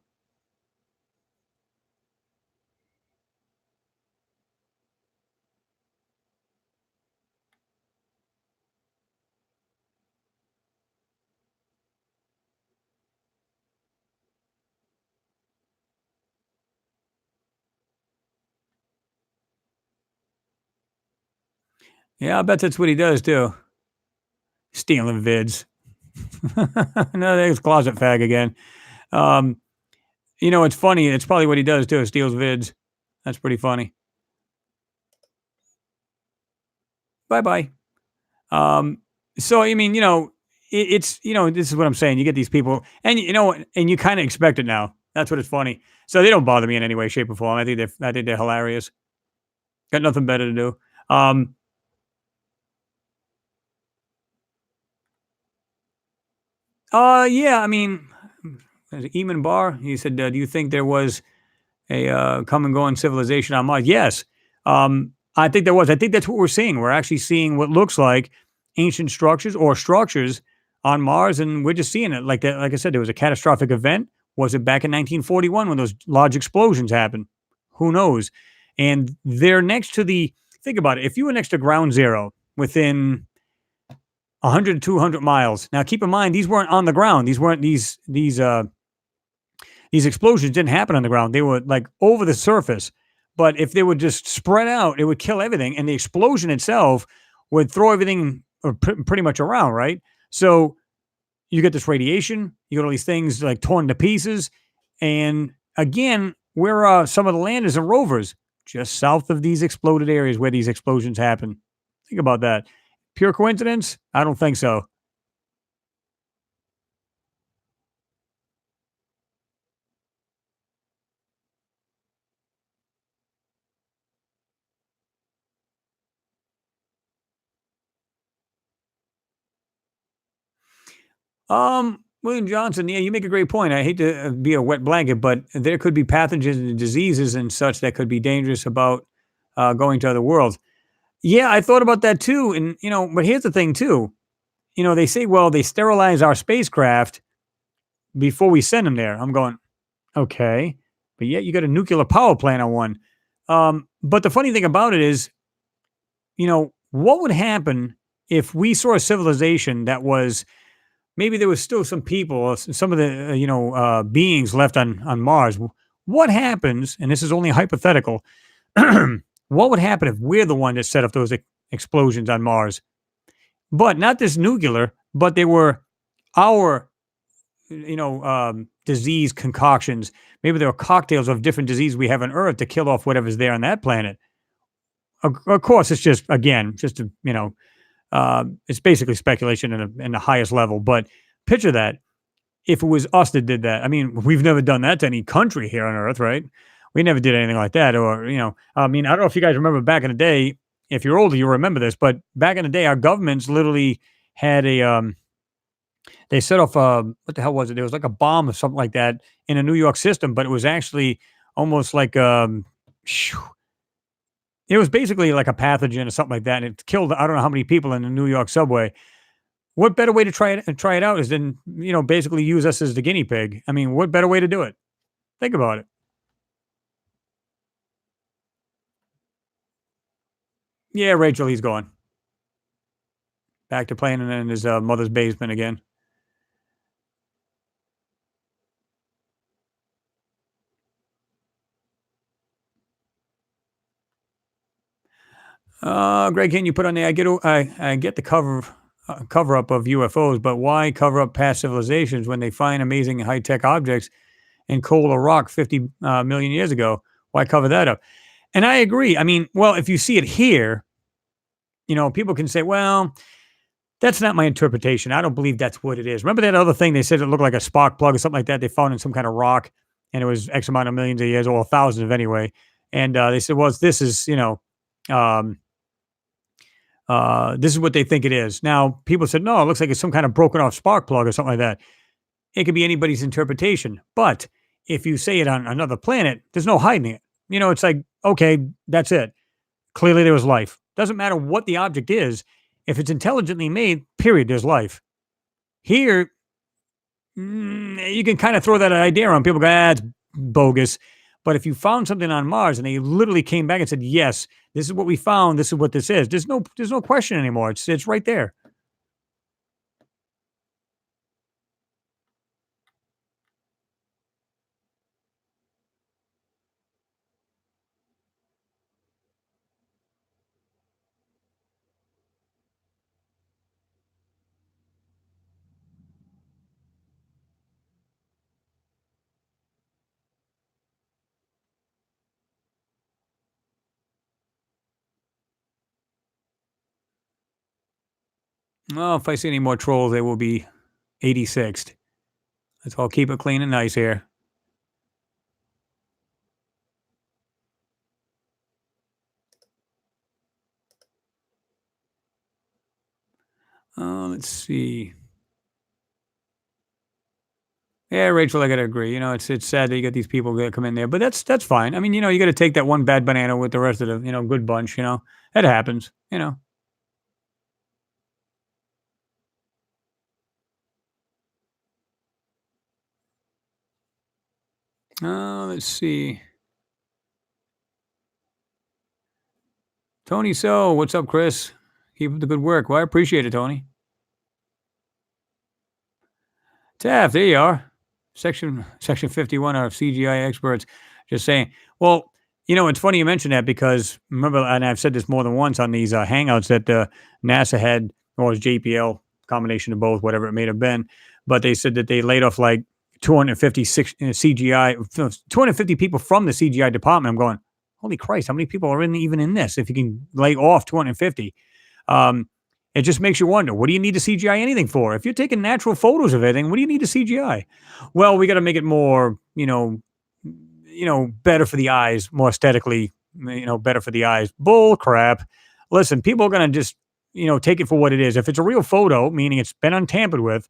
Yeah, I bet that's what he does too. Stealing vids. No, there's closet fag again. Um, it's funny. It's probably what he does too. Steals vids. That's pretty funny. Bye bye. Um, so I mean, it's this is what I'm saying. You get these people, and and you kind of expect it now. That's what it's funny. So they don't bother me in any way, shape, or form. I think they're hilarious. Got nothing better to do. Um, Yeah, I mean, was it Eamon Barr, he said, "Do you think there was a come and going civilization on Mars?" Yes, I think there was. I think that's what we're seeing. We're actually seeing what looks like ancient structures or structures on Mars, and we're just seeing it like that. Like I said, there was a catastrophic event. Was it back in 1941 when those large explosions happened? Who knows? And they're next to the. Think about it. If you were next to Ground Zero within 100 to 200 miles. Now, keep in mind, these weren't on the ground. These weren't these explosions didn't happen on the ground. They were like over the surface. But if they would just spread out, it would kill everything, and the explosion itself would throw everything pretty much around, right? So you get this radiation, you get all these things like torn to pieces, and again, where are some of the landers and rovers? Just south of these exploded areas where these explosions happen. Think about that. Pure coincidence? I don't think so. William Johnson, yeah, you make a great point. I hate to be a wet blanket, but there could be pathogens and diseases and such that could be dangerous about going to other worlds. Yeah, I thought about that too. And, but here's the thing too. They say, well, they sterilize our spacecraft before we send them there. I'm going, okay. But yet you got a nuclear power plant on one. But the funny thing about it is, what would happen if we saw a civilization that was maybe there was still some people, some of the beings left on Mars. What happens? And this is only hypothetical. What would happen if we're the one that set up those explosions on Mars? But not this nuclear, but they were our disease concoctions. Maybe there were cocktails of different diseases we have on Earth to kill off whatever's there on that planet. Of course, it's just again, just a, it's basically speculation in the highest level. But picture that if it was us that did that. I mean, we've never done that to any country here on Earth, right? We never did anything like that. Or, I mean, I don't know if you guys remember back in the day. If you're older, you'll remember this. But back in the day, our governments literally had they set off what the hell was it? There was like a bomb or something like that in a New York system, but it was actually almost like it was basically like a pathogen or something like that, and it killed I don't know how many people in the New York subway. What better way to try it out is than basically use us as the guinea pig? I mean, what better way to do it? Think about it. Yeah, Rachel, he's gone back to playing in his mother's basement again. Greg, can you put on there? I get the cover up of UFOs, but why cover up past civilizations when they find amazing high tech objects in coal or rock 50 million years ago? Why cover that up? And I agree. I mean, well, if you see it here, people can say, well, that's not my interpretation. I don't believe that's what it is. Remember that other thing they said it looked like a spark plug or something like that they found in some kind of rock, and it was X amount of millions of years, or thousands of anyway. And they said, well, this is um, this is what they think it is. Now people said, no, it looks like it's some kind of broken off spark plug or something like that. It could be anybody's interpretation, but if you say it on another planet, there's no hiding it. It's like okay, that's it. Clearly, there was life. Doesn't matter what the object is. If it's intelligently made, period, there's life. Here, you can kind of throw that idea around. People go, it's bogus. But if you found something on Mars and they literally came back and said, yes, this is what we found, this is what this is, there's no question anymore. It's right there. Well, if I see any more trolls, they will be 86th. Let's all keep it clean and nice here. Let's see. Yeah, Rachel, I gotta agree. It's sad that you got these people that come in there, but that's fine. I mean, you got to take that one bad banana with the rest of the good bunch. That happens. Let's see. Tony, so what's up, Chris? Keep up the good work. Well, I appreciate it, Tony. Taft, there you are. Section 51 of CGI experts just saying. Well, it's funny you mentioned that because remember, and I've said this more than once on these hangouts that NASA had, or it was JPL, combination of both, whatever it may have been. But they said that they laid off like 256 CGI, 250 people from the CGI department. I'm going, holy Christ, how many people are even in this? If you can lay off 250, um, it just makes you wonder, what do you need to CGI anything for? If you're taking natural photos of anything, what do you need to CGI? Well, we got to make it more, better for the eyes, more aesthetically, better for the eyes. Bull crap. Listen, people are going to just, take it for what it is. If it's a real photo, meaning it's been untampered with,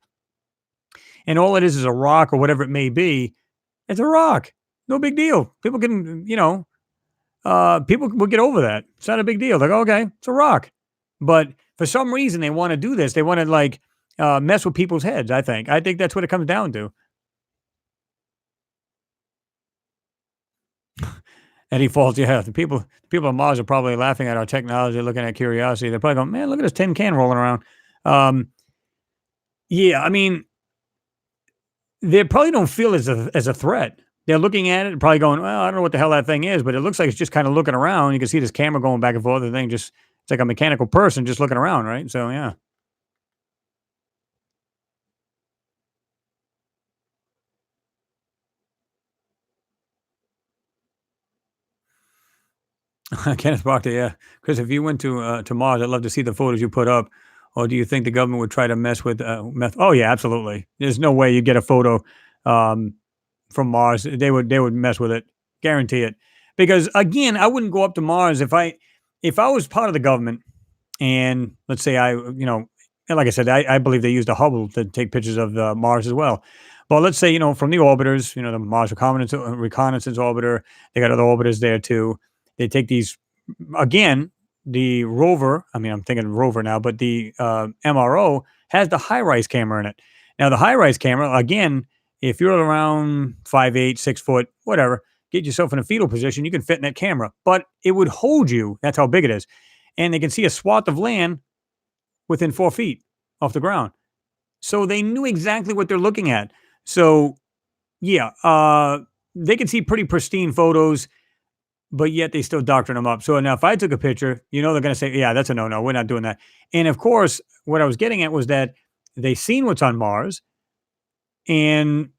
and all it is a rock or whatever it may be, it's a rock. No big deal. People can, people will get over that. It's not a big deal. Like, okay, it's a rock. But for some reason, they want to do this. They want to like mess with people's heads. I think that's what it comes down to. Eddie Falls, yeah. The people on Mars are probably laughing at our technology, looking at curiosity. They're probably going, man, look at this tin can rolling around. Um, yeah, I mean, they probably don't feel as a threat. They're looking at it, probably going, well, I don't know what the hell that thing is, but it looks like it's just kind of looking around. You can see this camera going back and forth. The thing just, it's like a mechanical person just looking around, right? So, yeah. Kenneth Proctor, yeah. Chris, if you went to Mars, I'd love to see the photos you put up. Or do you think the government would try to mess with meth? Oh yeah, absolutely. There's no way you get a photo um, from Mars. They would mess with it, guarantee it. Because again, I wouldn't go up to Mars if I was part of the government and let's say and like I said, I believe they used a Hubble to take pictures of Mars as well. But let's say from the orbiters, the Mars reconnaissance orbiter, they got other orbiters there too. They take these again. The rover, I mean, I'm thinking rover now, but the MRO has the high rise camera in it. Now, the high rise camera, again, if you're around 5'8", 6 foot, whatever, get yourself in a fetal position, you can fit in that camera, but it would hold you. That's how big it is. And they can see a swath of land within 4 feet off the ground. So they knew exactly what they're looking at. So, yeah, they can see pretty pristine photos, but yet they still doctrine them up. So now if I took a picture, they're going to say, yeah, that's a no-no. We're not doing that. And of course, what I was getting at was that they seen what's on Mars. And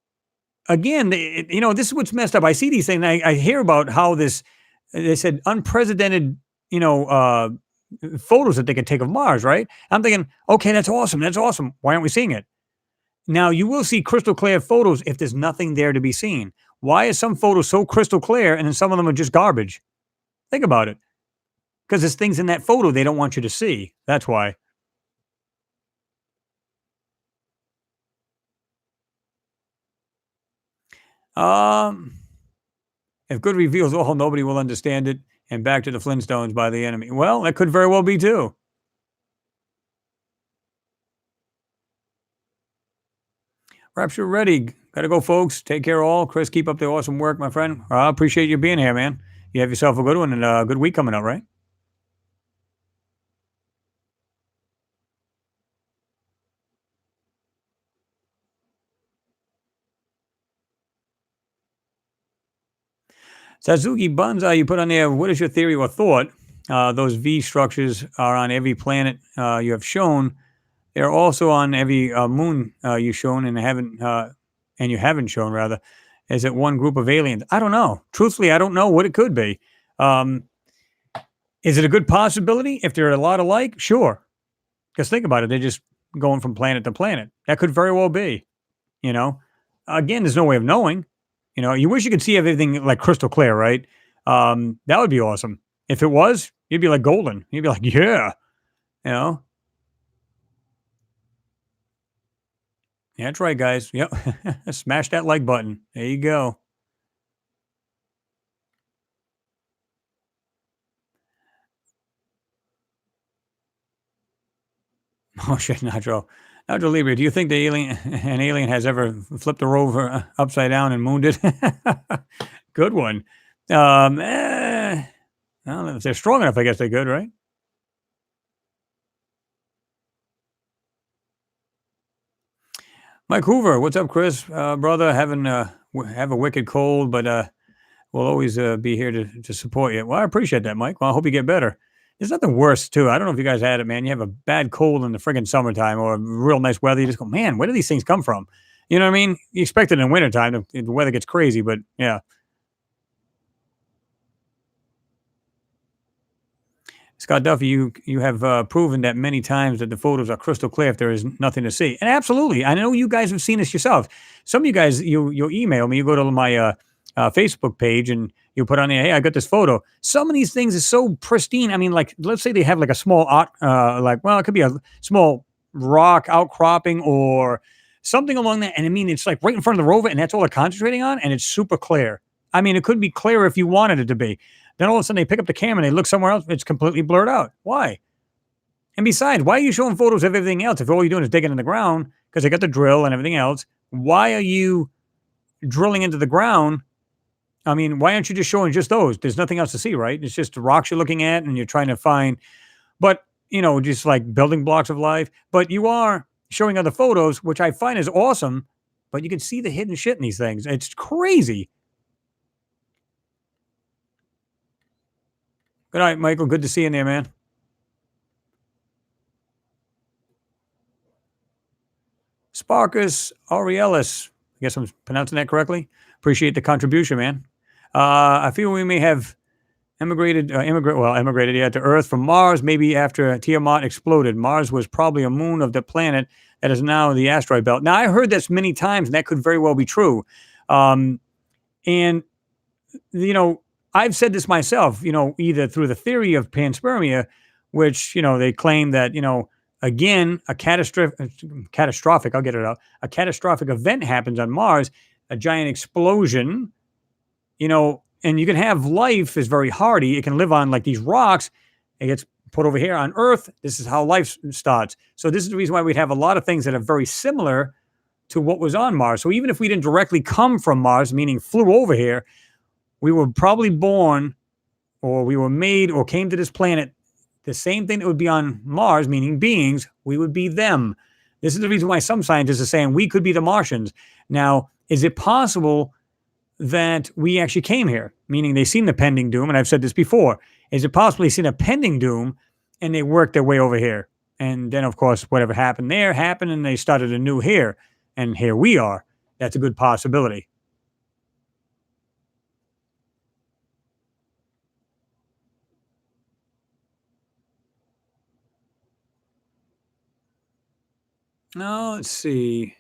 again, this is what's messed up. I see these things. I hear about how they said unprecedented, photos that they can take of Mars, right? I'm thinking, okay, that's awesome. That's awesome. Why aren't we seeing it? Now, you will see crystal clear photos if there's nothing there to be seen. Why is some photos so crystal clear and then some of them are just garbage? Think about it. Because there's things in that photo they don't want you to see. That's why. Um, if good reveals all, nobody will understand it. And back to the Flintstones by the enemy. Well, that could very well be too. Rapture ready. Gotta go, folks. Take care, all. Chris, keep up the awesome work, my friend. I appreciate you being here, man. You have yourself a good one and a good week coming up, right? Suzuki Banzai, you put on there, what is your theory or thought? Those V structures are on every planet you have shown. They're also on every moon you've shown and you haven't shown rather. Is it one group of aliens? I don't know. Truthfully, I don't know what it could be. Um, is it a good possibility? If they're a lot alike, sure. Because think about it, they're just going from planet to planet. That could very well be. You know, again, there's no way of knowing. You wish you could see everything like crystal clear, right? That would be awesome. If it was, you'd be like golden. You'd be like, yeah, you know. Yeah, that's right, guys. Yep. Smash that like button. There you go. Oh shit, Nacho. Nacho Libre, do you think the alien an alien has ever flipped a rover upside down and mooned it? Good one. I don't know if they're strong enough. I guess they could, right? Mike Hoover, what's up, Chris? Brother, having have a wicked cold, but we'll always be here to support you. Well, I appreciate that, Mike. Well, I hope you get better. It's nothing worse, too. I don't know if you guys had it, man. You have a bad cold in the friggin' summertime or real nice weather. You just go, man, where do these things come from? You know what I mean? You expect it in wintertime. The weather gets crazy, but yeah. Scott Duffy, you have proven that many times that the photos are crystal clear if there is nothing to see. And absolutely, I know you guys have seen this yourself. Some of you guys, you email me, you go to my Facebook page and you put on there, hey, I got this photo. Some of these things are so pristine. I mean, like let's say they have like a small like well, it could be a small rock outcropping or something along that. And I mean, it's like right in front of the rover, and that's all they're concentrating on, and it's super clear. I mean, it could be clearer if you wanted it to be. Then all of a sudden they pick up the camera and they look somewhere else. It's completely blurred out. Why? And besides, why are you showing photos of everything else if all you're doing is digging in the ground because they got the drill and everything else? Why are you drilling into the ground? I mean, why aren't you just showing just those? There's nothing else to see, right? It's just the rocks you're looking at and you're trying to find, but just like building blocks of life. But you are showing other photos, which I find is awesome. But you can see the hidden shit in these things. It's crazy. Good night, Michael. Good to see you in there, man. Sparkus Aurelis. I guess I'm pronouncing that correctly. Appreciate the contribution, man. I feel we may have emigrated, yeah, to Earth from Mars, maybe after Tiamat exploded. Mars was probably a moon of the planet that is now the asteroid belt. Now, I heard this many times, and that could very well be true. Um, and I've said this myself, either through the theory of panspermia, which, they claim that, again, catastrophic, I'll get it out, a catastrophic event happens on Mars, a giant explosion, and you can have life is very hardy. It can live on like these rocks. It gets put over here on Earth. This is how life starts. So this is the reason why we'd have a lot of things that are very similar to what was on Mars. So even if we didn't directly come from Mars, meaning flew over here, we were probably born or we were made or came to this planet the same thing that would be on Mars, meaning beings, we would be them. This is the reason why some scientists are saying we could be the Martians. Now, is it possible that we actually came here, meaning they've seen the pending doom? And I've said this before. Is it possibly seen a pending doom and they worked their way over here? And then, of course, whatever happened there happened and they started anew here. And here we are. That's a good possibility. Now, let's see.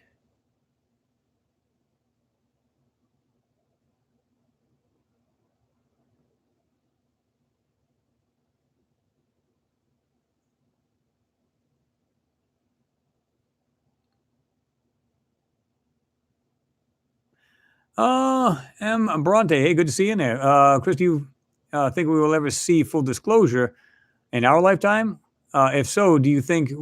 M. Bronte, hey, good to see you in there. Chris, do you think we will ever see full disclosure in our lifetime? If so, do you think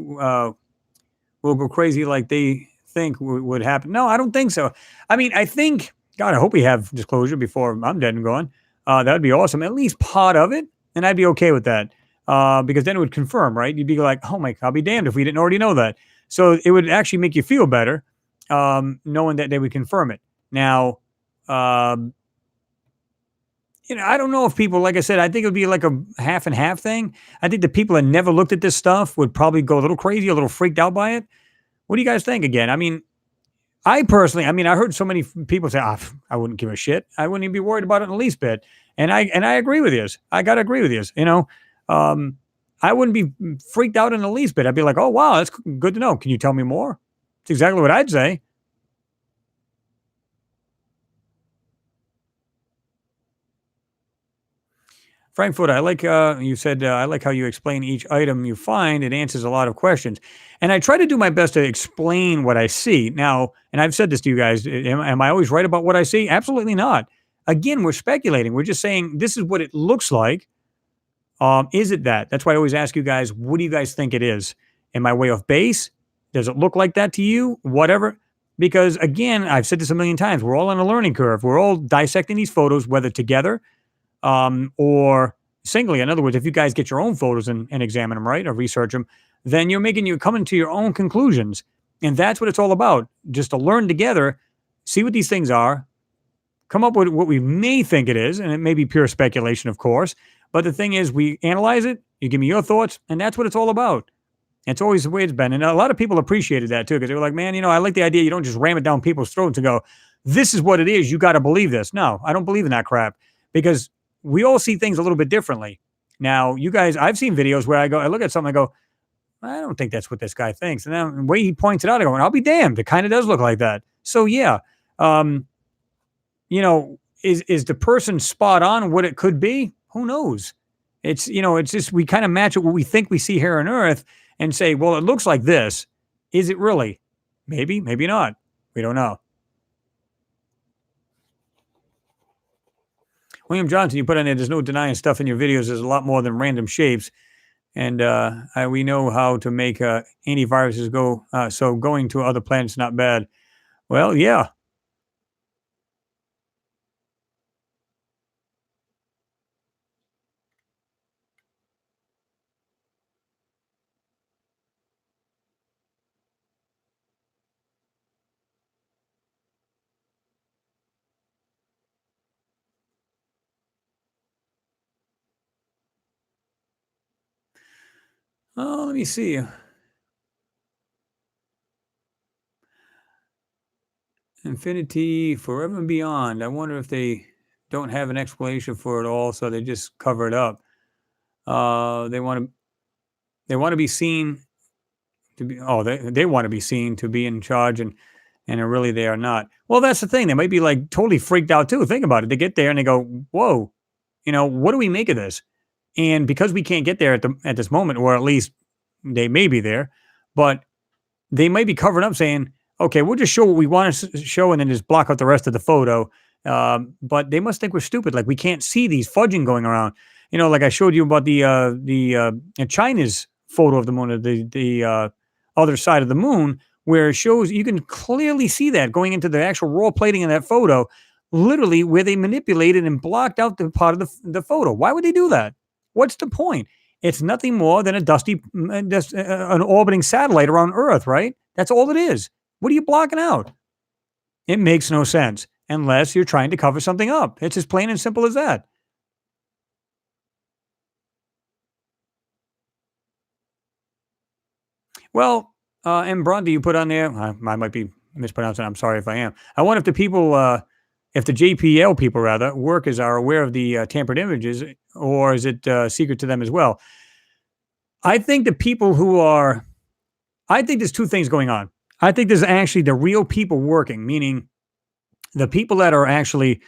we'll go crazy like they think would happen? No, I don't think so. I mean, I think, God, I hope we have disclosure before I'm dead and gone. That would be awesome. At least part of it, and I'd be okay with that because then it would confirm, right? You'd be like, oh my, I'll be damned if we didn't already know that. So it would actually make you feel better knowing that they would confirm it. Now, um, I don't know if people, like I said, I think it would be like a half and half thing. I think the people that never looked at this stuff would probably go a little crazy, a little freaked out by it. What do you guys think again? I mean, I personally, I heard so many people say, I wouldn't give a shit. I wouldn't even be worried about it in the least bit. And I agree with you. I got to agree with you. Um, I wouldn't be freaked out in the least bit. I'd be like, oh, wow, that's good to know. Can you tell me more? It's exactly what I'd say. Frankfurt, I like you said. I like how you explain each item you find. It answers a lot of questions, and I try to do my best to explain what I see. Now, and I've said this to you guys. Am I always right about what I see? Absolutely not. Again, we're speculating. We're just saying this is what it looks like. Is it that? That's why I always ask you guys, what do you guys think it is? Am I way off base? Does it look like that to you? Whatever. Because again, I've said this a million times. We're all on a learning curve. We're all dissecting these photos, whether together or singly. In other words, if you guys get your own photos and examine them, right, or research them, then you're coming to your own conclusions. And that's what it's all about. Just to learn together, see what these things are, come up with what we may think it is, and it may be pure speculation, of course. But the thing is, we analyze it, you give me your thoughts, and that's what it's all about. It's always the way it's been. And a lot of people appreciated that too, because they were like, man, I like the idea you don't just ram it down people's throats and go, this is what it is. You got to believe this. No, I don't believe in that crap because we all see things a little bit differently. Now, you guys, I've seen videos where I look at something, I go, I don't think that's what this guy thinks. And then the way he points it out, I go, I'll be damned. It kind of does look like that. So yeah, is the person spot on what it could be? Who knows? It's just we kind of match it what we think we see here on Earth and say, well, it looks like this. Is it really? Maybe, maybe not. We don't know. William Johnson, you put on there, there's no denying stuff in your videos. There's a lot more than random shapes. And we know how to make antiviruses go. So going to other planets is not bad. Well, yeah. Oh, let me see. Infinity, forever and beyond. I wonder if they don't have an explanation for it all, so they just cover it up. They want to be seen to be. Oh, they want to be seen to be in charge, and really they are not. Well, that's the thing. They might be like totally freaked out too. Think about it. They get there and they go, "Whoa, what do we make of this?" And because we can't get there at this moment, or at least they may be there, but they might be covering up saying, okay, we'll just show what we want to show and then just block out the rest of the photo. But they must think we're stupid. Like we can't see these fudging going around. Like I showed you about the China's photo of the moon, the other side of the moon, where it shows you can clearly see that going into the actual raw plating of that photo, literally where they manipulated and blocked out the part of the photo. Why would they do that? What's the point? It's nothing more than an orbiting satellite around Earth, right? That's all it is. What are you blocking out? It makes no sense unless you're trying to cover something up. It's as plain and simple as that. Well, and Bronte, you put on there, I might be mispronouncing it. I'm sorry if I am. I wonder if the people, if the JPL people, rather, workers are aware of the tampered images, or is it secret to them as well? I think the people I think there's two things going on. I think there's actually the real people working, meaning the people that are actually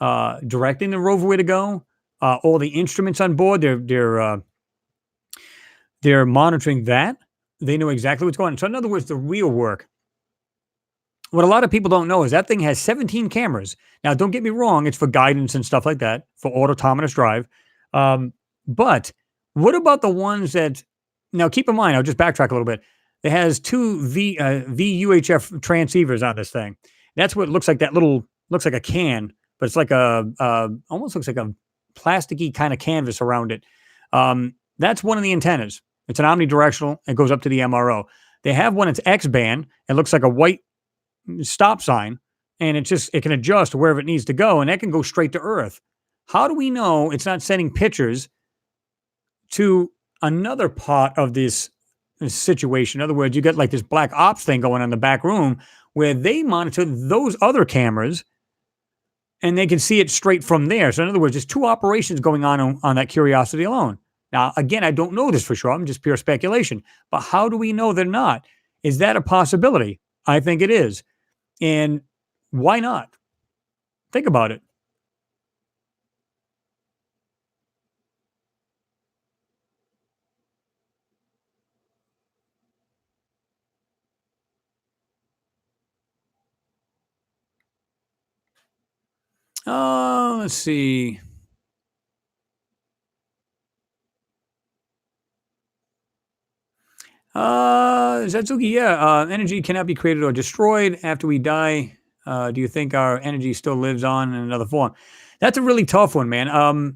directing the rover where to go, all the instruments on board, they're monitoring that. They know exactly what's going on. So in other words, the real work. What a lot of people don't know is that thing has 17 cameras. Now, don't get me wrong; it's for guidance and stuff like that, for autonomous drive. But what about the ones that? Now, keep in mind, I'll just backtrack a little bit. It has two VUHF transceivers on this thing. That's what looks like. Looks like a can, but it's like almost looks like a plasticky kind of canvas around it. That's one of the antennas. It's an omnidirectional. It goes up to the MRO. They have one that's X band. It looks like a white stop sign, and it can adjust to wherever it needs to go, and that can go straight to Earth. How do we know it's not sending pictures to another part of this situation? In other words, you get like this black ops thing going on in the back room where they monitor those other cameras and they can see it straight from there. So in other words, there's two operations going on that Curiosity alone. Now, again, I don't know this for sure. I'm just pure speculation. But how do we know they're not? Is that a possibility? I think it is. And why not? Think about it. Let's see. Satsuki, yeah. Energy cannot be created or destroyed after we die. Do you think our energy still lives on in another form? That's a really tough one, man. A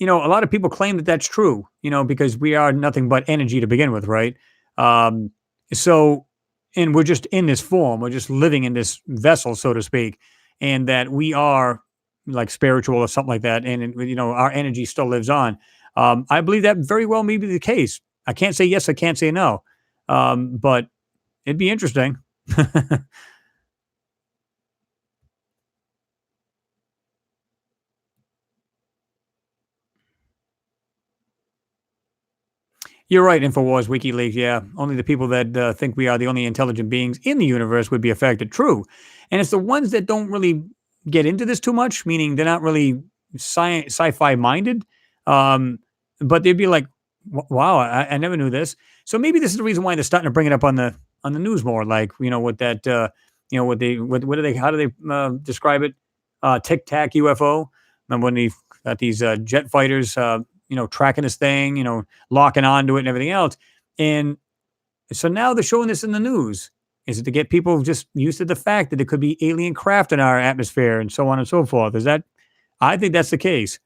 lot of people claim that that's true, because we are nothing but energy to begin with, right? Um, so, and we're just in this form, we're just living in this vessel, so to speak, and that we are like spiritual or something like that, and our energy still lives on. I believe that very well may be the case. I can't say yes, I can't say no, but it'd be interesting. You're right, Infowars, WikiLeaks. Yeah, only the people that think we are the only intelligent beings in the universe would be affected. True, and it's the ones that don't really get into this too much, meaning they're not really sci-fi minded. Um, but they'd be like, "Wow, I never knew this." So maybe this is the reason why they're starting to bring it up on the news more. Like with that, what do they how do they describe it? Tic Tac UFO. Remember when they got these jet fighters, tracking this thing, locking onto it and everything else. And so now they're showing this in the news. Is it to get people just used to the fact that there could be alien craft in our atmosphere and so on and so forth? Is that? I think that's the case.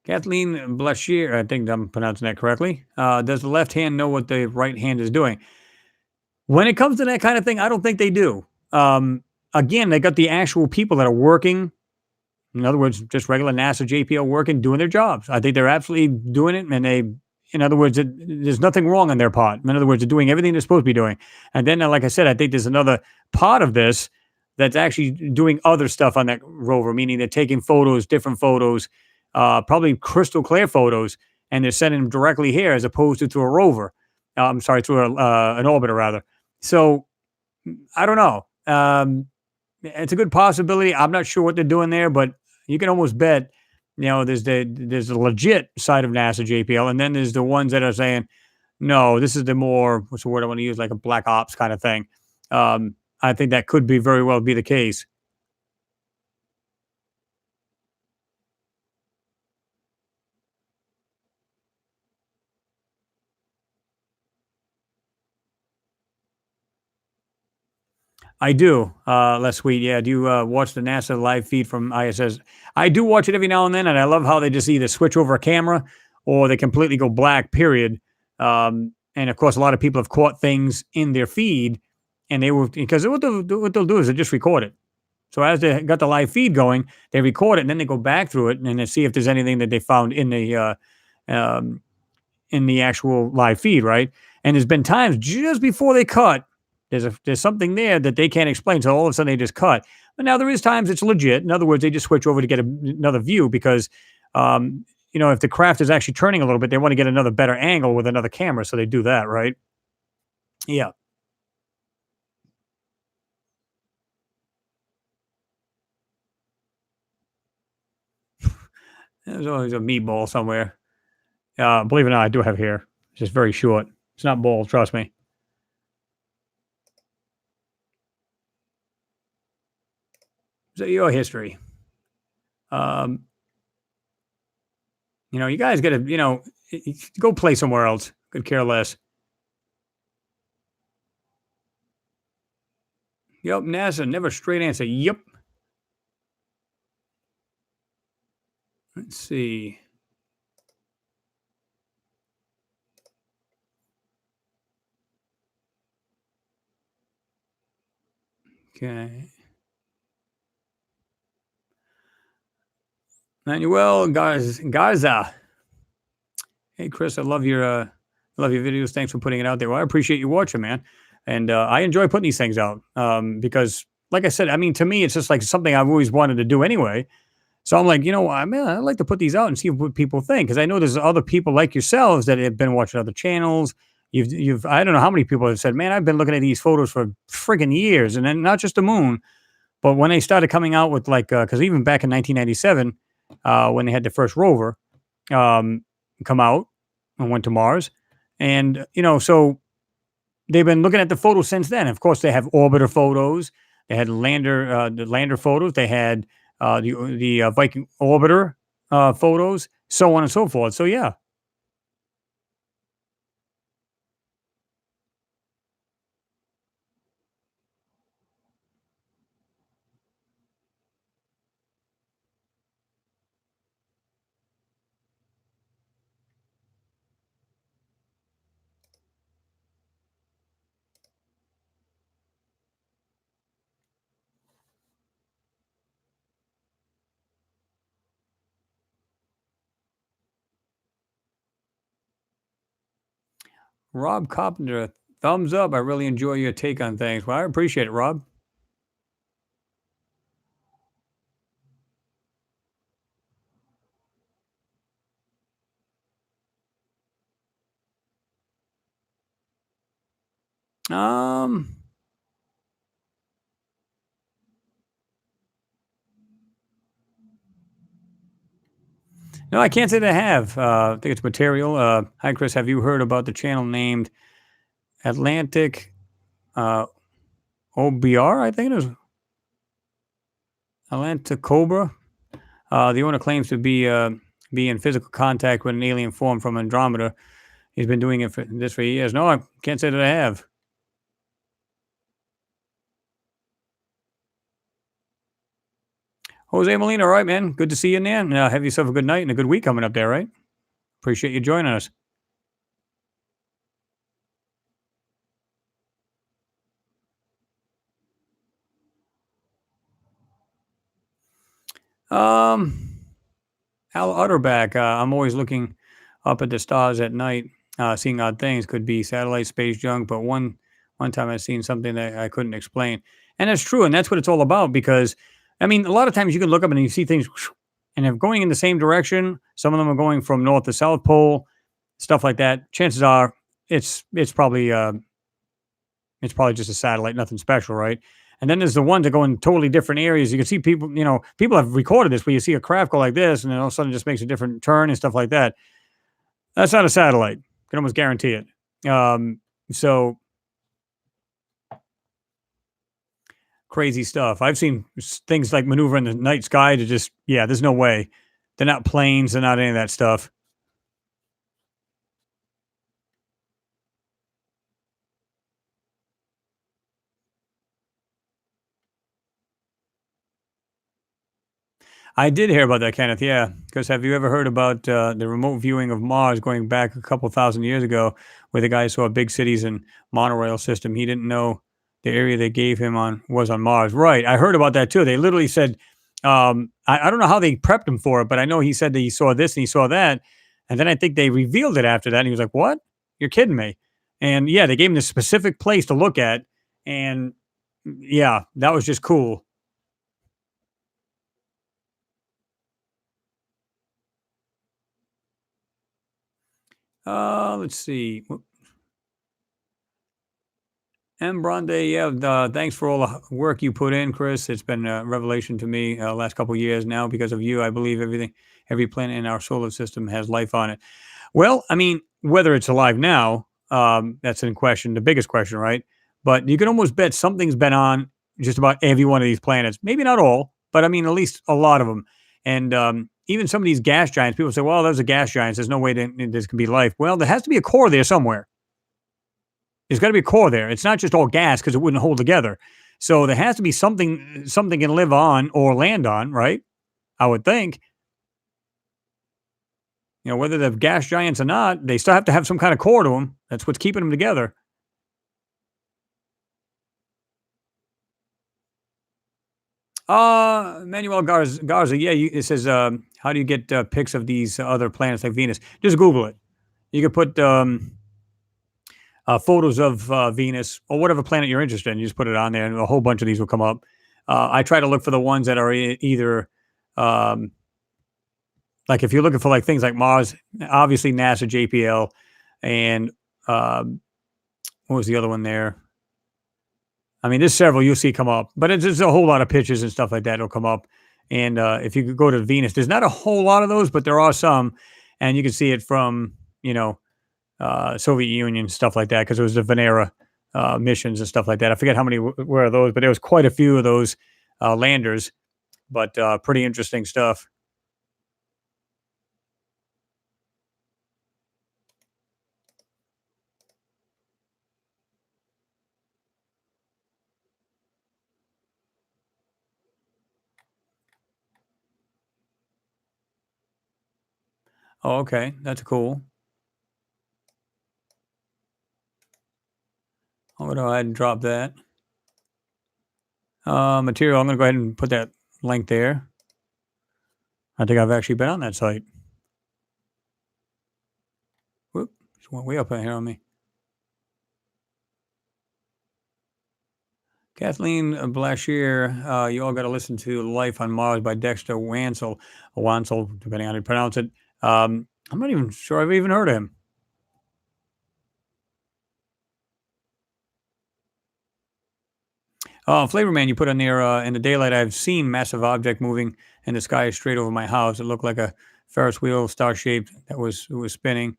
Kathleen Blachier, I think I'm pronouncing that correctly. Does the left hand know what the right hand is doing? When it comes to that kind of thing, I don't think they do. Again, they got the actual people that are working. In other words, just regular NASA JPL working, doing their jobs. I think they're absolutely doing it, and in other words, there's nothing wrong on their part. In other words, they're doing everything they're supposed to be doing. And then, like I said, I think there's another part of this that's actually doing other stuff on that rover, meaning they're taking photos, different photos, probably crystal clear photos, and they're sending them directly here as opposed to through a rover. I'm sorry, through an orbiter rather. So I don't know. It's a good possibility. I'm not sure what they're doing there, but you can almost bet. There's the legit side of NASA JPL, and then there's the ones that are saying, no, this is the more what's the word I want to use, like a black ops kind of thing. I think that could be very well be the case. I do. Less sweet. Yeah. Do you watch the NASA live feed from ISS? I do watch it every now and then, and I love how they just either switch over a camera or they completely go black. Period. And of course, a lot of people have caught things in their feed, and they will because what they'll do is they just record it. So as they got the live feed going, they record it, and then they go back through it and they see if there's anything that they found um, in the actual live feed, right? And there's been times just before they cut, there's something there that they can't explain. So all of a sudden they just cut. But now there is times it's legit. In other words, they just switch over to get another view because, if the craft is actually turning a little bit, they want to get another better angle with another camera. So they do that, right? Yeah. There's always a meatball somewhere. Believe it or not, I do have hair. It's just very short. It's not bald, trust me. So your history. Um, you guys got to, go play somewhere else. Could care less. Yep, NASA, never straight answer. Yep. Let's see. Okay. Manuel Garza. Hey Chris, I love your videos. Thanks for putting it out there. Well, I appreciate you watching, man. And I enjoy putting these things out because, like I said, I mean, to me, it's just like something I've always wanted to do anyway. So I'm like, man, I'd like to put these out and see what people think because I know there's other people like yourselves that have been watching other channels. I don't know how many people have said, man, I've been looking at these photos for friggin' years, and then not just the moon, but when they started coming out with like, because even back in 1997, when they had the first rover um, come out and went to Mars, and so they've been looking at the photos since then. Of course, they have orbiter photos. They had the lander photos. They had the Viking orbiter photos, so on and so forth. So yeah, Rob Carpenter, thumbs up. I really enjoy your take on things. Well, I appreciate it, Rob. Um, no, I can't say that I have. I think it's material. Hi, Chris. Have you heard about the channel named Atlantic OBR? I think it is Atlantic Cobra. The owner claims to be in physical contact with an alien form from Andromeda. He's been doing this for years. No, I can't say that I have. Jose Molina, all right, man. Good to see you in there. Have yourself a good night and a good week coming up there, right? Appreciate you joining us. Um, Al Utterback. I'm always looking up at the stars at night, seeing odd things. Could be satellite, space junk, but one time I seen something that I couldn't explain, and that's true, and that's what it's all about. Because I mean, a lot of times you can look up and you see things, and they're going in the same direction. Some of them are going from north to south pole, stuff like that. Chances are, it's probably just a satellite, nothing special, right? And then there's the ones that go in totally different areas. You can see people, people have recorded this where you see a craft go like this, and then all of a sudden it just makes a different turn and stuff like that. That's not a satellite. Can almost guarantee it. So crazy stuff. I've seen things like maneuver in the night sky to just, yeah, there's no way. They're not planes. They're not any of that stuff. I did hear about that, Kenneth. Yeah, because have you ever heard about the remote viewing of Mars going back a couple thousand years ago, where the guy saw big cities and monorail system? He didn't know the area they gave him on was on Mars. Right. I heard about that too. They literally said, I don't know how they prepped him for it, but I know he said that he saw this and he saw that, and then I think they revealed it after that, and he was like, "What? You're kidding me?" And yeah, they gave him this specific place to look at, and yeah, that was just cool. Let's see. M. Bronde, yeah, thanks for all the work you put in, Chris. It's been a revelation to me last couple of years now because of you. I believe every planet in our solar system has life on it. Well, I mean, whether it's alive now, that's in question, the biggest question, right? But you can almost bet something's been on just about every one of these planets. Maybe not all, but I mean, at least a lot of them. And even some of these gas giants, people say, well, those are gas giants. There's no way that this can be life. Well, there has to be a core there somewhere. There's got to be a core there. It's not just all gas because it wouldn't hold together. So there has to be something can live on or land on, right? I would think. Whether they're gas giants or not, they still have to have some kind of core to them. That's what's keeping them together. Manuel Garza, yeah, it says, how do you get pics of these other planets like Venus? Just Google it. You could put photos of Venus or whatever planet you're interested in. You just put it on there, and a whole bunch of these will come up. I try to look for the ones that are either um, like if you're looking for like things like Mars, obviously NASA JPL, and um, what was the other one there? I mean, there's several you'll see come up, but it's just a whole lot of pictures and stuff like that will come up. And if you could go to Venus, there's not a whole lot of those, but there are some, and you can see it from Soviet Union stuff like that because it was the Venera missions and stuff like that. I forget how many were those, but there was quite a few of those landers. But pretty interesting stuff. Oh, okay, that's cool. I'm gonna go ahead and drop that material. I'm gonna go ahead and put that link there. I think I've actually been on that site. Whoop, just went way up in here on me. Kathleen Blashier, you all got to listen to Life on Mars by Dexter Wansel, or Wansel, depending on how you pronounce it. I'm not even sure I've even heard of him. Flavor Man, you put on there, in the daylight, I've seen massive object moving in the sky straight over my house. It looked like a Ferris wheel, star shaped, it was spinning,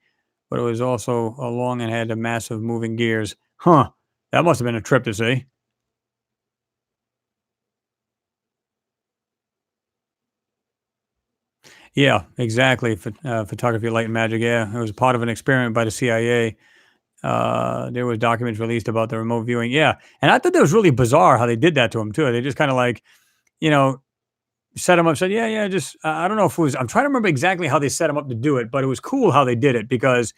but it was also long and had a massive moving gears. Huh. That must have been a trip to see. Yeah, exactly. Photography, light, and magic. Yeah, it was part of an experiment by the CIA. There was documents released about the remote viewing. Yeah, and I thought that was really bizarre how they did that to him too. They just kind of like, you know, set him up. Said, yeah, yeah. Just I don't know if it was. I'm trying to remember exactly how they set him up to do it, but it was cool how they did it because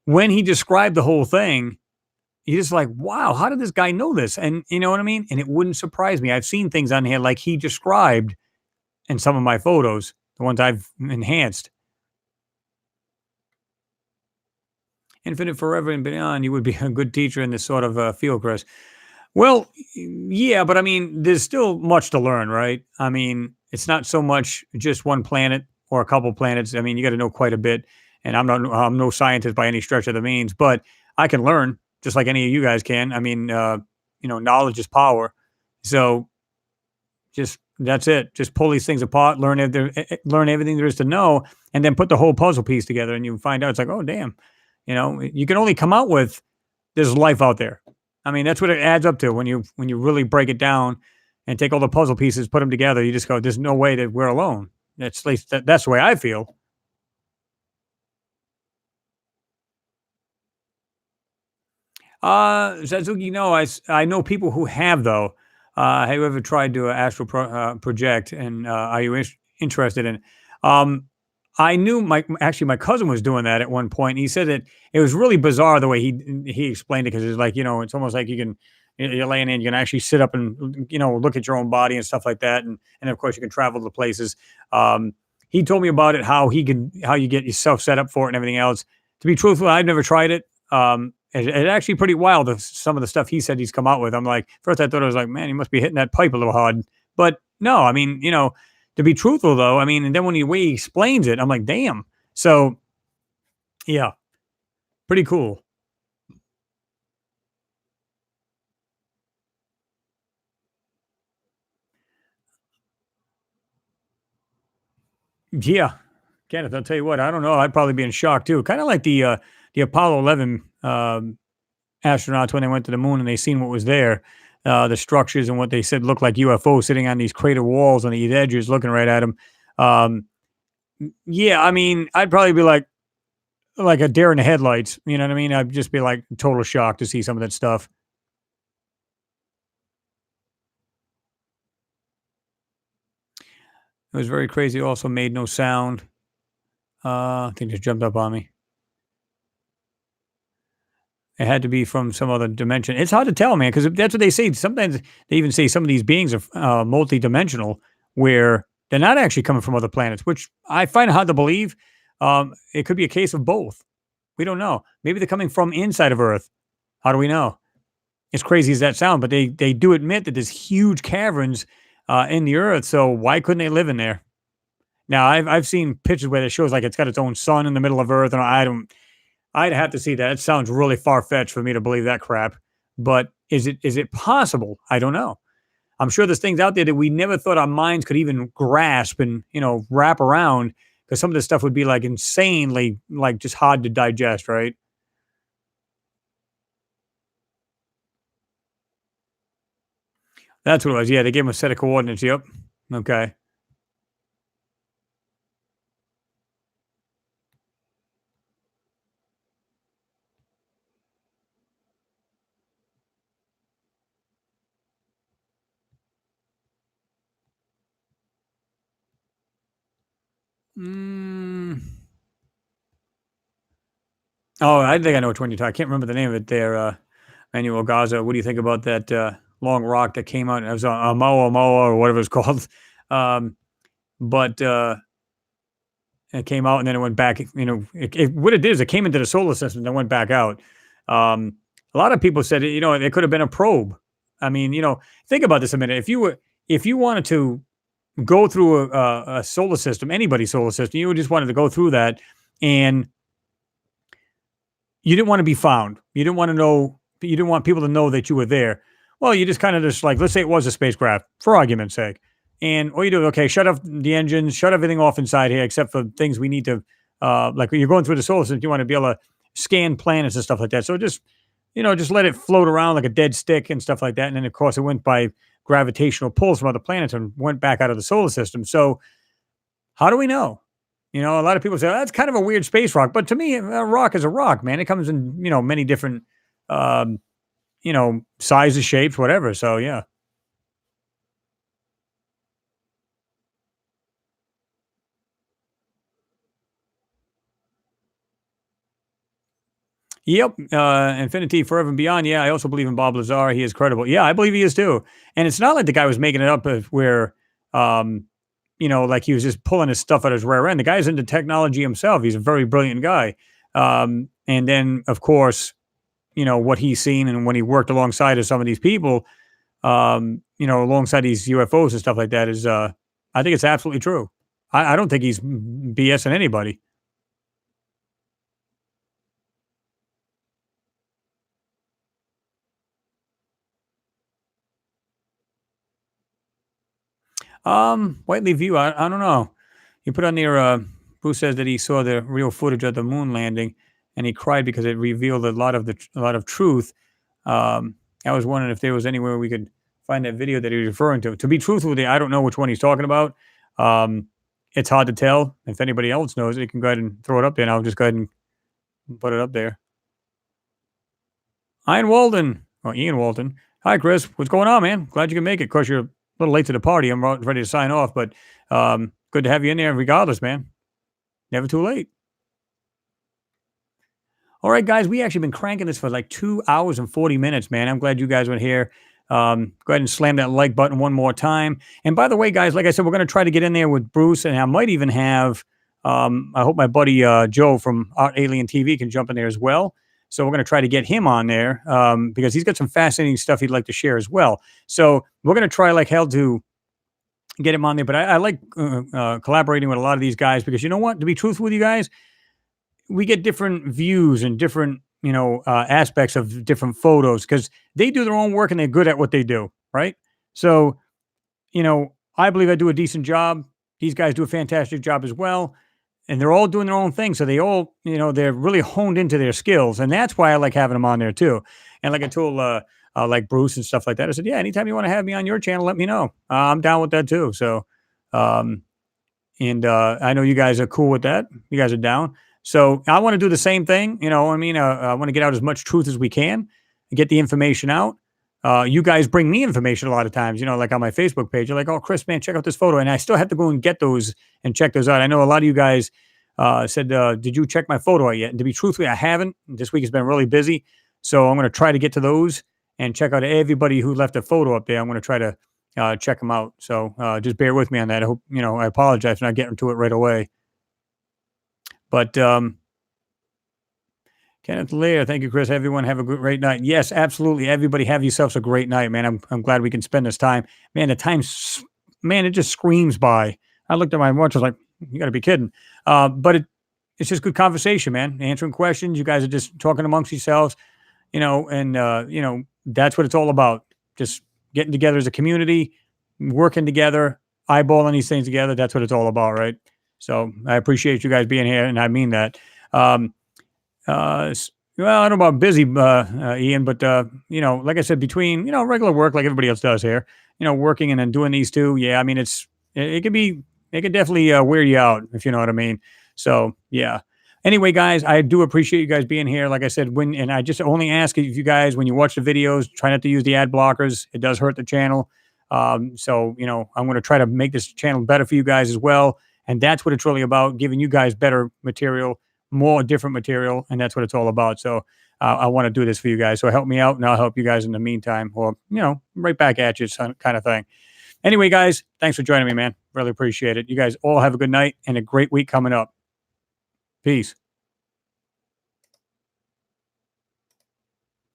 when he described the whole thing, you're just like, wow, how did this guy know this? And you know what I mean? And it wouldn't surprise me. I've seen things on here like he described in some of my photos, the ones I've enhanced. Infinite forever and beyond, you would be a good teacher in this sort of field, Chris. Well, yeah, but I mean, there's still much to learn, right? I mean, it's not so much just one planet or a couple planets. I mean, you got to know quite a bit. And I'm no scientist by any stretch of the means, but I can learn just like any of you guys can. I mean, knowledge is power. So just that's it. Just pull these things apart, learn everything there is to know, and then put the whole puzzle piece together, and you find out it's like, oh damn, you can only come out with there's life out there. I mean, that's what it adds up to when you really break it down and take all the puzzle pieces, put them together. You just go, there's no way that we're alone. That's at least that's the way I feel. Suzuki, no, I know people who have though. Have you ever tried to project, and are you interested in? Um, I knew actually my cousin was doing that at one point. He said that it was really bizarre the way he explained it because it's like it's almost like you're laying in, you can actually sit up and look at your own body and stuff like that, and of course you can travel to places. He told me about it, how you get yourself set up for it and everything else. To be truthful, I've never tried it. It's actually pretty wild of some of the stuff he said he's come out with. I'm like, first I thought I was like, man, he must be hitting that pipe a little hard. But no, I mean, to be truthful though, I mean, and then when way he explains it, I'm like, damn. So yeah, pretty cool. Yeah. Kenneth, I'll tell you what, I don't know. I'd probably be in shock too. Kind of like the Apollo 11 astronauts when they went to the moon and they seen what was there, the structures and what they said looked like UFOs sitting on these crater walls on these edges, looking right at them. Um, yeah, I mean, I'd probably be like a deer in the headlights. You know what I mean? I'd just be like total shock to see some of that stuff. It was very crazy. Also made no sound. I think just jumped up on me. It had to be from some other dimension. It's hard to tell, man, because that's what they say. Sometimes they even say some of these beings are multi-dimensional, where they're not actually coming from other planets, which I find hard to believe. It could be a case of both. We don't know. Maybe they're coming from inside of Earth. How do we know? As crazy as that sounds, but they do admit that there's huge caverns in the Earth. So why couldn't they live in there? Now I've seen pictures where it shows like it's got its own sun in the middle of Earth, and I don't. I'd have to see that. It sounds really far fetched for me to believe that crap. But is it possible? I don't know. I'm sure there's things out there that we never thought our minds could even grasp and wrap around, because some of this stuff would be like insanely like just hard to digest, right? That's what it was. Yeah, they gave him a set of coordinates. Yep. Okay. Mm. Oh, I think I know which one you're talking. I can't remember the name of it there. Manuel Gaza. What do you think about that long rock that came out? It was a Moa Moa or whatever it's called. Um, but it came out and then it went back. What it did is it came into the solar system and then went back out. A lot of people said it could have been a probe. I mean, think about this a minute. If you wanted to go through a solar system, anybody's solar system, you just wanted to go through that, and you didn't want to be found. You didn't want to know. You didn't want people to know that you were there. Well, you just kind of just like, let's say it was a spacecraft, for argument's sake, and all you do, okay, shut off the engines, shut everything off inside here, except for things we need to, like when you're going through the solar system, you want to be able to scan planets and stuff like that. So just let it float around like a dead stick and stuff like that. And then of course it went by gravitational pulls from other planets and went back out of the solar system. So how do we know? A lot of people say, "Oh, that's kind of a weird space rock," but to me, a rock is a rock, man. It comes in, many different, um, sizes, shapes, whatever. So yeah. Yep. Infinity Forever and Beyond. Yeah, I also believe in Bob Lazar. He is credible. Yeah, I believe he is too. And it's not like the guy was making it up where, um, like he was just pulling his stuff out of his rear end. The guy's into technology himself. He's a very brilliant guy. And then, of course, what he's seen and when he worked alongside of some of these people, alongside these UFOs and stuff like that is, I think it's absolutely true. I don't think he's BSing anybody. Whiteley View. I don't know. You put on there. Bruce says that he saw the real footage of the moon landing, and he cried because it revealed a lot of truth. I was wondering if there was anywhere we could find that video that he was referring to. To be truthful with you, I don't know which one he's talking about. Um, it's hard to tell. If anybody else knows it, you can go ahead and throw it up there, and I'll just go ahead and put it up there. Ian Walden. Oh, Ian Walden. Hi, Chris. What's going on, man? Glad you can make it. Of course, you're a little late to the party. I'm ready to sign off, but good to have you in there regardless, man. Never too late. All right, guys, we actually been cranking this for like 2 hours and 40 minutes, man. I'm glad you guys were here. Go ahead and slam that like button one more time. And by the way, guys, like I said, we're going to try to get in there with Bruce, and I might even have, I hope my buddy Joe from Art Alien TV can jump in there as well. So we're going to try to get him on there because he's got some fascinating stuff he'd like to share as well. So we're going to try like hell to get him on there. But I like collaborating with a lot of these guys because you know what? To be truthful with you guys, we get different views and different aspects of different photos because they do their own work and they're good at what they do, right? So I believe I do a decent job. These guys do a fantastic job as well, and they're all doing their own thing. So they all they're really honed into their skills, and that's why I like having them on there too. And like I told like Bruce and stuff like that, I said, yeah, anytime you want to have me on your channel, let me know. I'm down with that too. So um, and I know you guys are cool with that. You guys are down. So I want to do the same thing. I mean, I want to get out as much truth as we can and get the information out. You guys bring me information a lot of times, like on my Facebook page. You're like, oh, Chris, man, check out this photo. And I still have to go and get those and check those out. I know a lot of you guys said, did you check my photo out yet? And to be truthful, I haven't. This week has been really busy. So I'm going to try to get to those and check out everybody who left a photo up there. I'm going to try to check them out. So just bear with me on that. I hope, I apologize for not getting to it right away. But Kenneth Lear, thank you, Chris. Everyone have a great night. Yes, absolutely. Everybody have yourselves a great night, man. I'm glad we can spend this time. Man, the time, man, it just screams by. I looked at my watch, I was like, you got to be kidding. But it's just good conversation, man. Answering questions. You guys are just talking amongst yourselves, and that's what it's all about. Just getting together as a community, working together, eyeballing these things together. That's what it's all about, right? So I appreciate you guys being here, and I mean that. Um, well, I don't know about busy, Ian, but like I said, between regular work like everybody else does here, working and then doing these two, yeah, I mean it could definitely wear you out if you know what I mean. So yeah. Anyway, guys, I do appreciate you guys being here. Like I said, and I just only ask if you guys, when you watch the videos, try not to use the ad blockers. It does hurt the channel. So I'm going to try to make this channel better for you guys as well. And that's what it's really about, giving you guys better material, more different material, and that's what it's all about. So I want to do this for you guys. So help me out, and I'll help you guys in the meantime, or right back at you, kind of thing. Anyway, guys, thanks for joining me, man. Really appreciate it. You guys all have a good night and a great week coming up. Peace.